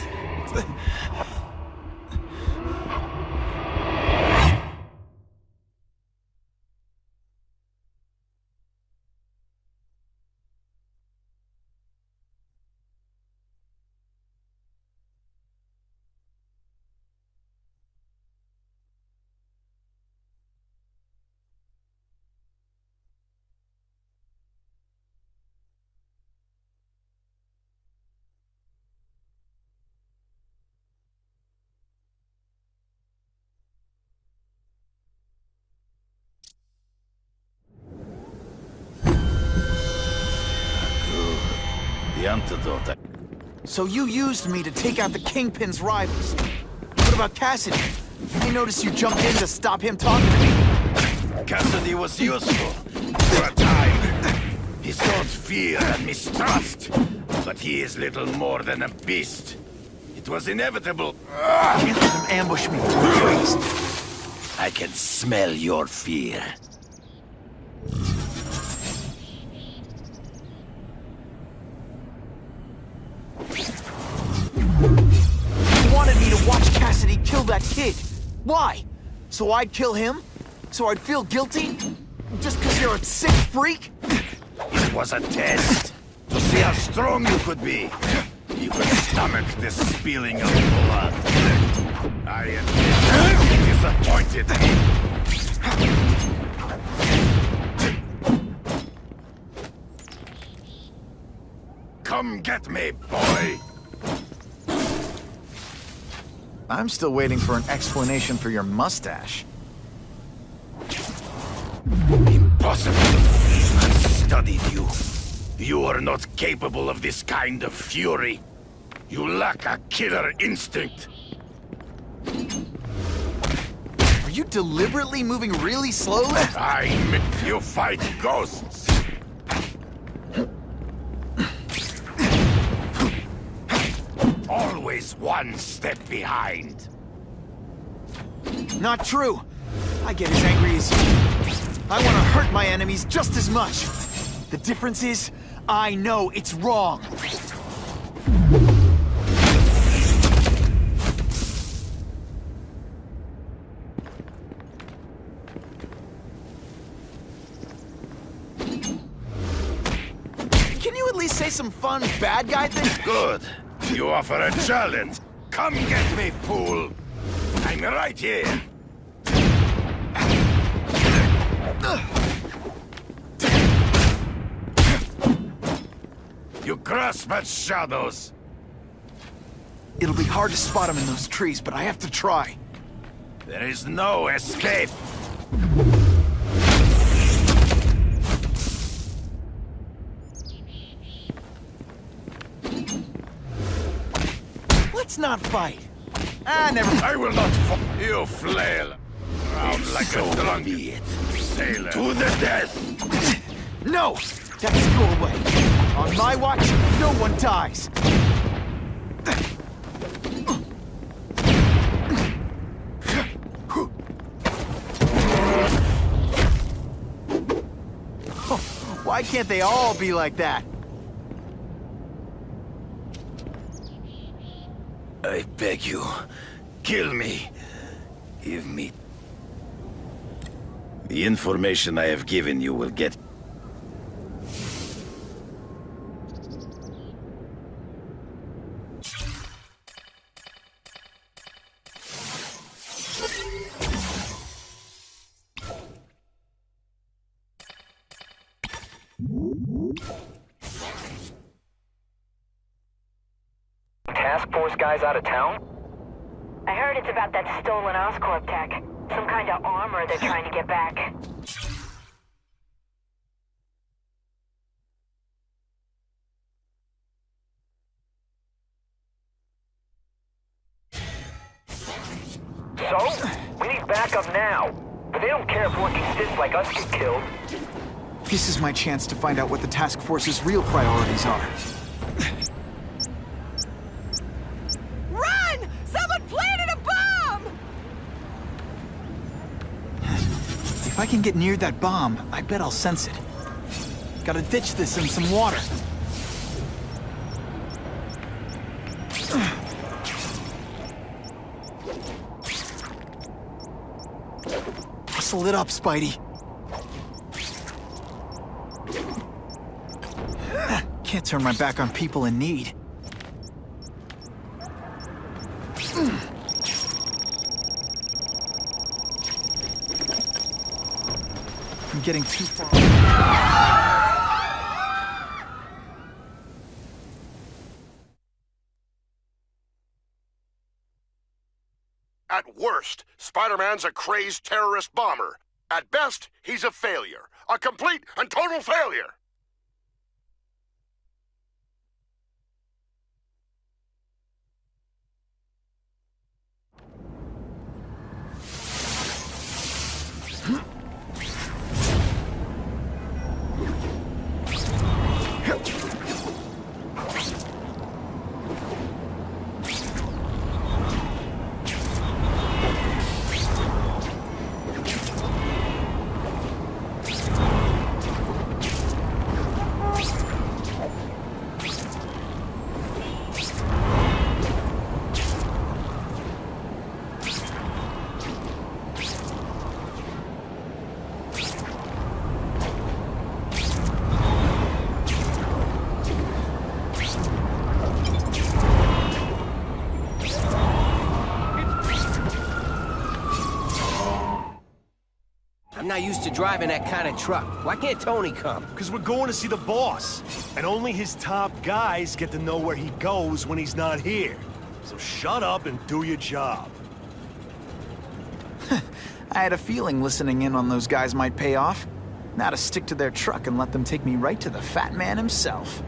The antidote. So you used me to take out the Kingpin's rivals. What about Cassidy? I noticed you jumped in to stop him talking to me. Cassidy was useful for a time. He sowed fear and mistrust, but he is little more than a beast. It was inevitable. Can't let him ambush me. Please. I can smell your fear. You wanted me to watch Cassidy kill that kid. Why? So I'd kill him? So I'd feel guilty? Just because you're a sick freak? It was a test to see how strong you could be. You could stomach the spilling of blood. I am disappointed. Come get me, boy! I'm still waiting for an explanation for your mustache. Impossible. I studied you. You are not capable of this kind of fury. You lack a killer instinct. Are you deliberately moving really slowly? You fight ghosts. Always one step behind. Not true. I get as angry as you. I want to hurt my enemies just as much. The difference is, I know it's wrong. Can you at least say some fun bad guy things? Good. You offer a challenge. Come get me, fool. I'm right here. You grasp at shadows. It'll be hard to spot him in those trees, but I have to try. There is no escape. Let's not fight. Never. I will not fight. You flail around like a drunk sailor. To the death. No! That's your way. On my watch, no one dies. Why can't they all be like that? I beg you, kill me. Give me... The information I have given you will get... Task force guys out of town? I heard it's about that stolen Oscorp tech. Some kind of armor they're trying to get back. So? We need backup now. But they don't care if working stiffs like us get killed. This is my chance to find out what the task force's real priorities are. Run! Someone planted a bomb! If I can get near that bomb, I bet I'll sense it. Gotta ditch this in some water. Hustle it up, Spidey. Can't turn my back on people in need. I'm getting too far. At worst, Spider-Man's a crazed terrorist bomber. At best, he's a failure. A complete and total failure. I'm not used to driving that kind of truck. Why can't Tony come? Because we're going to see the boss. And only his top guys get to know where he goes when he's not here. So shut up and do your job. I had a feeling listening in on those guys might pay off. Now to stick to their truck and let them take me right to the fat man himself.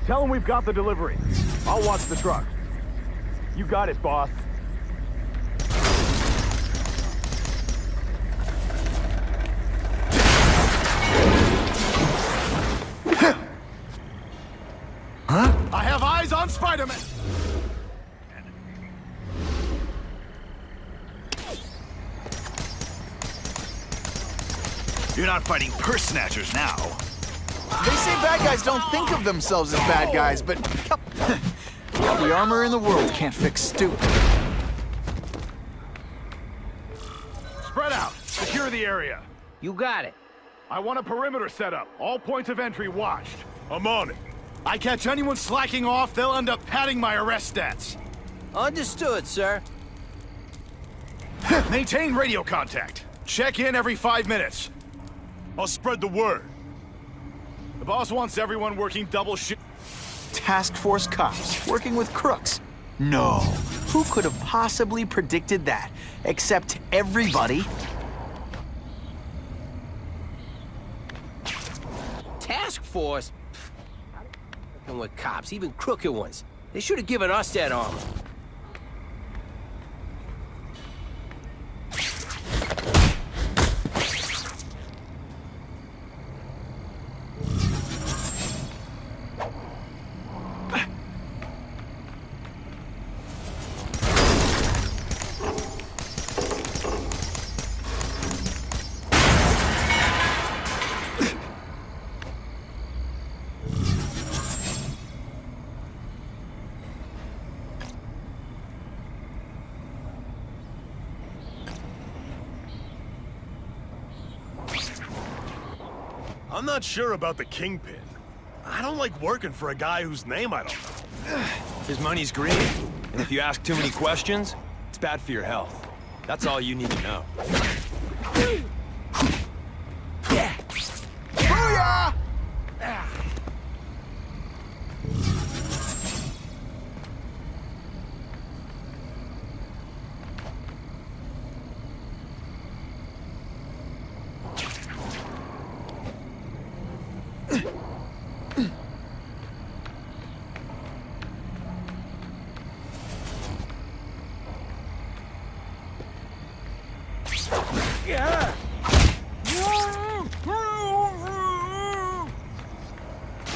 Tell him we've got the delivery. I'll watch the truck. You got it, boss. Huh? I have eyes on Spider-Man! You're not fighting purse snatchers now. They say bad guys don't think of themselves as bad guys, but all the armor in the world can't fix stupid. Spread out. Secure the area. You got it. I want a perimeter set up. All points of entry watched. I'm on it. I catch anyone slacking off, they'll end up padding my arrest stats. Understood, sir. Maintain radio contact. Check in every 5 minutes. I'll spread the word. The boss wants everyone working double shift. Task Force cops working with crooks. No. Who could have possibly predicted that? Except everybody. Task Force? Working with cops, even crooked ones. They should have given us that armor. I'm not sure about the Kingpin. I don't like working for a guy whose name I don't know. His money's green, and if you ask too many questions, it's bad for your health. That's all you need to know. Booyah!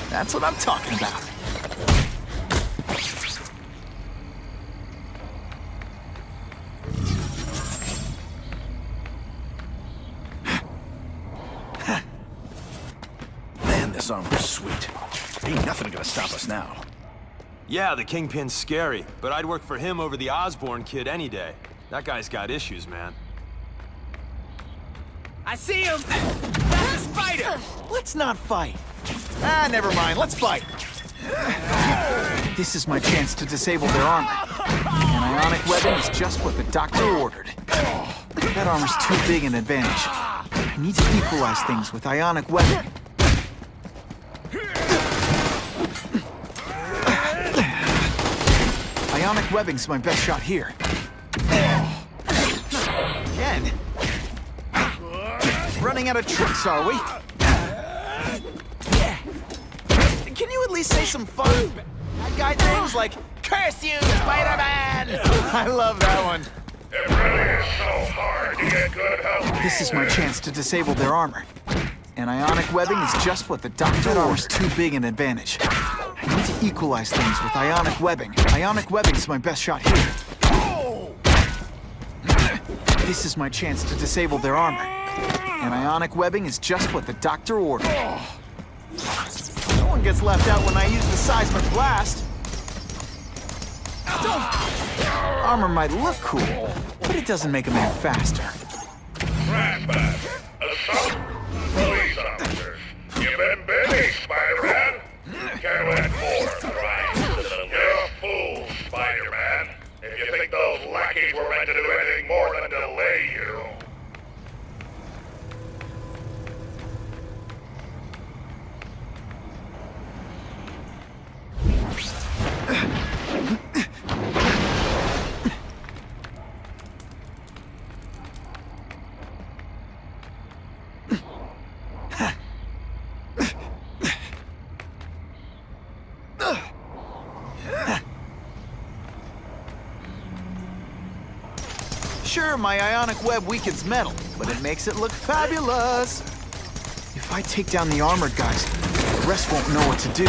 That's what I'm talking about. Man, this armor's sweet. Ain't nothing gonna stop us now. Yeah, the Kingpin's scary, but I'd work for him over the Osborn kid any day. That guy's got issues, man. I see him! That's a spider! Let's not fight. Ah, never mind. Let's fight. This is my chance to disable their armor. And ionic webbing is just what the doctor ordered. That armor's too big an advantage. I need to equalize things with ionic webbing. Ionic webbing's my best shot here. Again. Running out of tricks, are we? Can you at least say some fun bad guy things like, "Curse you, Spider-Man"? I love that one. It really is so hard to get good health. This is my chance to disable their armor. And ionic webbing is just what the doctor ordered. That armor's too big an advantage. I need to equalize things with ionic webbing. Ionic webbing is my best shot here. This is my chance to disable their armor. And ionic webbing is just what the doctor ordered. No one gets left out when I use the seismic blast. Armor might look cool, but it doesn't make them any faster. Flashback. Assault. Police officers. You've been busy, Spider-Man. Can't let more crimes. You're a fool, Spider-Man. If you think those lackeys were meant to do anything more than delay you. Sure, my ionic web weakens metal, but it makes it look fabulous. If I take down the armored guys, the rest won't know what to do.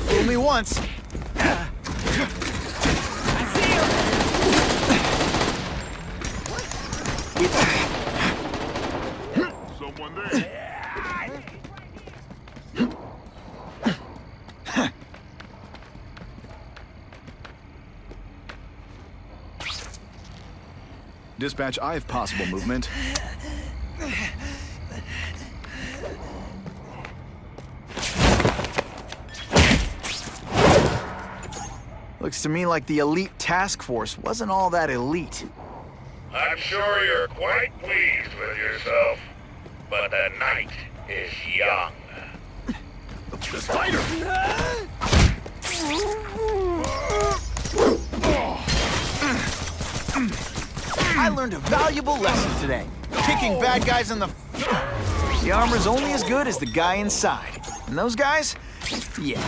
Fool me once. Someone there. Dispatch, I have possible movement. Looks to me like the elite task force wasn't all that elite. I'm sure you're quite pleased with yourself, but the night is young. The spider! I learned a valuable lesson today. Kicking bad guys in the... The armor's only as good as the guy inside. And those guys? Yeah,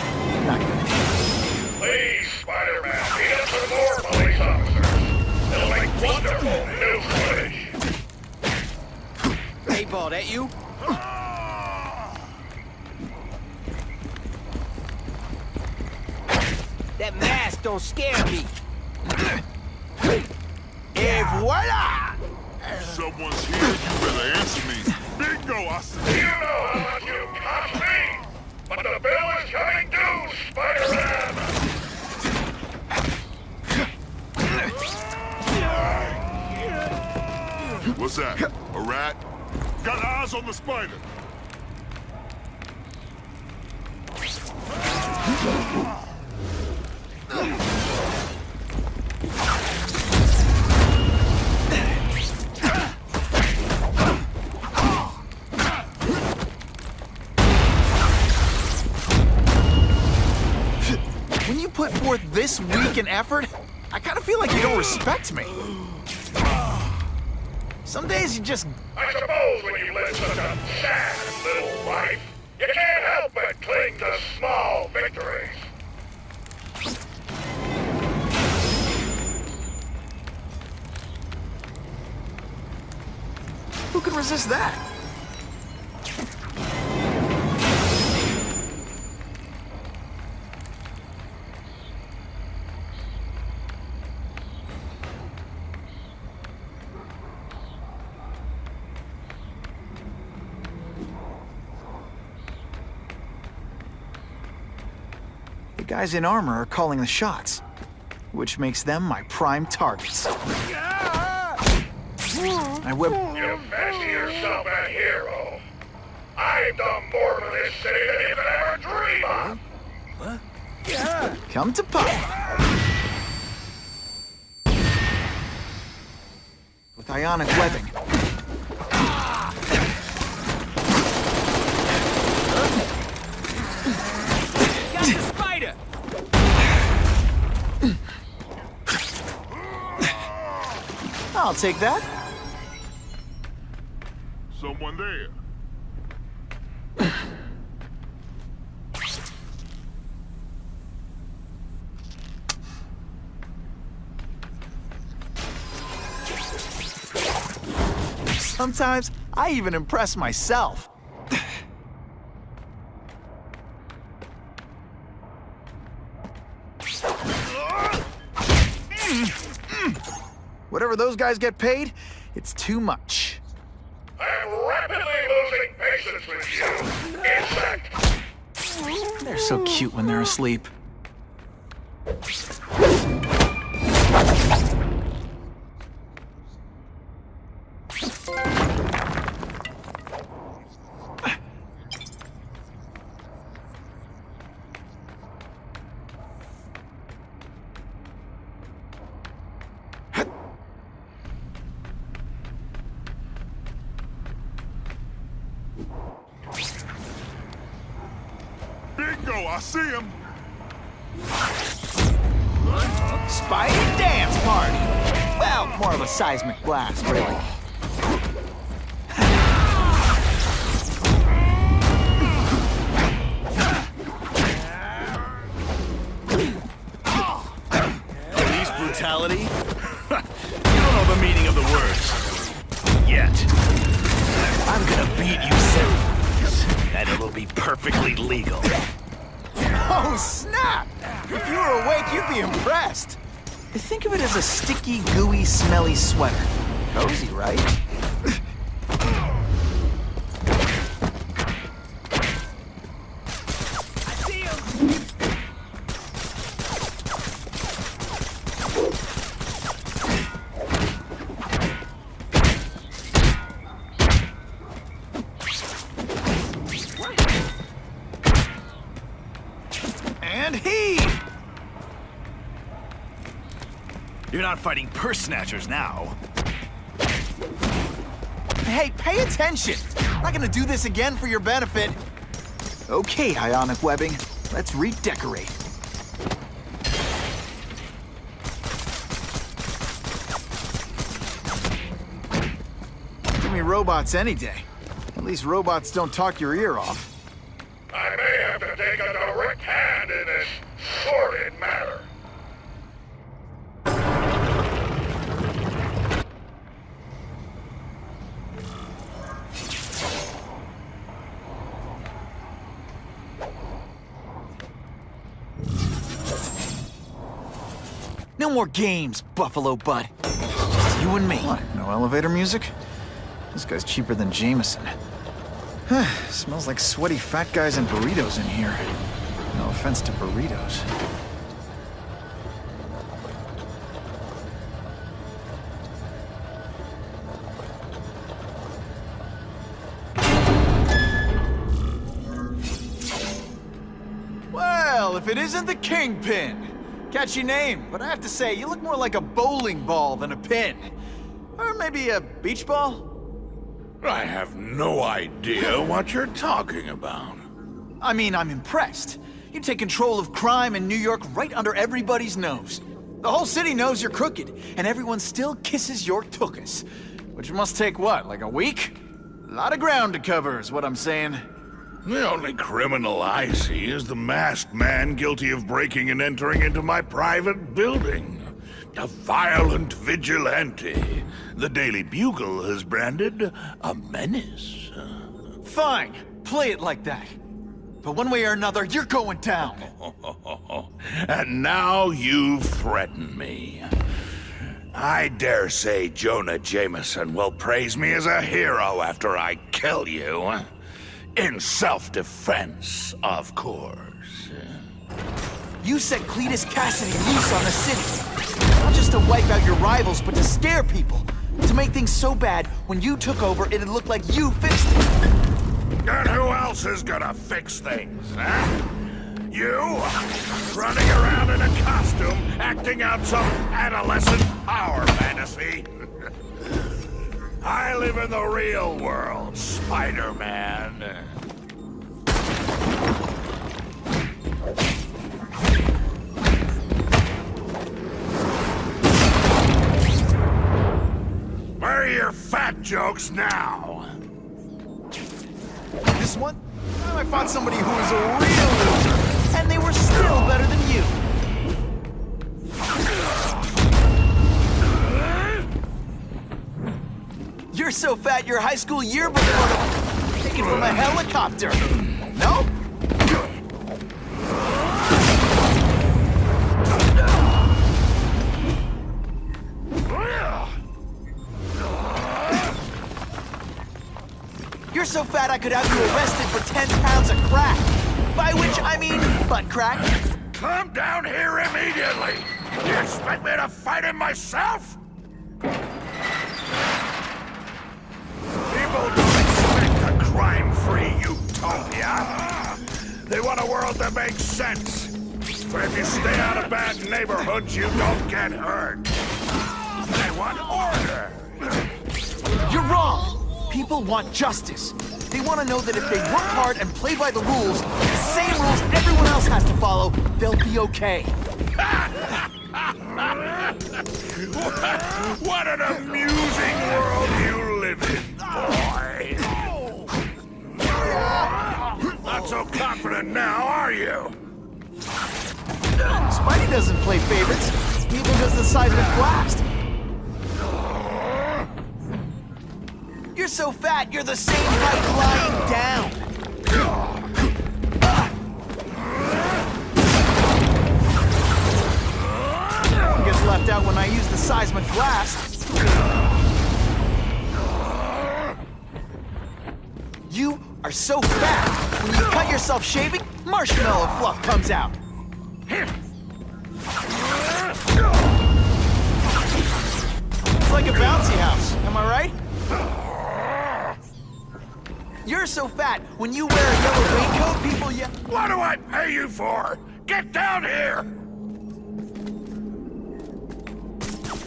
not good. Please, Spider-Man, beat up some more police officers. It'll make wonderful new footage. Hey, Ball, that you? That mask don't scare me. Et voila! Someone's here, you better answer me. Bingo, I said. You know how much you cost me, but the bill is coming due, Spider-Man. What's that? A rat? Got eyes on the spider. When you put forth this weak an effort, I kind of feel like you don't respect me. Some days you just... I suppose when you live such a sad little life, you can't help but cling to small victories. Who can resist that? The guys in armor are calling the shots, which makes them my prime targets. I whip... You fancy yourself a hero. I've done more for this city than you could ever dream of. What? Come to Papa. With ionic webbing. Got the spider! I'll take that. Someone there. Sometimes I even impress myself. Whatever those guys get paid, it's too much. I'm rapidly losing patience with you. In fact, They're so cute when they're asleep. bingo, I see him. Spidey dance party! Well, more of a seismic blast, really. Police brutality? You don't know the meaning of the words. Yet. I'm gonna beat you serious, and it'll be perfectly legal. Oh, snap! If you were awake, you'd be impressed. Think of it as a sticky, gooey, smelly sweater. Cozy, right? And heave! You're not fighting purse snatchers now. Hey, pay attention! I'm not gonna do this again for your benefit. Okay, ionic webbing. Let's redecorate. Give me robots any day. At least robots don't talk your ear off. I may have to take a direct hand in this sordid matter. No more games, Buffalo Bud. Just you and me. What, no elevator music? This guy's cheaper than Jameson. Smells like sweaty fat guys and burritos in here. No offense to burritos. Well, if it isn't the Kingpin. Catchy name, but I have to say, you look more like a bowling ball than a pin. Or maybe a beach ball? I have no idea what you're talking about. I mean, I'm impressed. You take control of crime in New York right under everybody's nose. The whole city knows you're crooked, and everyone still kisses your tuchus. Which must take what, like a week? A lot of ground to cover is what I'm saying. The only criminal I see is the masked man guilty of breaking and entering into my private building. A violent vigilante. The Daily Bugle has branded a menace. Fine, play it like that. But one way or another, you're going down. And now you threaten me. I dare say Jonah Jameson will praise me as a hero after I kill you. In self-defense, of course. You set Cletus Cassidy loose on the city. Not just to wipe out your rivals, but to scare people. To make things so bad, when you took over, it'd look like you fixed it. And who else is gonna fix things, huh? You? Running around in a costume, acting out some adolescent power fantasy? I live in the real world, Spider-Man. Where are your fat jokes now? This one? I fought somebody who was a real loser, and they were still better than you. You're so fat your high school yearbook photo taken from a helicopter. No? so fat I could have you arrested for 10 pounds of crack. By which I mean butt crack. Come down here immediately! You expect me to fight him myself? People don't expect a crime-free utopia. They want a world that makes sense. Where if you stay out of bad neighborhoods, you don't get hurt. They want order. You're wrong! People want justice. They want to know that if they work hard and play by the rules, the same rules everyone else has to follow, they'll be okay. What an amusing world you live in, boy! Not so confident now, are you? Spidey doesn't play favorites. He even does the seismic blast. You're so fat, you're the same height lying down. No one gets left out when I use the seismic blast. You are so fat, when you cut yourself shaving, marshmallow fluff comes out. It's like a bouncy house, am I right? You're so fat, when you wear a yellow raincoat, people yell. What do I pay you for? Get down here!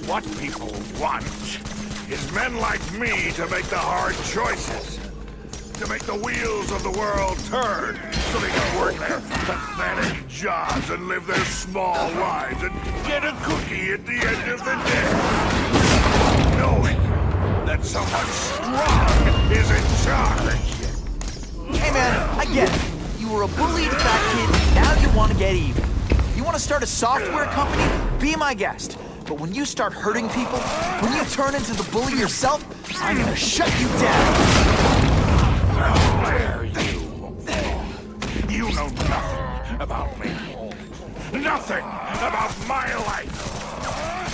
What people want is men like me to make the hard choices. To make the wheels of the world turn so they can work their pathetic jobs and live their small lives and get a cookie at the end of the day. Knowing that someone strong is in charge. Hey man, I get it. You were a bullied fat kid, now you want to get even. You want to start a software company? Be my guest. But when you start hurting people, when you turn into the bully yourself, I'm gonna shut you down. How dare you? You know nothing about me. Nothing about my life.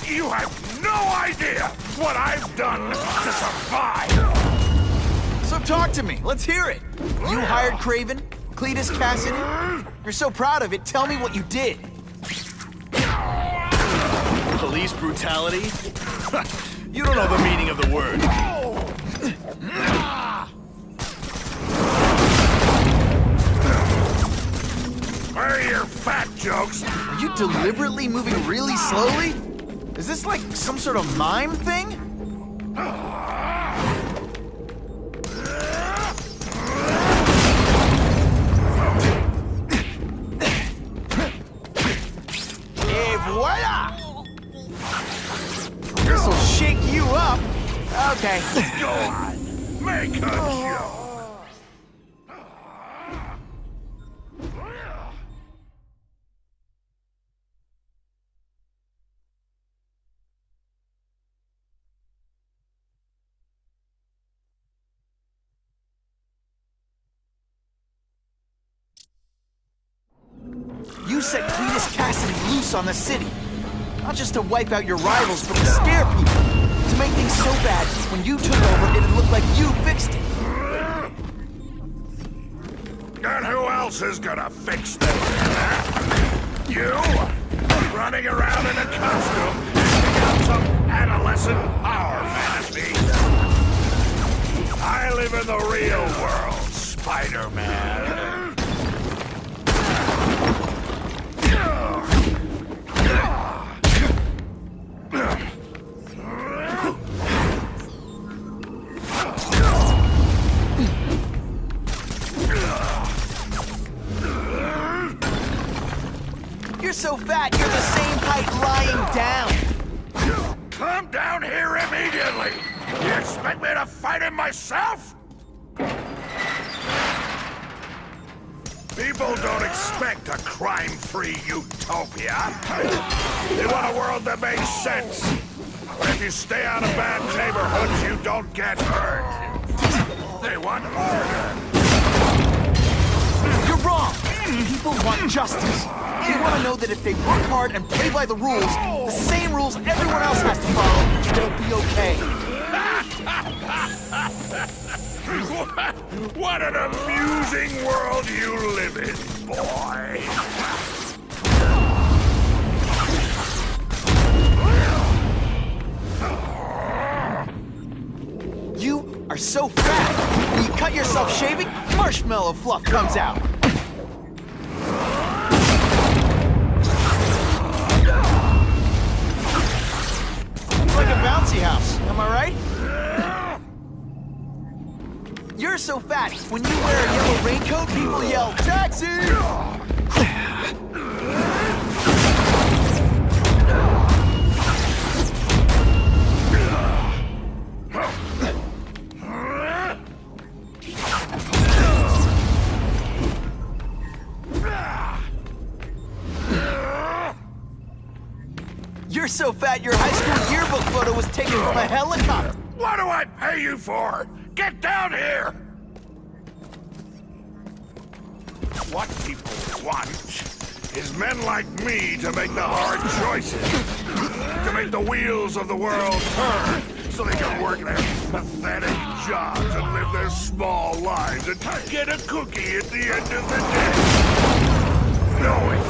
You have no idea what I've done to survive. So talk to me, let's hear it. You hired Kraven, Cletus Cassidy. You're so proud of it, tell me what you did. Police brutality? You don't know the meaning of the word. Where are your fat jokes? Are you deliberately moving really slowly? Is this like some sort of mime thing? Et voila! This'll shake you up. Okay. Go on, make a joke. You set Cletus Cassidy loose on the city. Not just to wipe out your rivals, but to scare people. To make things so bad, when you took over, it'd look like you fixed it. And who else is gonna fix this? You? Running around in a costume, acting out some adolescent power fantasy. I live in the real world, Spider-Man. You're so fat, you're the same height lying down. Come down here immediately! You expect me to fight him myself? People don't expect a crime-free utopia. They want a world that makes sense. Where if you stay out of bad neighborhoods, you don't get hurt. They want order. You're wrong! People want justice. They want to know that if they work hard and play by the rules, the same rules everyone else has to follow, they'll be okay. What an amusing world you live in, boy! You are so fat! When you cut yourself shaving, marshmallow fluff comes out! It's like a bouncy house, am I right? You're so fat, when you wear a yellow raincoat, people yell, "Taxi!" You're so fat, your high school yearbook photo was taken from a helicopter. What do I pay you for? Get down here! What people want is men like me to make the hard choices. To make the wheels of the world turn so they can work their pathetic jobs and live their small lives and get a cookie at the end of the day. Knowing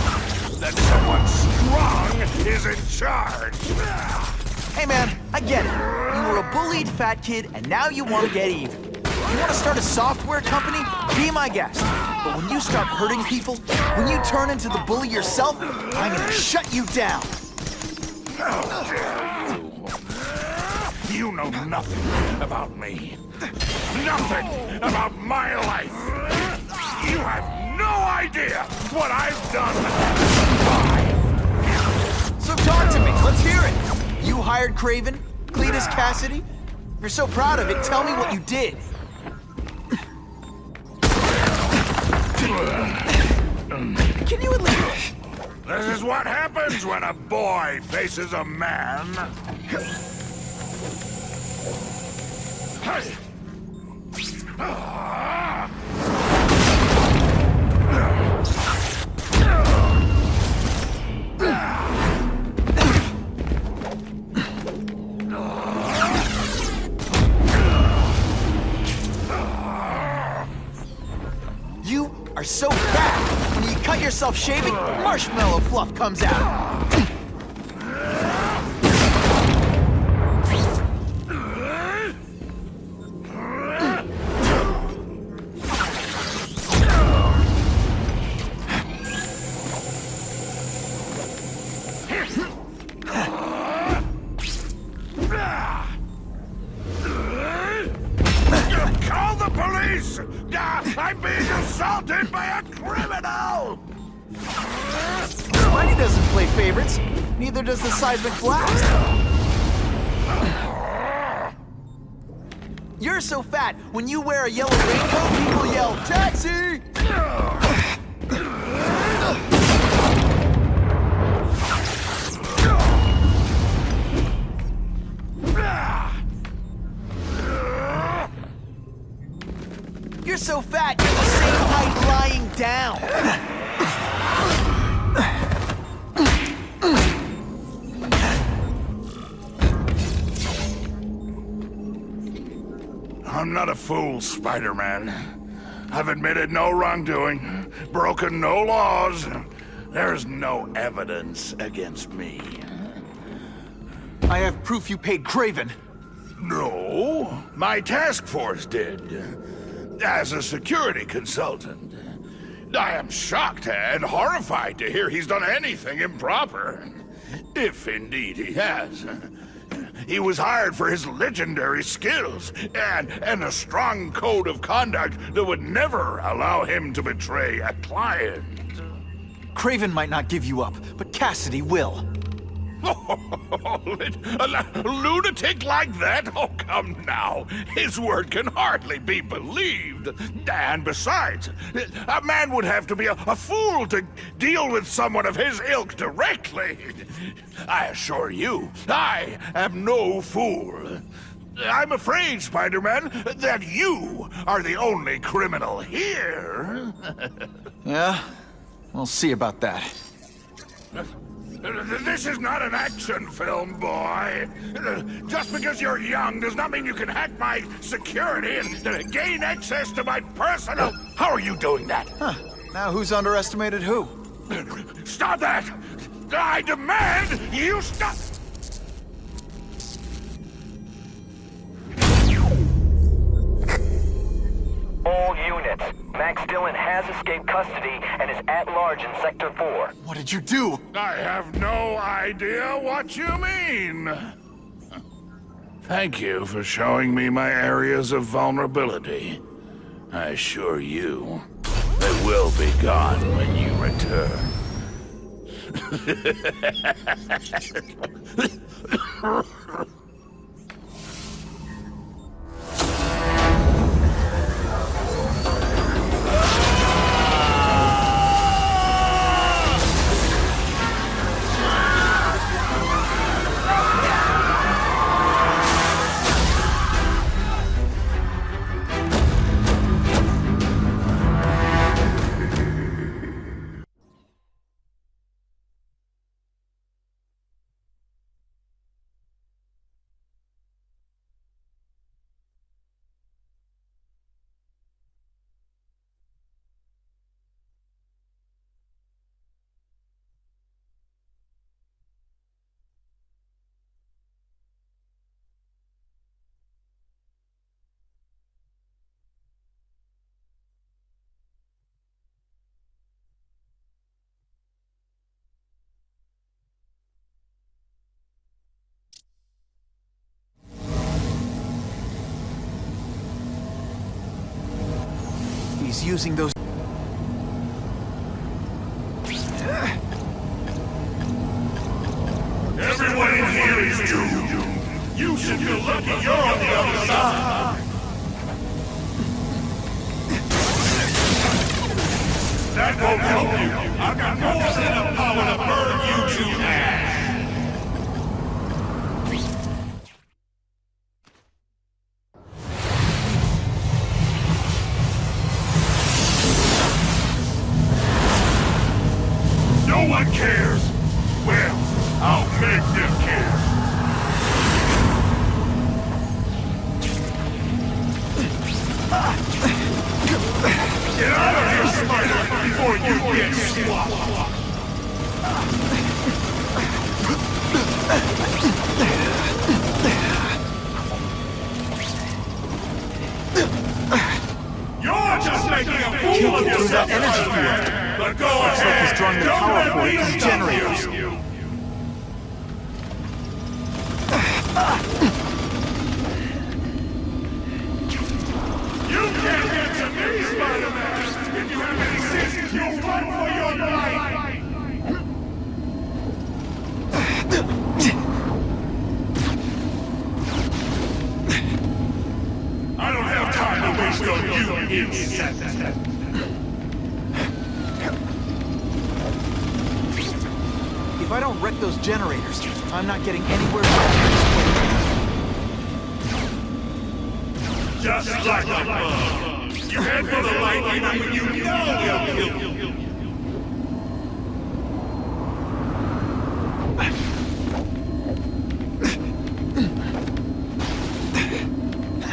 that someone strong is in charge. Hey man, I get it. You were a bullied fat kid and now you want to get even. You want to start a software company? Be my guest. But when you start hurting people, when you turn into the bully yourself, I'm gonna shut you down. How dare you? You know nothing about me. Nothing about my life. You have no idea what I've done. So talk to me, let's hear it. You hired Craven, Cletus Cassidy? You're so proud of it, tell me what you did. Can you at least... This is what happens when a boy faces a man. You are so fat. When you cut yourself shaving, marshmallow fluff comes out. Call the police! I'm being assaulted by a criminal! Spidey doesn't play favorites. Neither does the seismic blast. You're so fat, when you wear a yellow raincoat, people yell, "Taxi!" You're so fat, you're the same height lying down. I'm not a fool, Spider-Man. I've admitted no wrongdoing, broken no laws. There's no evidence against me. I have proof you paid Craven. No, my task force did. As a security consultant. I am shocked and horrified to hear he's done anything improper. If indeed he has. He was hired for his legendary skills and a strong code of conduct that would never allow him to betray a client. Craven might not give you up, but Cassidy will. A lunatic like that? Oh, come now. His word can hardly be believed. And besides, a man would have to be a fool to deal with someone of his ilk directly. I assure you, I am no fool. I'm afraid, Spider-Man, that you are the only criminal here. Yeah? We'll see about that. This is not an action film, boy. Just because you're young does not mean you can hack my security and gain access to my personal... How are you doing that? Huh. Now who's underestimated who? Stop that! I demand you stop... All units. Max Dillon has escaped custody and is at large in Sector 4. What did you do? I have no idea what you mean. Thank you for showing me my areas of vulnerability. I assure you, they will be gone when you return. He's using those... Everyone in here is doomed. You should feel lucky you're on the other side. That won't help you. I've got more than enough power to burn you to ash. No one cares. Well, I'll make them care. Get out of here, Spider, before you get swapped. You're just making a fool of yourself, Spider-Man. But go ahead. Looks like he's drawing the power for it from generators. You can't get to me, Spider-Man! If you have any sense, you'll run for your life! I don't have time to waste on you, insect! If I don't wreck those generators, I'm not getting anywhere near this way. Just like a bug. You head for the light even when you know they'll kill you.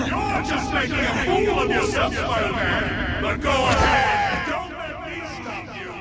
You're just making a fool of yourself, Spider-Man. But go ahead. Don't let me stop you.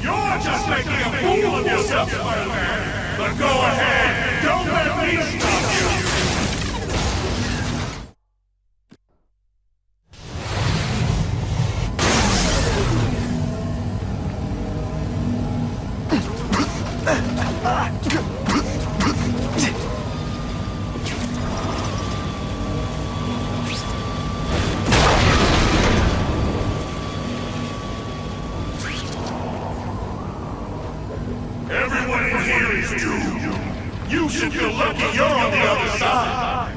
You're just making a fool of yourself, Spider-Man. But go ahead. Don't let me stop you. is due. You should feel lucky you're on the other side.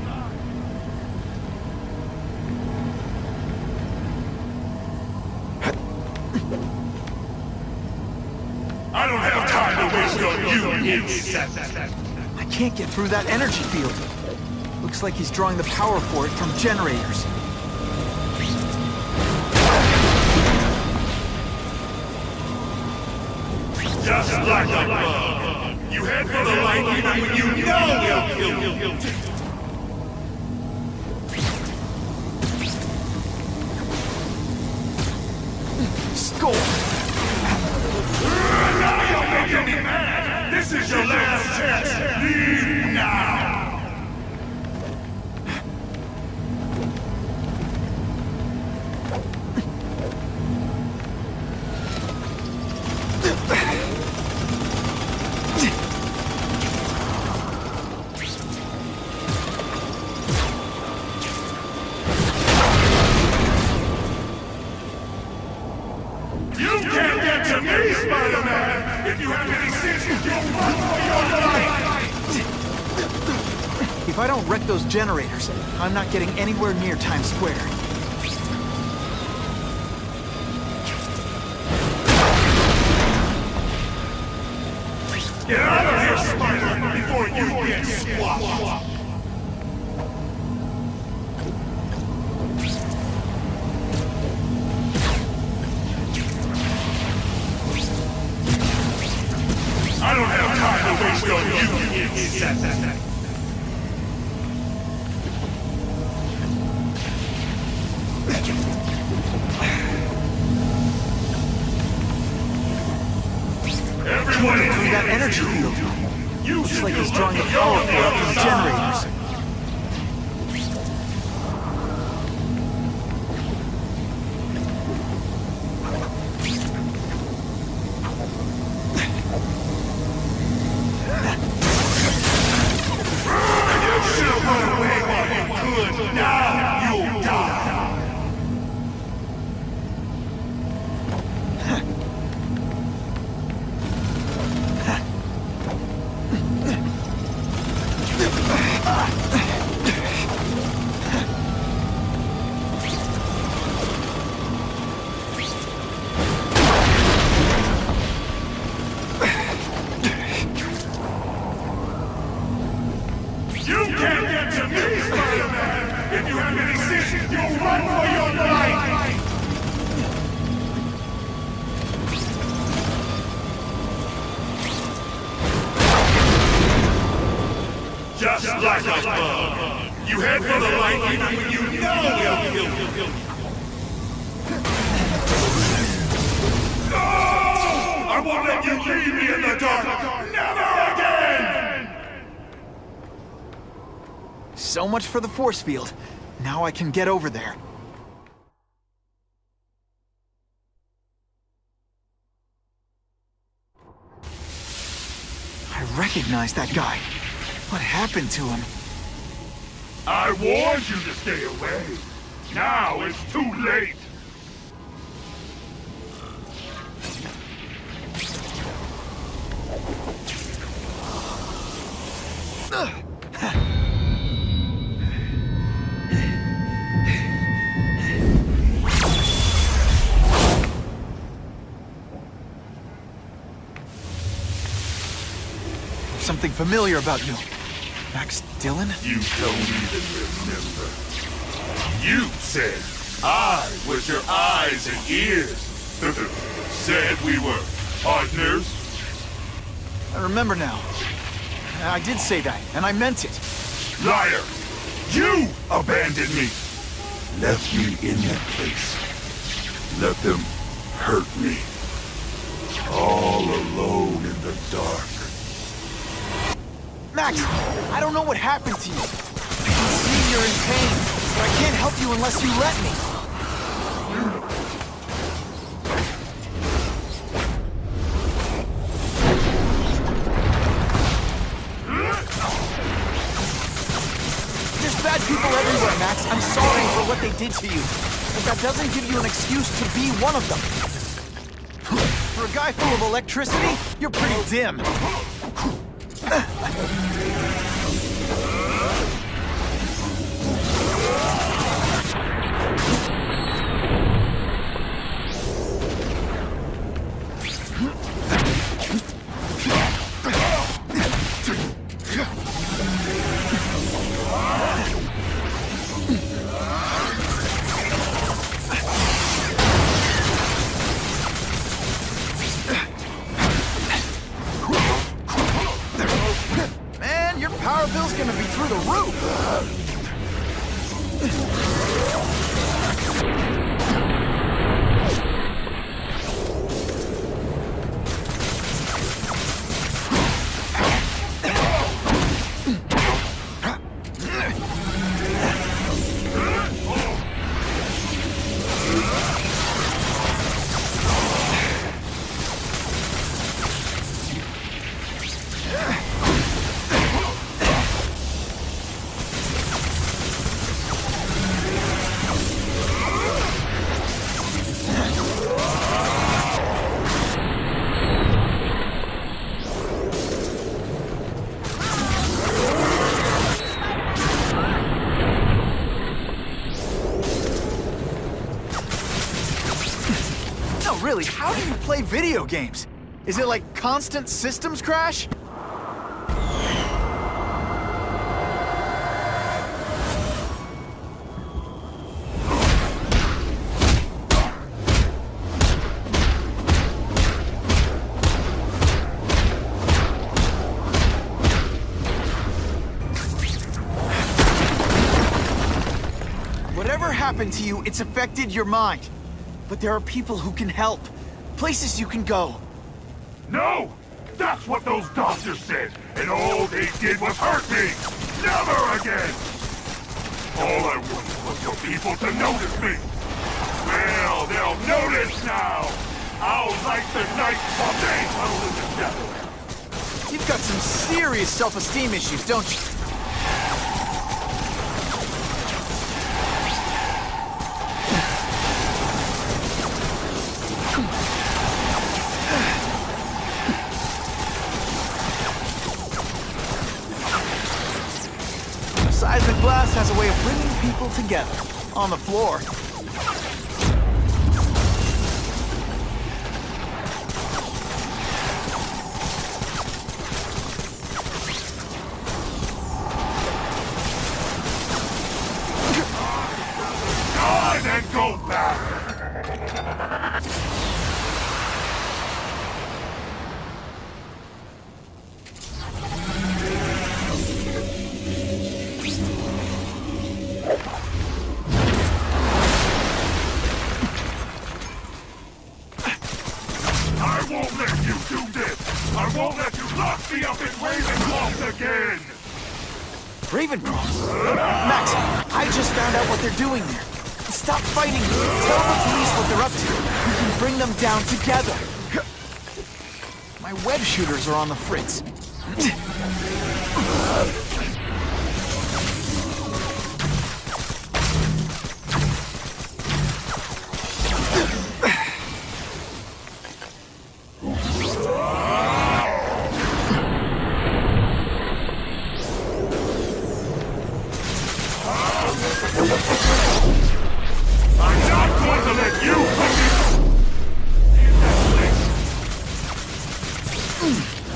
I don't have time to waste on you, insect. I can't get through that energy field. Looks like he's drawing the power for it from generators. Just like a bug. You head for the light even when you know they'll kill you. Score! Now you're making me mad! This is your last chance! Leave now! If I don't wreck those generators, I'm not getting anywhere near Times Square. Get out of here, Spider, before you get squashed! I don't have time to waste on you, insect. Everyone through that energy field. Looks like he's drawing the power for it from the generators. Just like a bug. You head for the light even when you know they'll kill you. No! I won't let you leave me in the dark. Never again! So much for the force field. Now I can get over there. I recognize that guy. What happened to him? I warned you to stay away. Now it's too late. Something familiar about you. Max Dillon? You don't even remember. You said I was your eyes and ears. Said we were partners. I remember now. I did say that, and I meant it. Liar! You abandoned me! Left me in that place. Let them hurt me. All alone in the dark. Max, I don't know what happened to you. I can see you're in pain, but I can't help you unless you let me. There's bad people everywhere, Max. I'm sorry for what they did to you. But that doesn't give you an excuse to be one of them. For a guy full of electricity, you're pretty dim. Man, your power bill's gonna be through the roof! Really, how do you play video games? Is it like constant systems crash? Whatever happened to you, it's affected your mind. But there are people who can help. Places you can go. No! That's what those doctors said, and all they did was hurt me! Never again! All I wanted was for people to notice me! Well, they'll notice now! I'll light the night while they huddle in the shadows! You've got some serious self-esteem issues, don't you? Seismic blast has a way of bringing people together. On the floor. God, and go back! Ravencroft? Max, I just found out what they're doing there. Stop fighting. Tell the police what they're up to. We can bring them down together. My web shooters are on the fritz.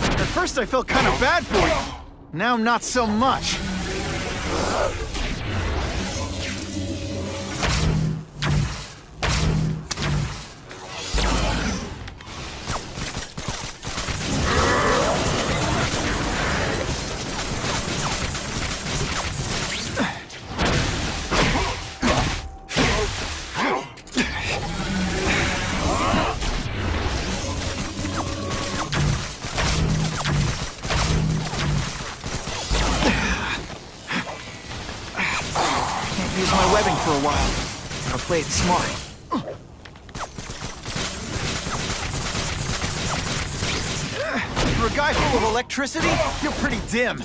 At first I felt kind of bad for you. Now not so much. Use my webbing for a while. Gotta play it smart. For a guy full of electricity, you're pretty dim.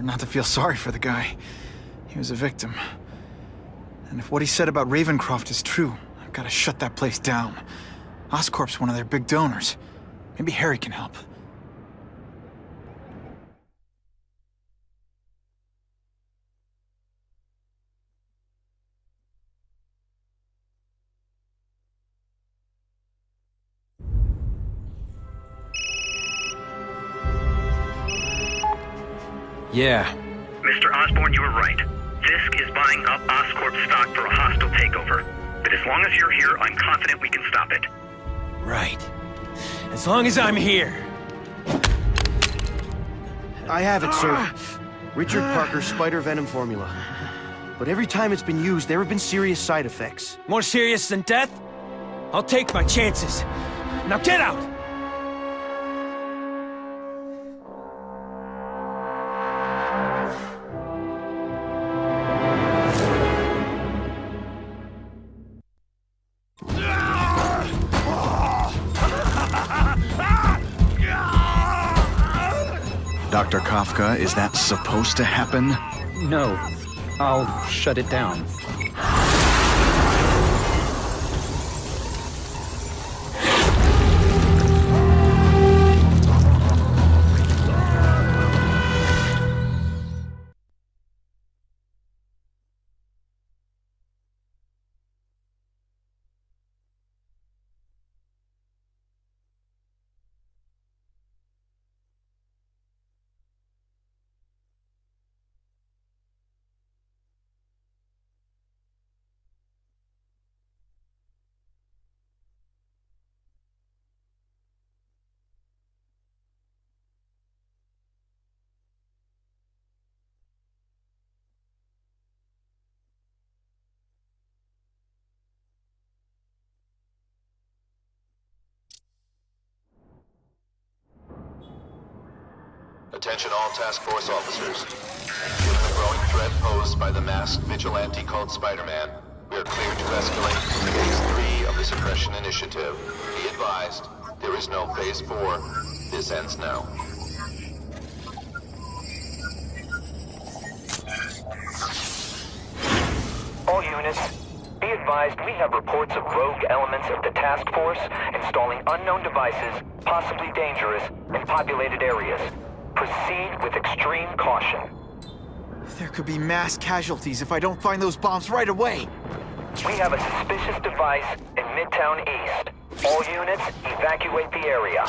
hard not to feel sorry for the guy. He was a victim. And if what he said about Ravencroft is true, I've got to shut that place down. Oscorp's one of their big donors. Maybe Harry can help. Yeah. Mr. Osborn, you were right. Fisk is buying up Oscorp stock for a hostile takeover. But as long as you're here, I'm confident we can stop it. Right. As long as I'm here. I have it, sir. Richard Parker's spider venom formula. But every time it's been used, there have been serious side effects. More serious than death? I'll take my chances. Now get out! Dr. Kafka, is that supposed to happen? No. I'll shut it down. Attention all task force officers. Given the growing threat posed by the masked vigilante called Spider-Man, we are cleared to escalate to Phase 3 of the Suppression Initiative. Be advised, there is no Phase 4. This ends now. All units, be advised we have reports of rogue elements of the task force installing unknown devices, possibly dangerous, in populated areas. Proceed with extreme caution. There could be mass casualties if I don't find those bombs right away. We have a suspicious device in Midtown East. All units, evacuate the area.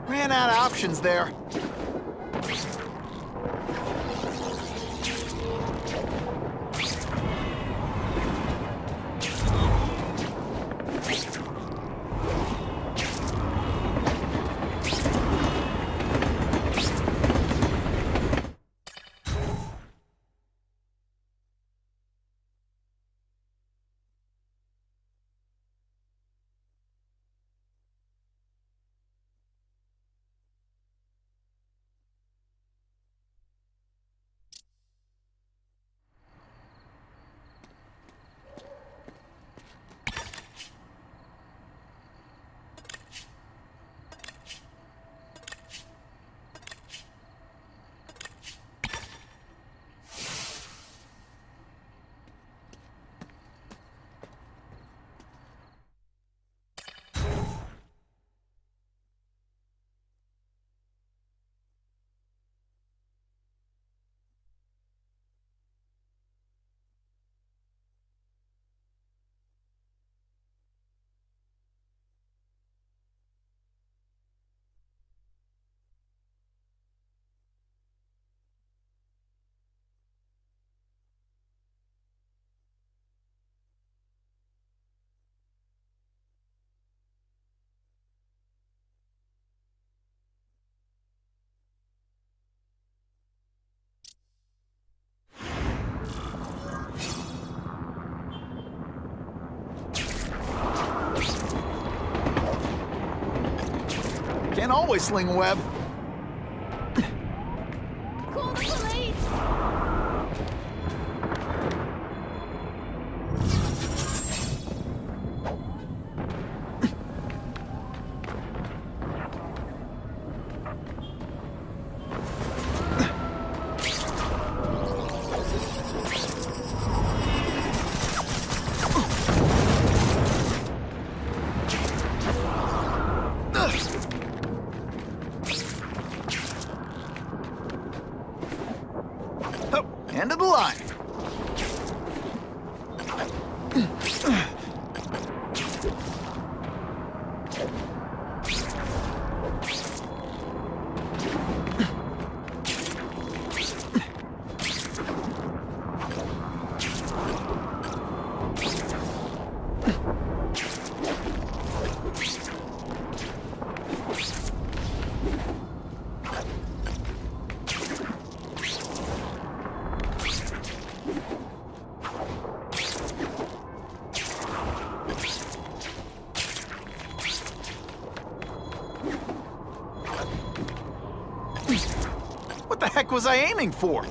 Ran out of options there. Can't always sling a web. Call the police! End of the line. What the heck was I aiming for?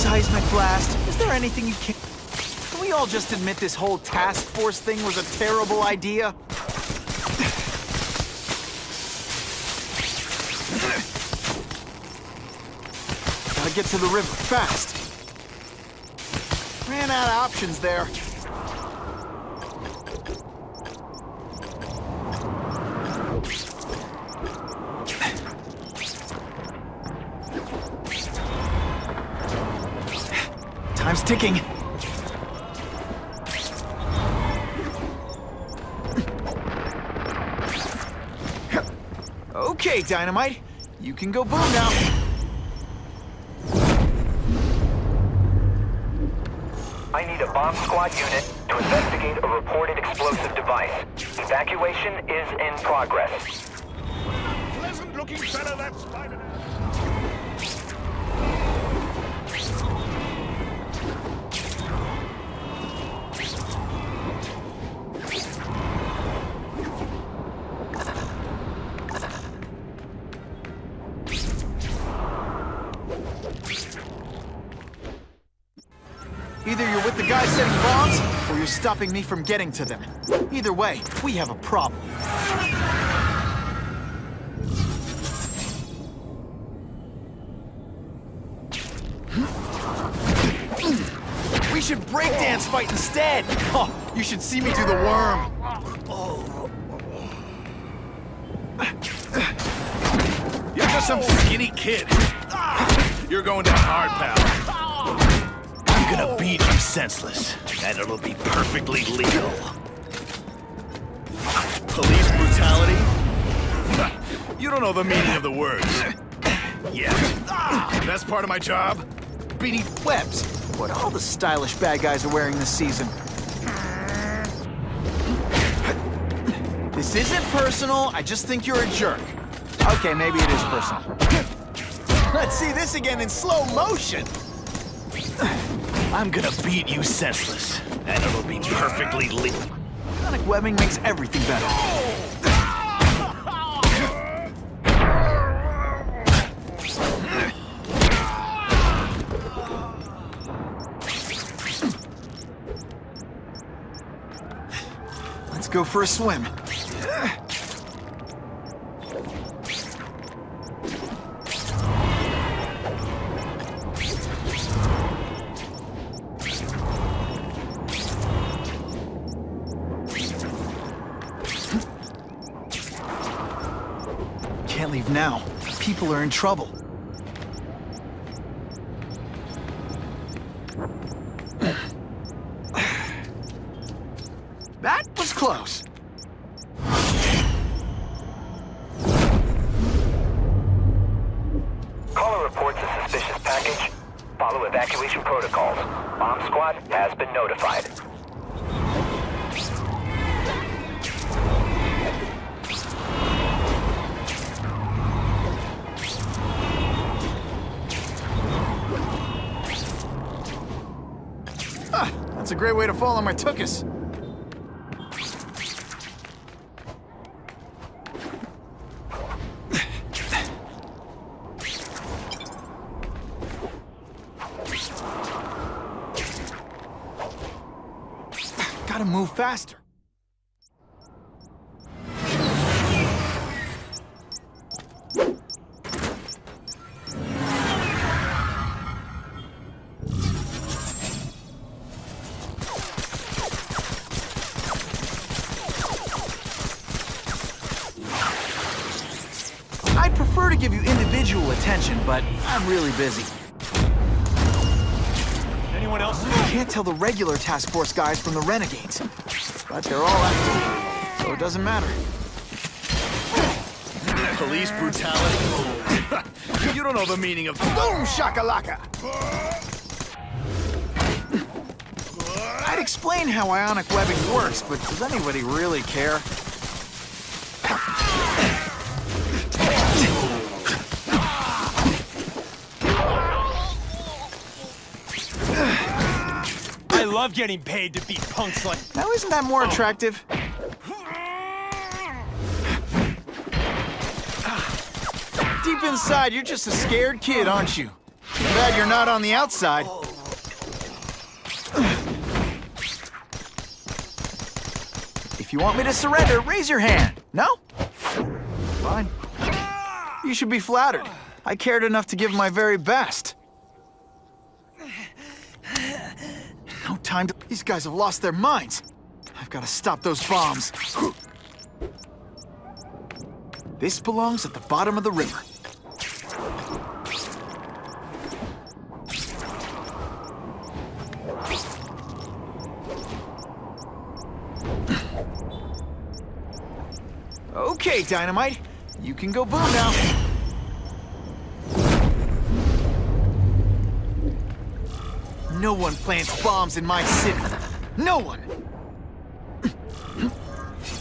Seismic blast. Is there anything you can... Can we all just admit this whole task force thing was a terrible idea? Gotta get to the river fast. Ran out of options there. Time's ticking. Okay, Dynamite. You can go boom now. I need a bomb squad unit to investigate a reported explosive device. Evacuation is in progress. Pleasant-looking fella, that Spider-Man. Either you're with the guy setting bombs, or you're stopping me from getting to them. Either way, we have a problem. We should breakdance fight instead! Oh, you should see me do the worm! You're just some skinny kid. You're going down hard, pal. I'm gonna beat you senseless, and it'll be perfectly legal. Police brutality? You don't know the meaning of the words. Yet. That's part of my job. Beating webs. What all the stylish bad guys are wearing this season. This isn't personal, I just think you're a jerk. Okay, maybe it is personal. Let's see this again in slow motion. I'm gonna beat you senseless, and it'll be perfectly legal. Sonic webbing makes everything better. Let's go for a swim. Can't leave now. People are in trouble. That was close. Caller reports a suspicious package. Follow evacuation protocols. Bomb squad has been notified. That's a great way to fall on my tuchus. Gotta move faster. I'd prefer to give you individual attention, but I'm really busy. Anyone else? I can't tell the regular task force guys from the renegades, but they're all after me, so it doesn't matter. Police brutality? You don't know the meaning of... Boom shakalaka! I'd explain how ionic webbing works, but does anybody really care? I love getting paid to beat punks like... Now isn't that more attractive? Deep inside, you're just a scared kid, aren't you? Too bad you're not on the outside. If you want me to surrender, raise your hand. No? Fine. You should be flattered. I cared enough to give my very best. No time to... These guys have lost their minds. I've got to stop those bombs. This belongs at the bottom of the river. Okay, Dynamite. You can go boom now. No one plants bombs in my city. No one!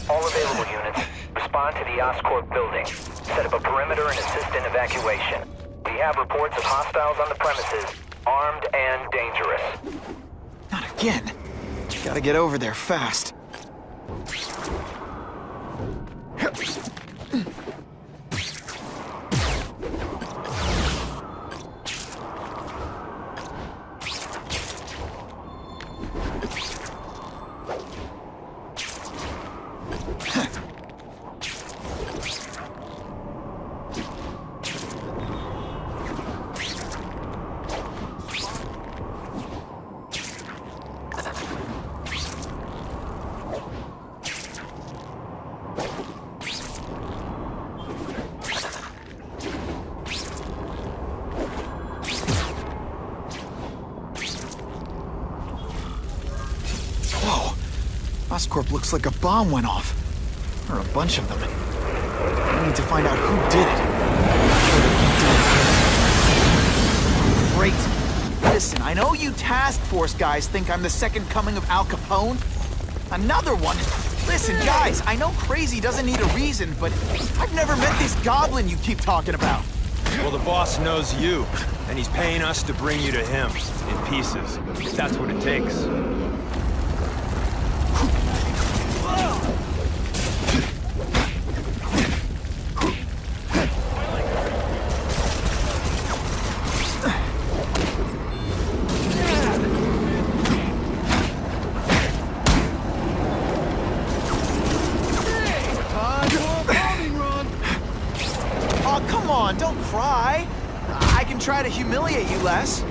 All available units, respond to the Oscorp building. Set up a perimeter and assist in evacuation. We have reports of hostiles on the premises, armed and dangerous. Not again. Gotta get over there fast. Oscorp looks like a bomb went off. Or a bunch of them. I need to find out who did it. Great. Listen, I know you task force guys think I'm the second coming of Al Capone. Another one. Listen, guys, I know crazy doesn't need a reason, but I've never met this goblin you keep talking about. Well, the boss knows you, and he's paying us to bring you to him, in pieces, if that's what it takes. Don't cry. I can try to humiliate you less.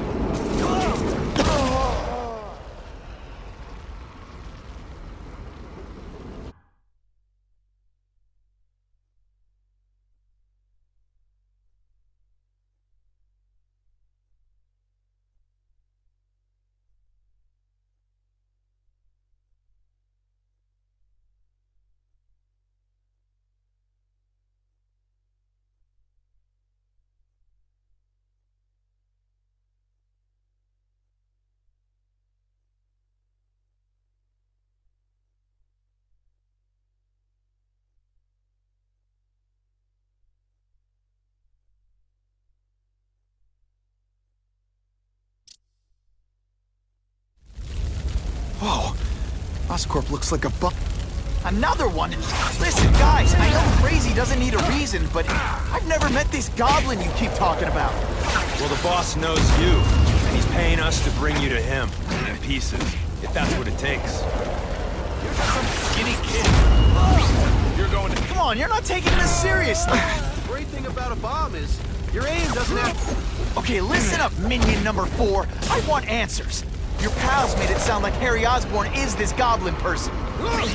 Oscorp looks like a Another one? Listen, guys, I know crazy doesn't need a reason, but I've never met this goblin you keep talking about. Well, the boss knows you, and he's paying us to bring you to him, in pieces, if that's what it takes. You're just some skinny kid. You're going to... Come on, you're not taking this seriously. The great thing about a bomb is your aim doesn't have... Okay, listen up, minion number 4. I want answers. Your pals made it sound like Harry Osborn is this goblin person.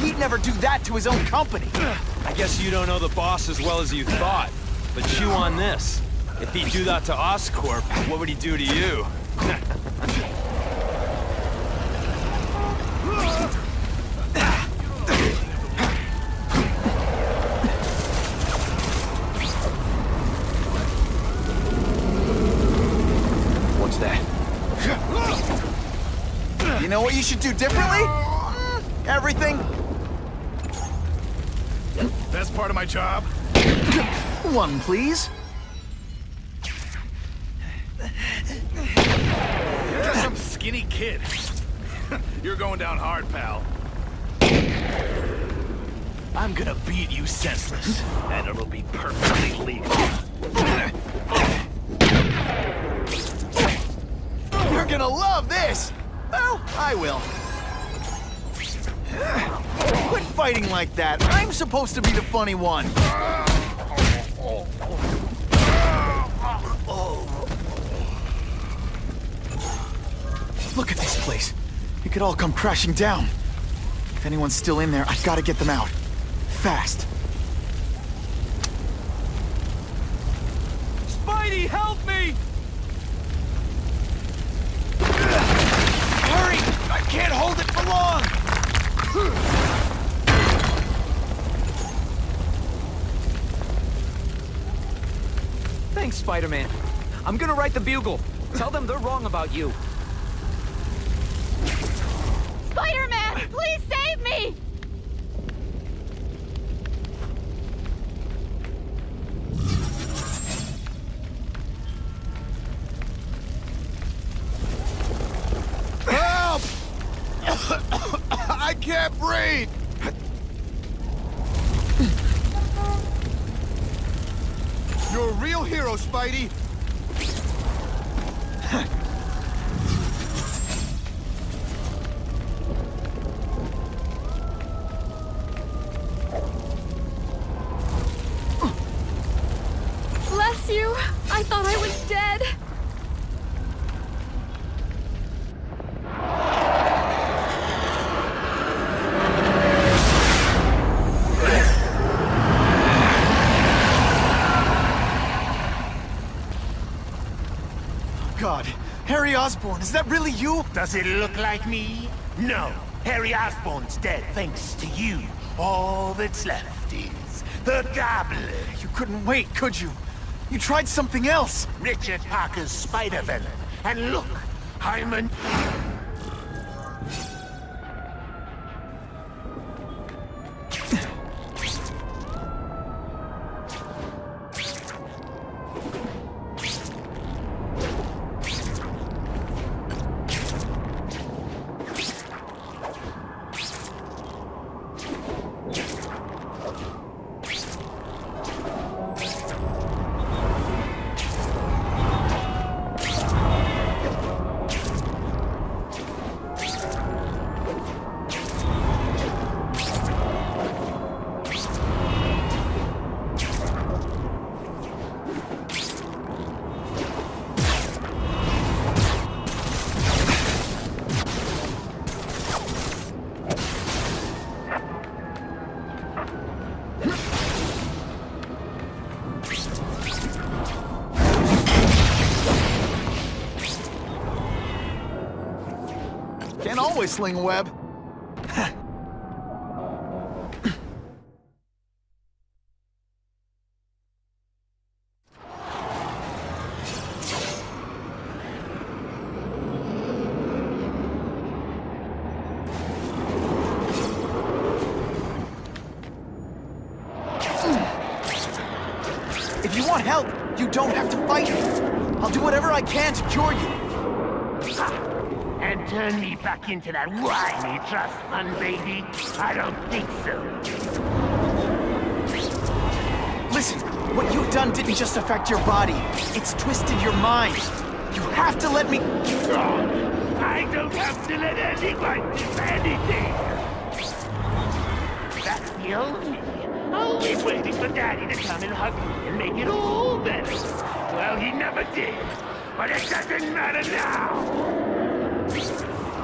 He'd never do that to his own company. I guess you don't know the boss as well as you thought. But chew on this. If he'd do that to Oscorp, what would he do to you? What's that? You know what you should do differently? Everything. That's part of my job. One, please. You're just some skinny kid. You're going down hard, pal. I'm gonna beat you senseless, and it'll be perfectly legal. You're gonna love this! Well, I will. Quit fighting like that. I'm supposed to be the funny one. Look at this place. It could all come crashing down. If anyone's still in there, I've got to get them out. Fast. Spidey, help me! Hurry! I can't hold it for long! Thanks, Spider-Man. I'm gonna write the Bugle. Tell them they're wrong about you. Spider-Man, please save me! Help! I can't breathe! You're a real hero, Spidey! Bless you! I thought I was dead! God, Harry Osborn, is that really you? Does it look like me? No. Harry Osborn's dead thanks to you. All that's left is the Goblin. You couldn't wait, could you? You tried something else. Richard Parker's spider venom. And look, I'm an... Can't always sling a web. If you want help, you don't have to fight me. I'll do whatever I can to cure you. And Turn me back into that whiny trust fund baby? I don't think so. Listen, what you've done didn't just affect your body. It's twisted your mind. You have to let me... I don't have to let anyone do anything. That's the old me. Always waiting for Daddy to come and hug me and make it all better. Well, he never did. But it doesn't matter now.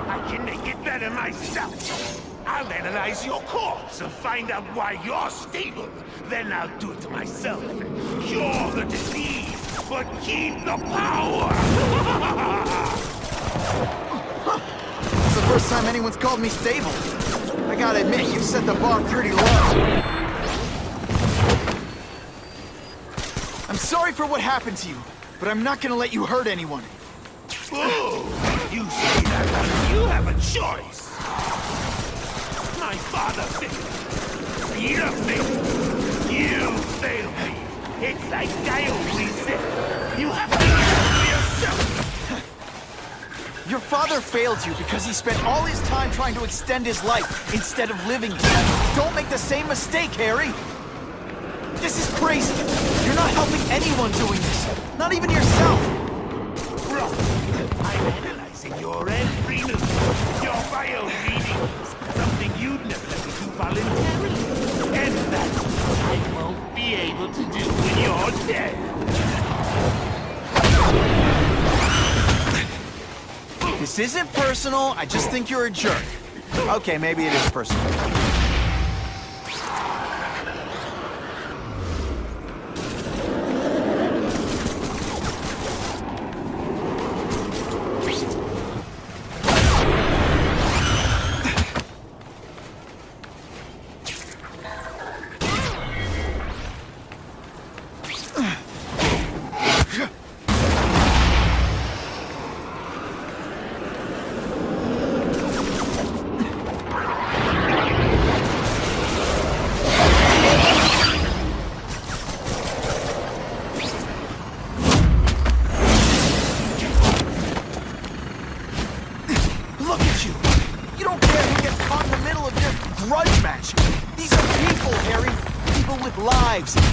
I can make it better myself. I'll analyze your corpse and find out why you're stable. Then I'll do it myself. Cure the disease, but keep the power! It's the first time anyone's called me stable. I gotta admit, you set the bar pretty low. I'm sorry for what happened to you, but I'm not gonna let you hurt anyone. Oh, you say that like you have a choice. My father failed. Peter failed. You failed me. It's like I always said. You have to learn for yourself. Your father failed you because he spent all his time trying to extend his life instead of living it. Don't make the same mistake, Harry. This is crazy. You're not helping anyone doing this. Not even yourself. Bro, I'm analyzing your every move. Your bio readings. Something you'd never let me do voluntarily. And that's what I won't be able to do when you're dead. This isn't personal. I just think you're a jerk. Okay, maybe it is personal.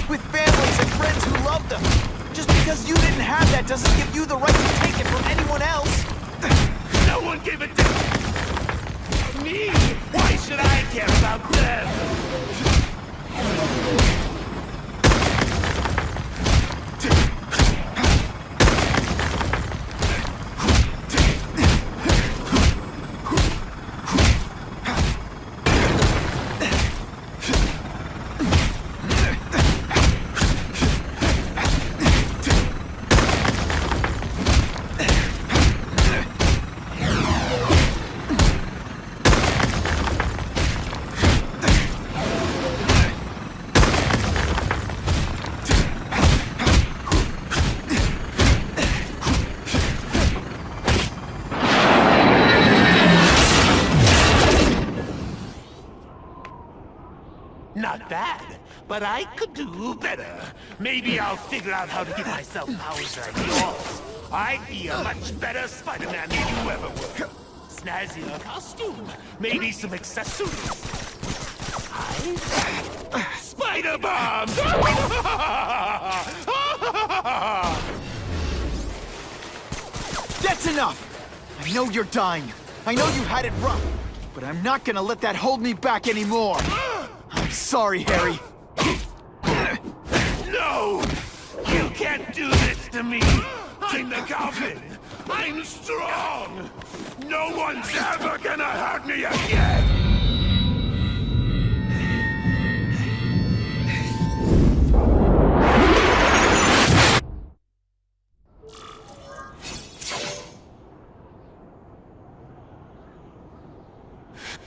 With families and friends who love them. Just because you didn't have that doesn't give you the right to take it from anyone else. No one gave a damn. Me? Why should I care about them? Not bad, but I could do better. Maybe I'll figure out how to give myself powers like yours. I'd be a much better Spider-Man than you ever were. Snazzier costume, maybe some accessories. Spider bombs! That's enough! I know you're dying. I know you had it rough. But I'm not gonna let that hold me back anymore. I'm sorry, Harry. No! You can't do this to me! I'm the Goblin! I'm strong! No one's ever gonna hurt me again!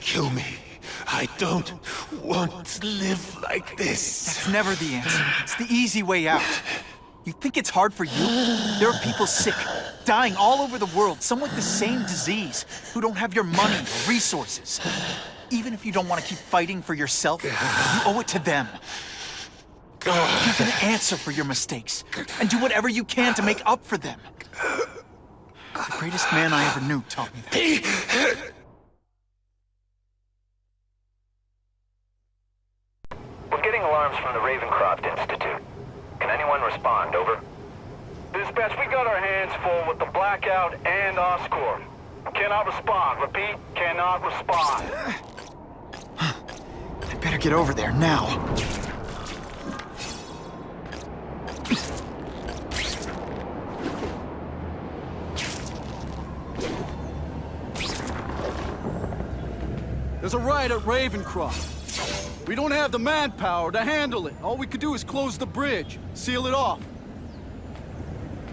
Kill me. I don't want to live like this. That's never the answer. It's the easy way out. You think it's hard for you? There are people sick, dying all over the world, some with the same disease, who don't have your money or resources. Even if you don't want to keep fighting for yourself, you owe it to them. You can answer for your mistakes, and do whatever you can to make up for them. The greatest man I ever knew taught me that. We're getting alarms from the Ravencroft Institute. Can anyone respond? Over. Dispatch, we got our hands full with the blackout and Oscorp. Cannot respond. Repeat, cannot respond. I better get over there now. There's a riot at Ravencroft. We don't have the manpower to handle it. All we could do is close the bridge, seal it off.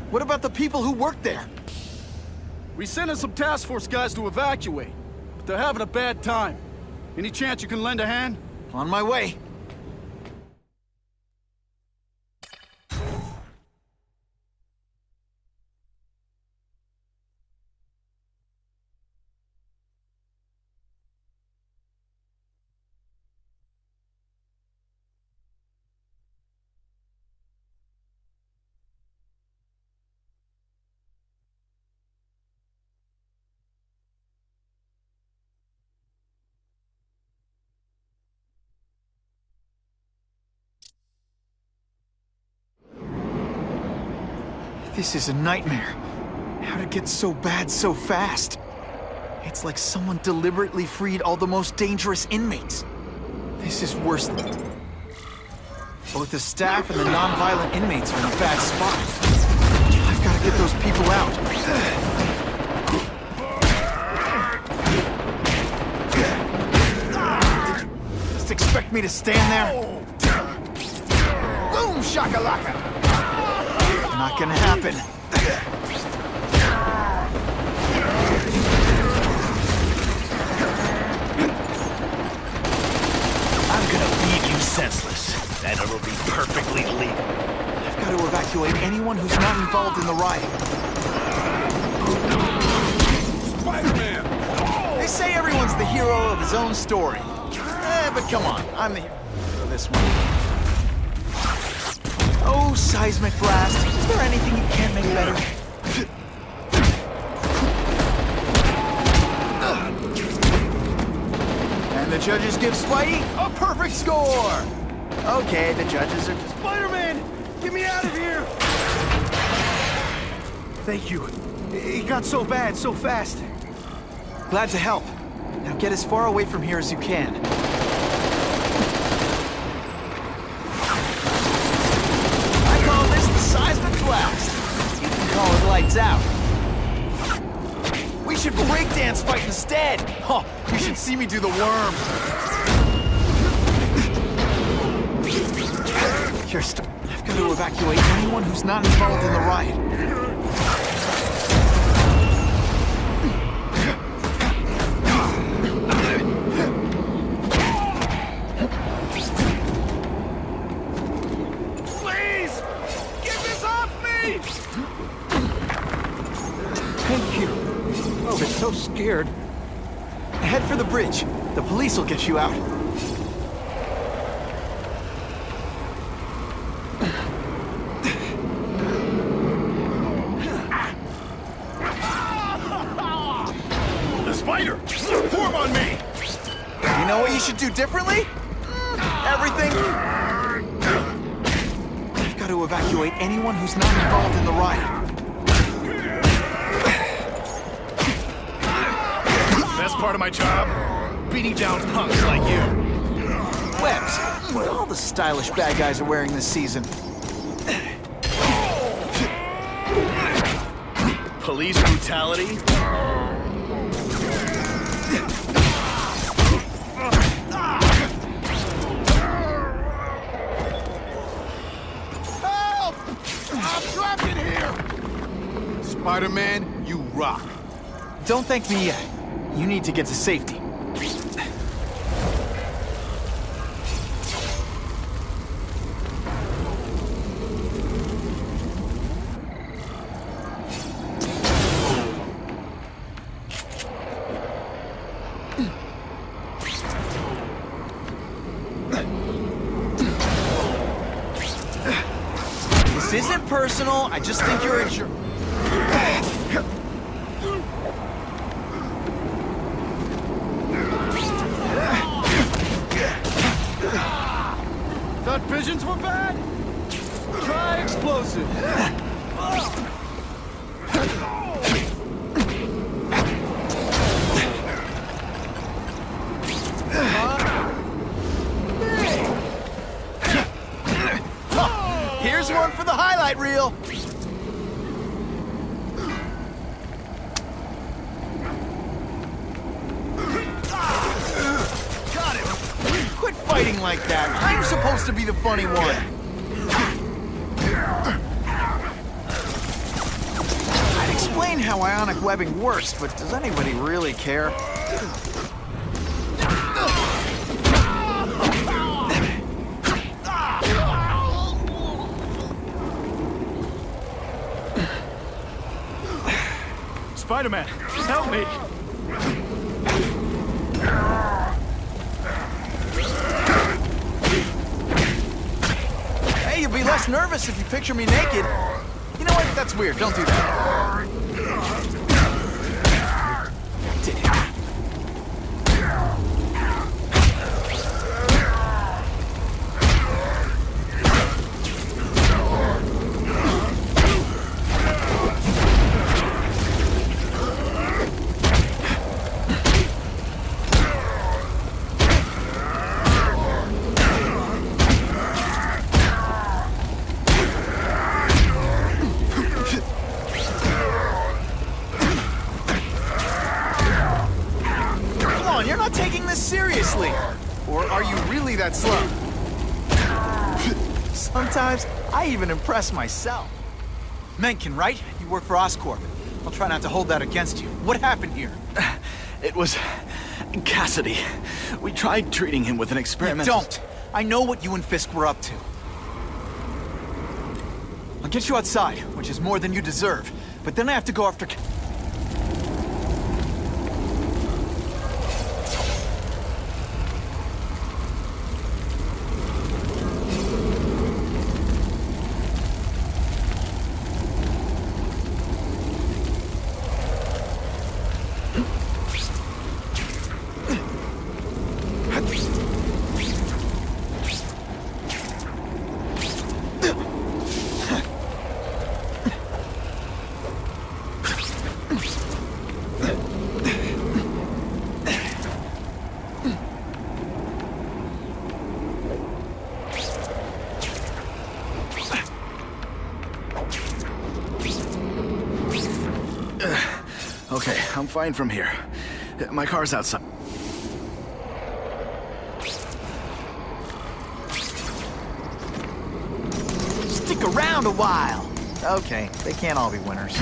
What about the people who work there? We sent in some task force guys to evacuate, but they're having a bad time. Any chance you can lend a hand? On my way. This is a nightmare. How'd it get so bad so fast? It's like someone deliberately freed all the most dangerous inmates. This is worse than... Both the staff and the non-violent inmates are in a bad spot. I've got to get those people out. Just expect me to stand there? Boom, shakalaka! Not gonna happen. I'm gonna beat you senseless, and it'll be perfectly legal. I've got to evacuate anyone who's not involved in the riot. Spider-Man! They say everyone's the hero of his own story. But come on, I'm the hero of this one. Oh, seismic blast. Is there anything you can't make better? And the judges give Spidey a perfect score! Okay, the judges are just... Spider-Man! Get me out of here! Thank you. It got so bad, so fast. Glad to help. Now get as far away from here as you can. I call this the seismic blast. You can call it lights out. We should breakdance fight instead. Oh, you should see me do the worm. I've got to evacuate anyone who's not involved in the riot. Please! Get this off me! Thank you. Oh, they're so scared. Head for the bridge. The police will get you out. The spider! Form on me! You know what you should do differently? Everything. I've got to evacuate anyone who's not involved in the riot. Best part of my job? Beating down punks like you. Webs, what all the stylish bad guys are wearing this season. Police brutality? Help! I'm trapped in here! Spider-Man, you rock. Don't thank me yet. You need to get to safety. This isn't personal. I just think you're a jerk. were bad? Try explosive. Here's one for the highlight reel. Got him. Quit fighting like that. I'm supposed to be the funny one. I'd explain how ionic webbing works, but does anybody really care? Spider-Man, help me! Hey, you'll be less nervous if you picture me naked. You know what? That's weird. Don't do that. Seriously? Or are you really that slow? Sometimes I even impress myself. Mencken, right? You work for Oscorp. I'll try not to hold that against you. What happened here? It was Cassidy. We tried treating him with an experimental... Don't! I know what you and Fisk were up to. I'll get you outside, which is more than you deserve. But then I have to go after... Okay, I'm fine from here. My car's outside. Stick around a while. Okay, they can't all be winners.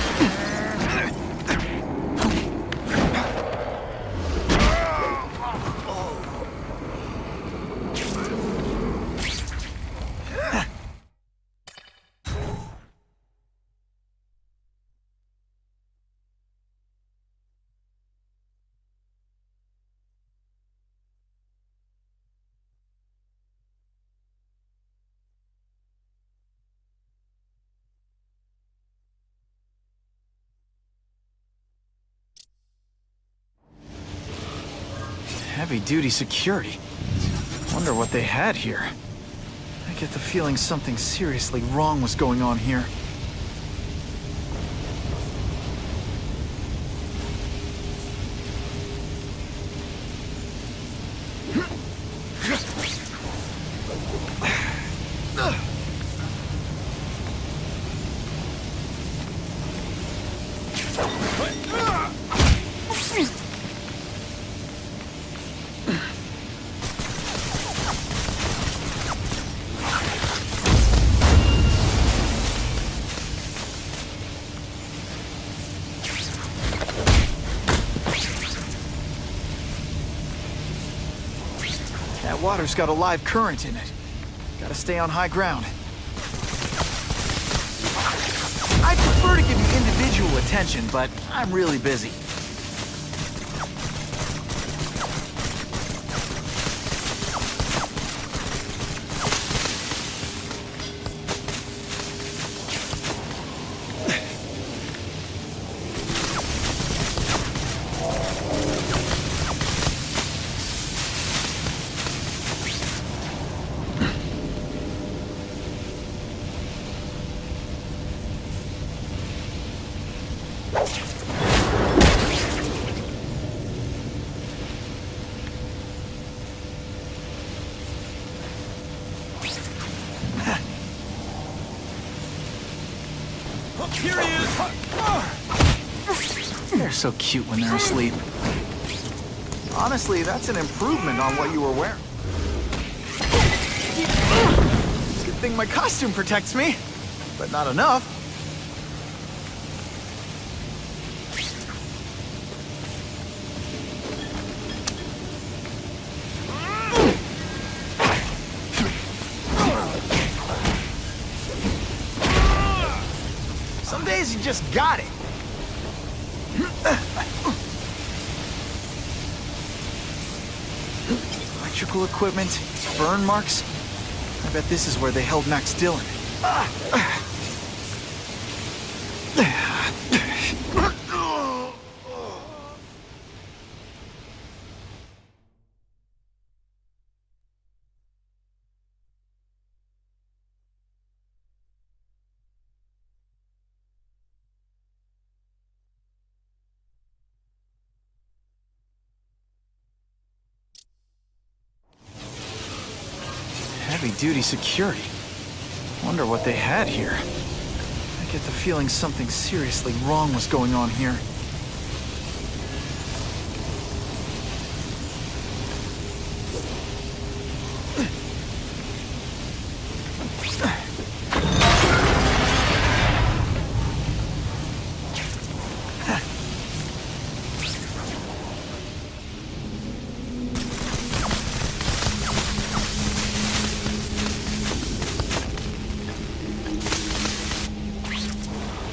Heavy-duty security. Wonder what they had here. I get the feeling something seriously wrong was going on here. That water's got a live current in it. Gotta stay on high ground. I'd prefer to give you individual attention, but I'm really busy. Here he is! They're so cute when they're asleep. Honestly, that's an improvement on what you were wearing. Good thing my costume protects me, but not enough. Some days you just got it. Electrical equipment, burn marks. I bet this is where they held Max Dillon. Heavy-duty security. Wonder what they had here. I get the feeling something seriously wrong was going on here.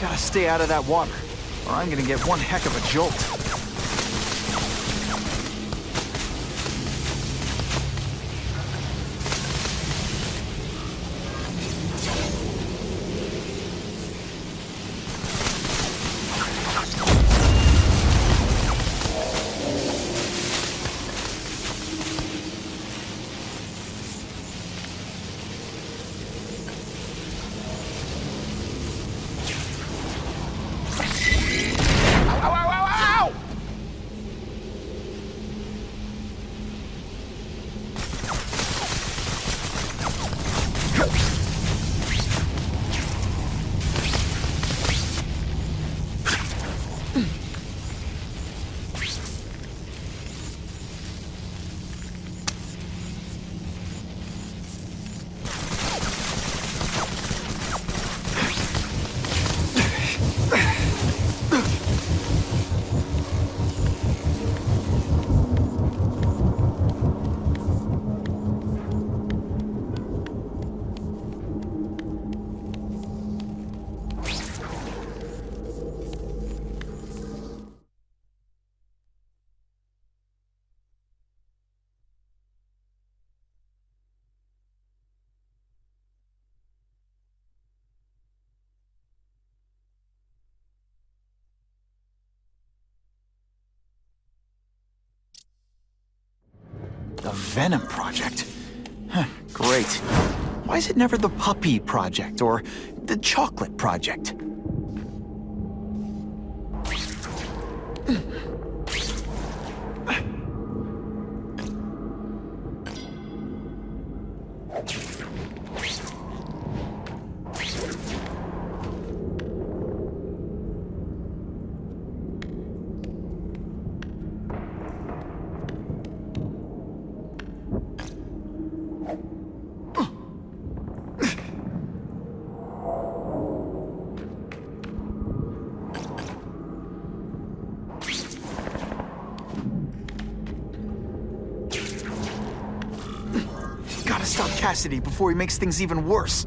Gotta stay out of that water, or I'm gonna get one heck of a jolt. The Venom Project? Huh, great. Why is it never the Puppy Project or the Chocolate Project? Gotta stop Cassidy before he makes things even worse.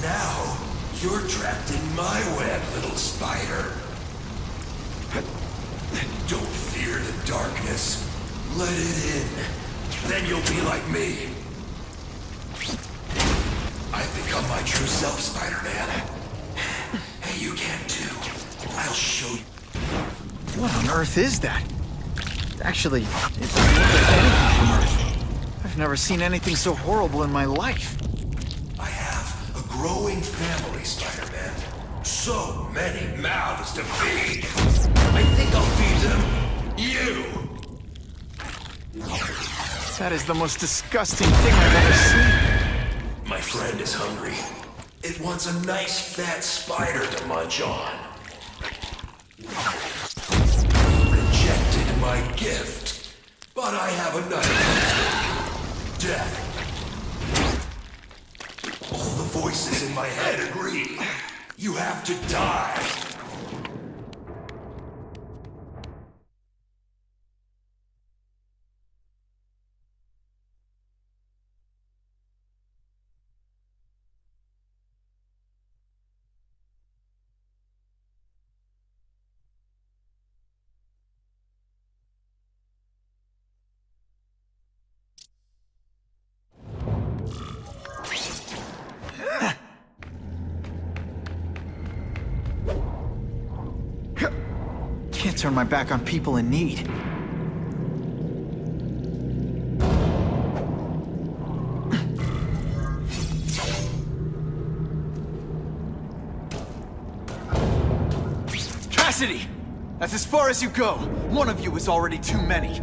Now, you're trapped in my web, little spider. Don't fear the darkness. Let it in. Then you'll be like me. I've become my true self, Spider-Man. Hey, you can too. I'll show you. What on earth is that? Actually, it doesn't look like anything from Earth. I've never seen anything so horrible in my life. I have a growing family, Spider-Man. So many mouths to feed. I think I'll feed them You! That is the most disgusting thing I've ever seen. My friend is hungry. It wants a nice fat spider to munch on. Rejected my gift, but I have another gift. Death. All the voices in my head agree. You have to die. Can't turn my back on people in need. Cassidy! That's as far as you go. One of you is already too many.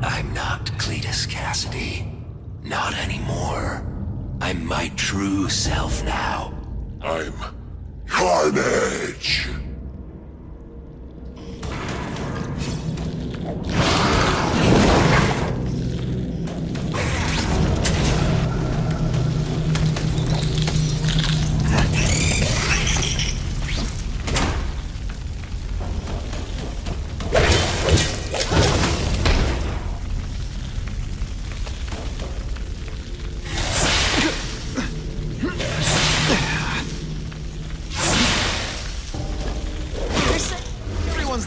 I'm not Cletus Cassidy. Not anymore. I'm my true self now. I'm Carnage!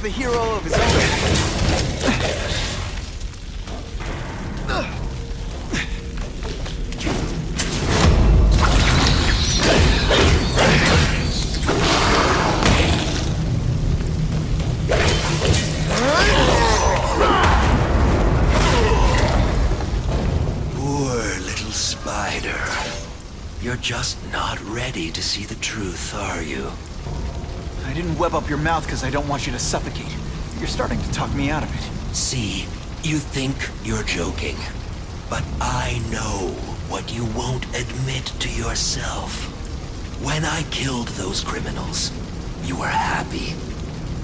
The hero of his own. Poor little spider. You're just not ready to see the truth, are you? I didn't web up your mouth because I don't want you to suffocate. You're starting to talk me out of it. See, you think you're joking. But I know what you won't admit to yourself. When I killed those criminals, you were happy.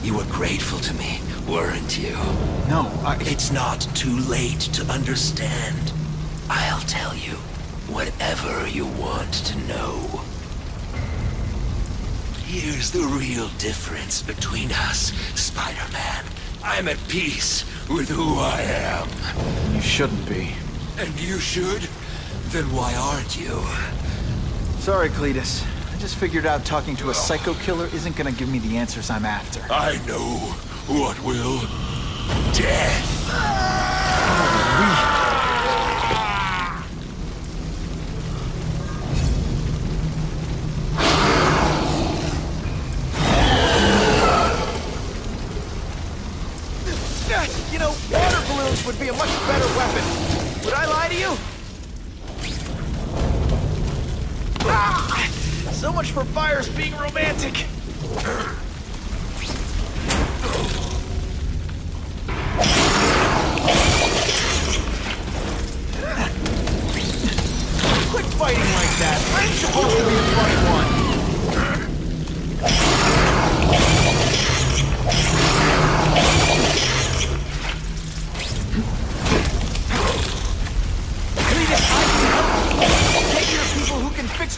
You were grateful to me, weren't you? No, It's not too late to understand. I'll tell you whatever you want to know. Here's the real difference between us, Spider-Man. I'm at peace with who I am. You shouldn't be. And you should? Then why aren't you? Sorry, Cletus. I just figured out talking to a psycho killer isn't gonna give me the answers I'm after. I know what will. Death. You know, water balloons would be a much better weapon. Would I lie to you? So much for fires being romantic. Quit fighting like that. I'm supposed to be the funny one.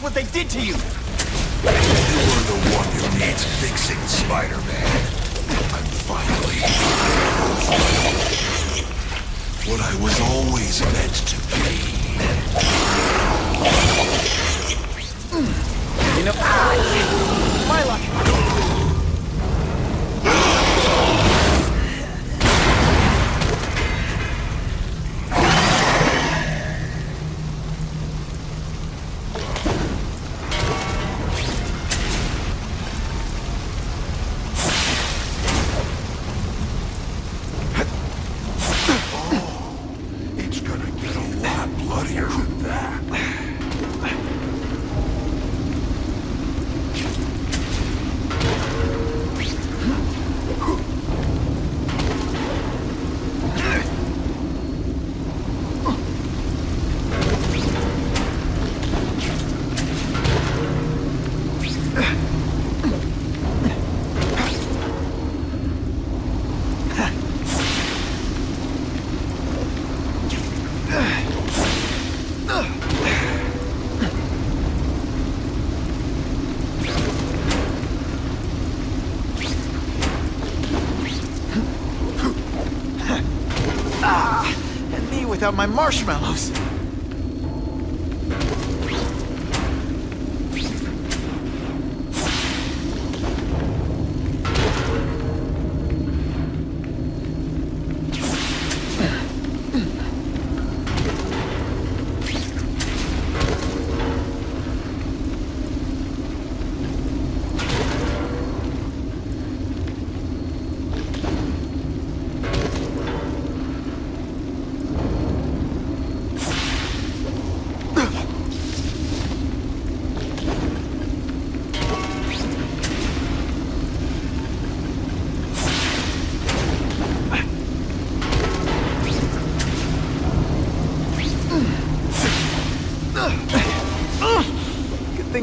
What they did to you. You're the one who needs fixing, Spider-Man. I'm finally what I was always meant to be. You know, my luck. about my marshmallows.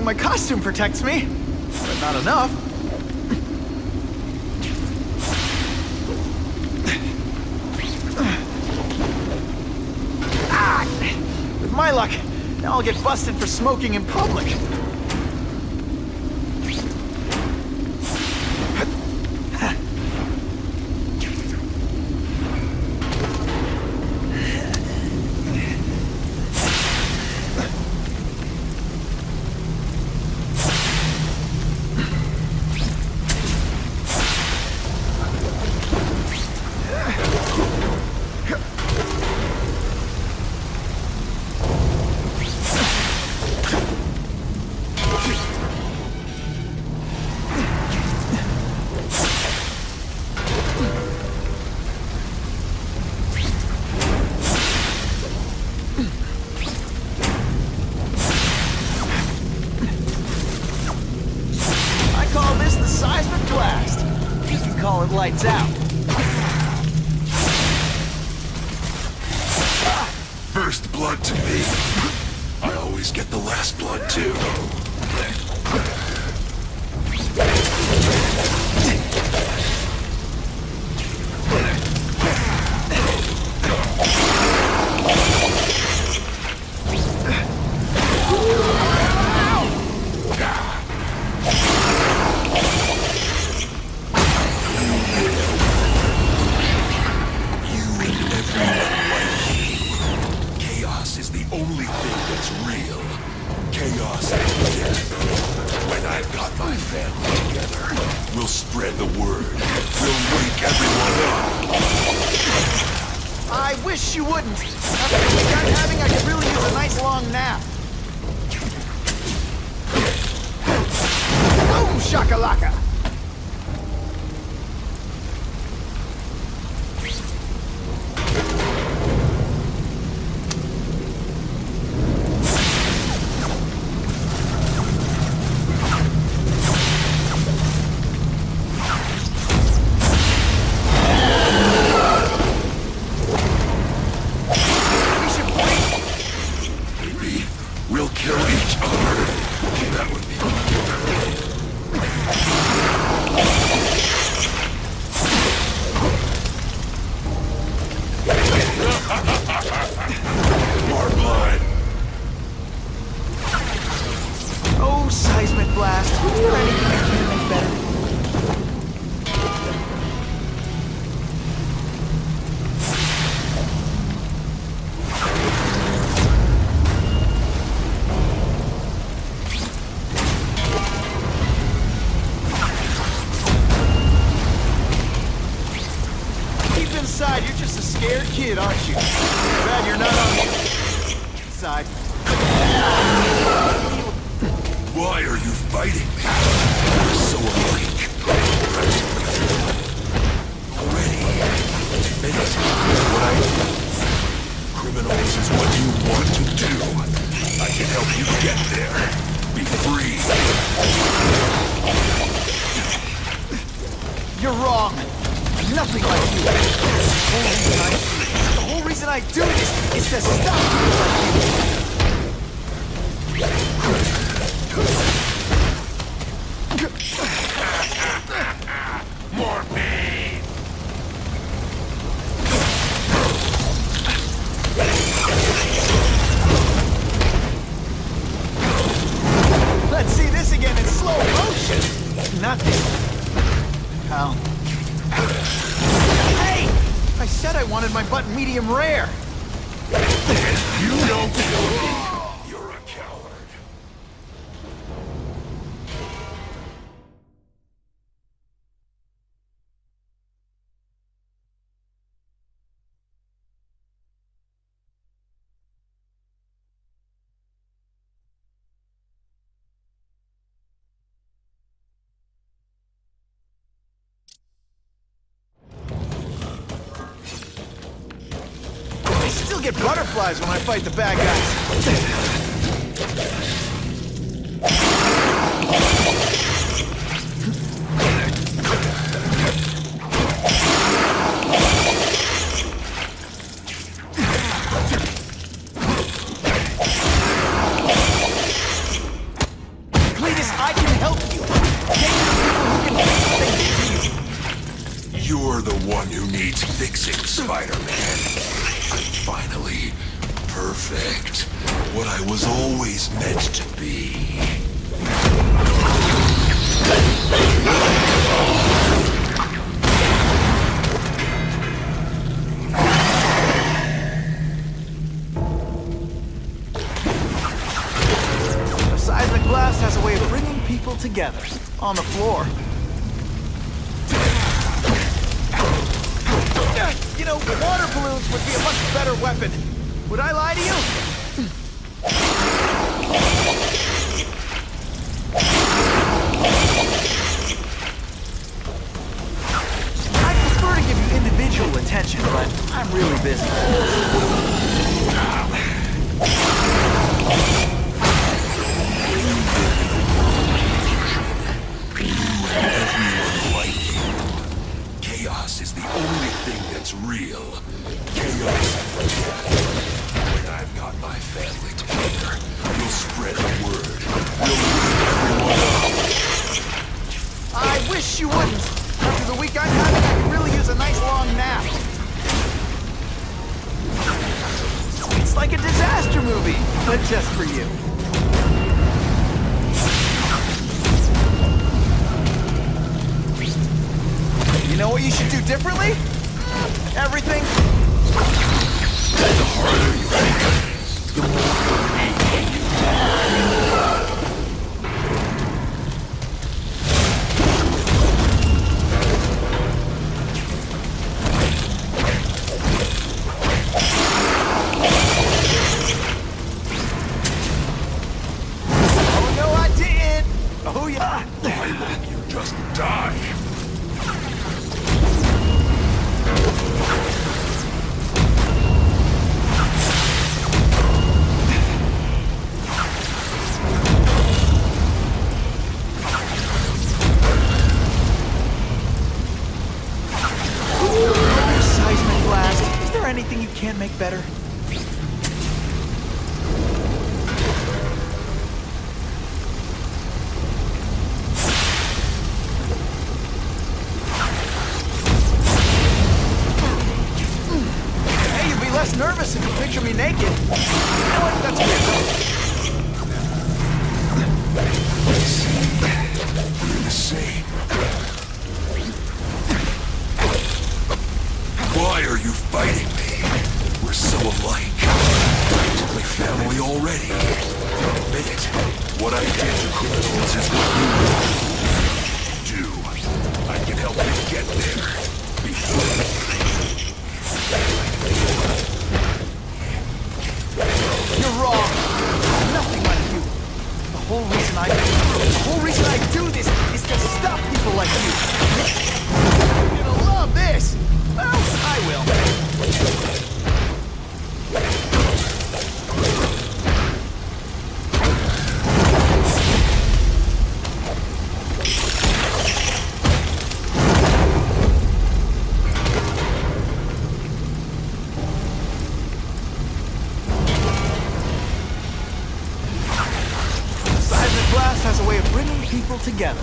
My costume protects me, but not enough. With my luck, now I'll get busted for smoking in public. Lights out. First blood to me. I always get the last blood too. Shakalaka! Maybe we'll kill each other. That would be more blood. Oh, seismic blast. Is there anything I can make better? Inside, you're just a scared kid, aren't you? Glad you're not on the side. Why are you fighting me? You're so alike. Already. Admit what I do. Criminals is what you want to do. I can help you get there. Be free. You're wrong. Nothing like you. The whole reason I do this is to stop people like you. More pain. Let's see this again in slow motion. Nothing. Pal. Hey! I said I wanted my button medium rare. get butterflies when I fight the bad guys. You're the one who needs fixing, Spider-Man. Finally, perfect. What I was always meant to be. The seismic blast has a way of bringing people together. On the floor. You know, water balloons would be a much better weapon. Would I lie to you? I prefer to give you individual attention, but I'm really busy. Everyone like you. Chaos is the only thing that's real. Chaos. When I've got my family together, we'll spread the word. We'll wake everyone up. I wish you wouldn't. After the week I'm having, I could really use a nice long nap. It's like a disaster movie, but just for you. You know what you should do differently? Everything. The harder you think, the more angry you Oh no, I didn't. Oh yeah. Why won't you just die? Seismic blast. Is there anything you can't make better? Hey, you'd be less nervous if you picture me naked. You know what? That's weird though. We're the same. Why are you fighting me? We're so alike. Practically family already. Admit it. What I did to criminals is what you do. I can help you get there. Be free. You're wrong. Nothing like you. The whole reason I do this is to stop people like you. You're gonna love this. Well, I will. Seismic blast has a way of bringing people together.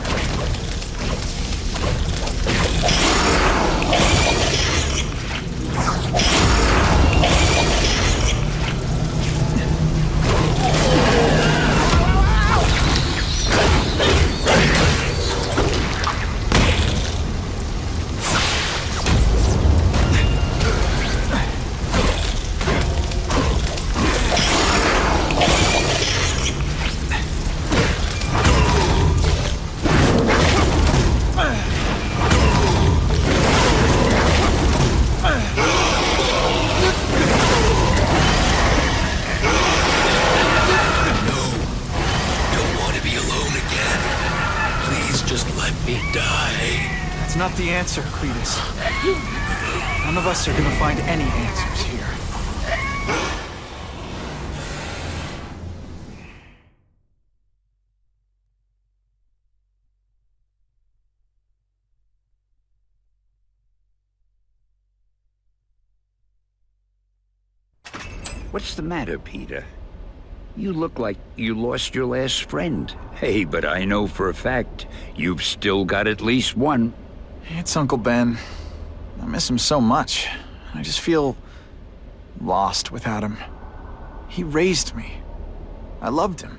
That's not the answer, Cletus. None of us are gonna find any answers here. What's the matter, Peter? You look like you lost your last friend. Hey, but I know for a fact you've still got at least one. It's Uncle Ben. I miss him so much. I just feel lost without him. He raised me. I loved him.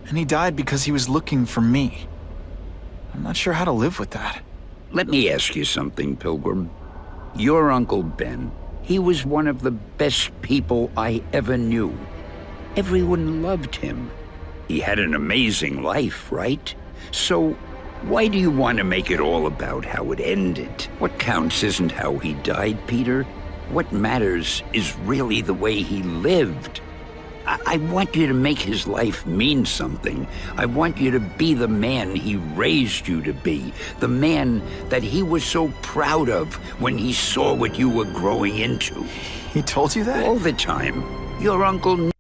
And he died because he was looking for me. I'm not sure how to live with that. Let me ask you something, Pilgrim. Your Uncle Ben, he was one of the best people I ever knew. Everyone loved him. He had an amazing life, right? So, why do you want to make it all about how it ended? What counts isn't how he died, Peter. What matters is really the way he lived. I want you to make his life mean something. I want you to be the man he raised you to be. The man that he was so proud of when he saw what you were growing into. He told you that? All the time. Your uncle